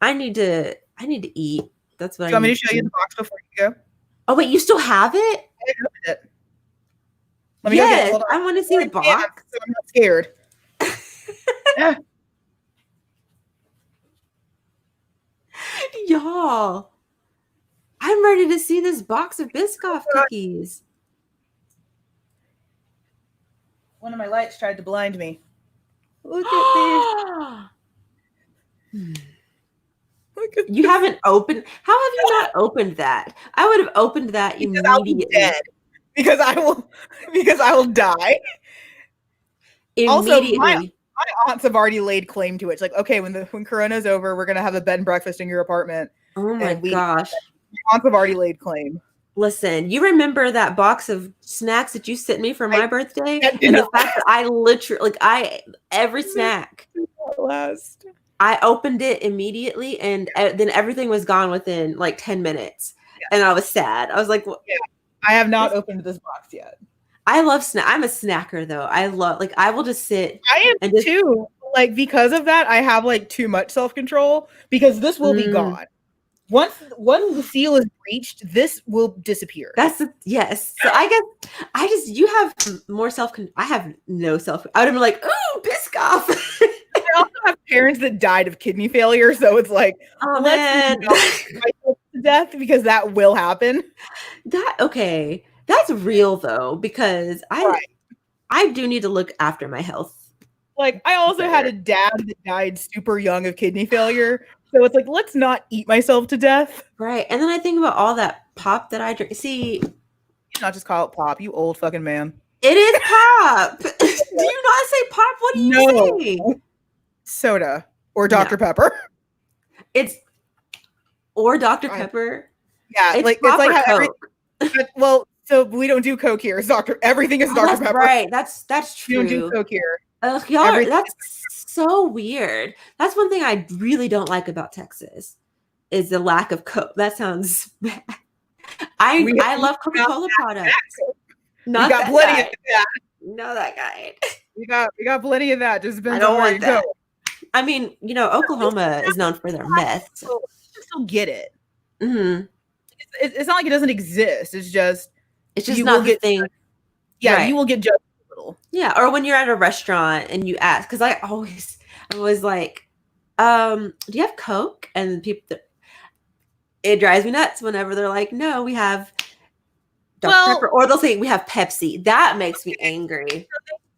I need to eat. That's what Do I you want me need to show you the box before you go? Oh wait, you still have it? I opened it. Let me go get it. Yes, Hold on. I want to see the Yeah, box. so I'm not scared. Y'all, I'm ready to see this box of Biscoff cookies. One of my lights tried to blind me. Look at these. Look at You this. haven't opened. How have you not opened that? I would have opened that Because I'll be immediately. dead. Because I will die. Also, my aunts have already laid claim to it. It's like, okay, when Corona's over, we're gonna have a bed and breakfast in your apartment. Oh my gosh. My aunts have already laid claim. Listen, you remember that box of snacks that you sent me for my birthday? And the fact that I literally, every snack, last. I opened it immediately and then everything was gone within like 10 minutes. Yeah. And I was sad. I was like, well, yeah, I have not opened this box yet. I love I'm a snacker though. I love, I will just sit. I am too. Like, because of that, I have like too much self-control because this will be gone. Once the seal is breached, this will disappear. Yes. So I guess you have more I have no I would have been like, ooh, Biscoff. I also have parents that died of kidney failure, so it's like, oh man, to death because that will happen. Okay, that's real though, because I do need to look after my health. Like, I also had a dad that died super young of kidney failure. So it's like, let's not eat myself to death. Right. And then I think about all that pop that I drink. See, you not just call it pop, you old fucking man. It is pop. Do you not say pop? What do you say? Soda or Dr. Pepper. Or Dr. Pepper. Yeah, it's like how well, so we don't do Coke here. It's everything is Dr. Pepper. Right. That's true. We don't do Coke here. Y'all, that's so weird. That's one thing I really don't like about Texas is the lack of Coke. That sounds bad. I love Coca-Cola products. Not got plenty of that. No, that guy. We got plenty of that. Just depends on where you go. I mean, Oklahoma is known for their meth. So still get it. Mm-hmm. It's not like it doesn't exist. It's just not the thing. Yeah, right. You will get judged a little. Yeah, or when you're at a restaurant and you ask, because I was like, do you have Coke? And people, it drives me nuts whenever they're like, no, we have Dr. Pepper, or they'll say we have Pepsi. That makes me angry.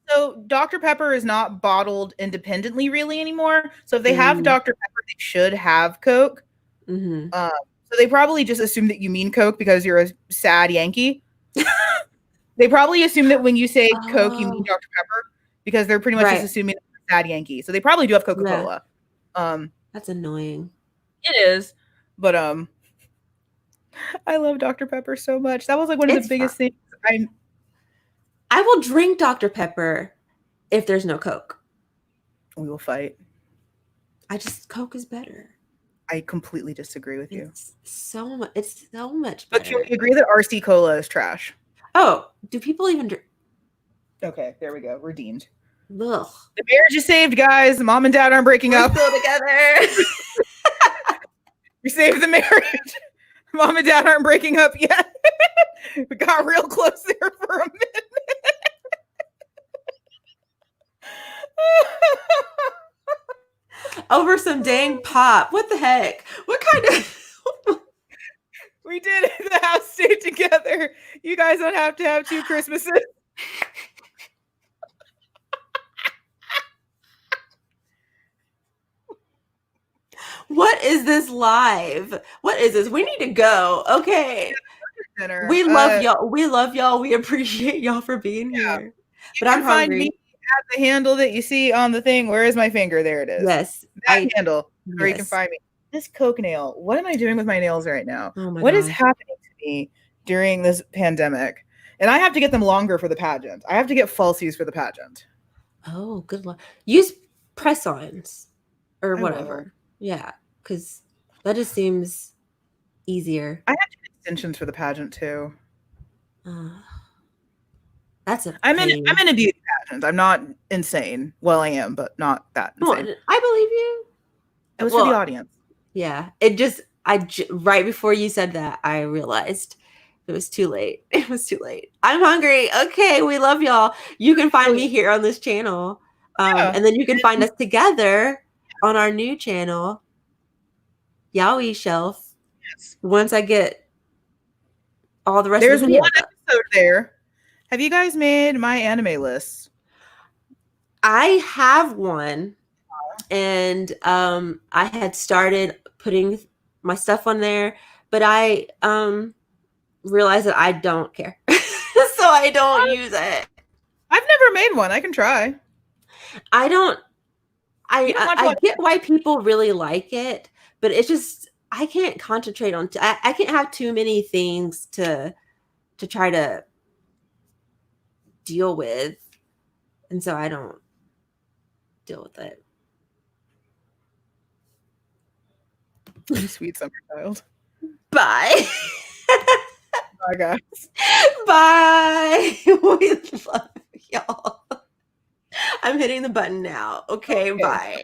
So Dr. Pepper is not bottled independently really anymore. So if they have Dr. Pepper, they should have Coke. Mm-hmm. So they probably just assume that you mean Coke because you're a sad Yankee. They probably assume that when you say Coke, you mean Dr. Pepper because they're pretty much just assuming that you're a sad Yankee. So they probably do have Coca-Cola. Yeah. That's annoying. It is. But I love Dr. Pepper so much. That was like one of the biggest things. I will drink Dr. Pepper if there's no Coke. We will fight. Coke is better. I completely disagree with you. It's so much better. But can we agree that RC Cola is trash? Oh, do people even drink? Okay, there we go. Redeemed. Ugh. The marriage is saved, guys. Mom and dad aren't breaking up. We're still together. We saved the marriage. Mom and dad aren't breaking up yet. We got real close there for a minute. Over some dang pop. What the heck? What kind of... We did it. The house stayed together. You guys don't have to have 2 Christmases. What is this live? What is this? We need to go. Okay. We love y'all. We love y'all. We appreciate y'all for being here. But I'm hungry. the handle that you see on the thing. Where is my finger? There it is. Yes, That handle where you can yes. find me. This Coke nail. What am I doing with my nails right now? Oh my What is gosh. happening to me during this pandemic? And I have to get them longer for the pageant. I have to get falsies for the pageant. Oh, good luck. Use press-ons or I will. whatever. Yeah, because that just seems easier. I have to get extensions for the pageant too. Uh, that's a I'm pain. in a beauty pageant. I'm not insane. Well, I am, but not that Come insane. on, I believe you. It was for the Well, audience. yeah. Right before you said that, I realized it was too late. It was too late. I'm hungry. Okay, we love y'all. You can find me here on this channel. Yeah. And then you can find us together on our new channel, Yaoi Shelf. Yes. Once I get all the rest There's of the videos one up. episode there. Have you guys made my anime list? I have one, and I had started putting my stuff on there, but I realized that I don't care. So I don't use it. I've never made one. I can try. I don't You don't watch I what? get why people really like it, but it's just I can't concentrate on I can't have too many things to try to deal with, and so I don't deal with it. You sweet summer child. Bye. Bye, guys. Bye. We love y'all. I'm hitting the button now. Okay. Bye.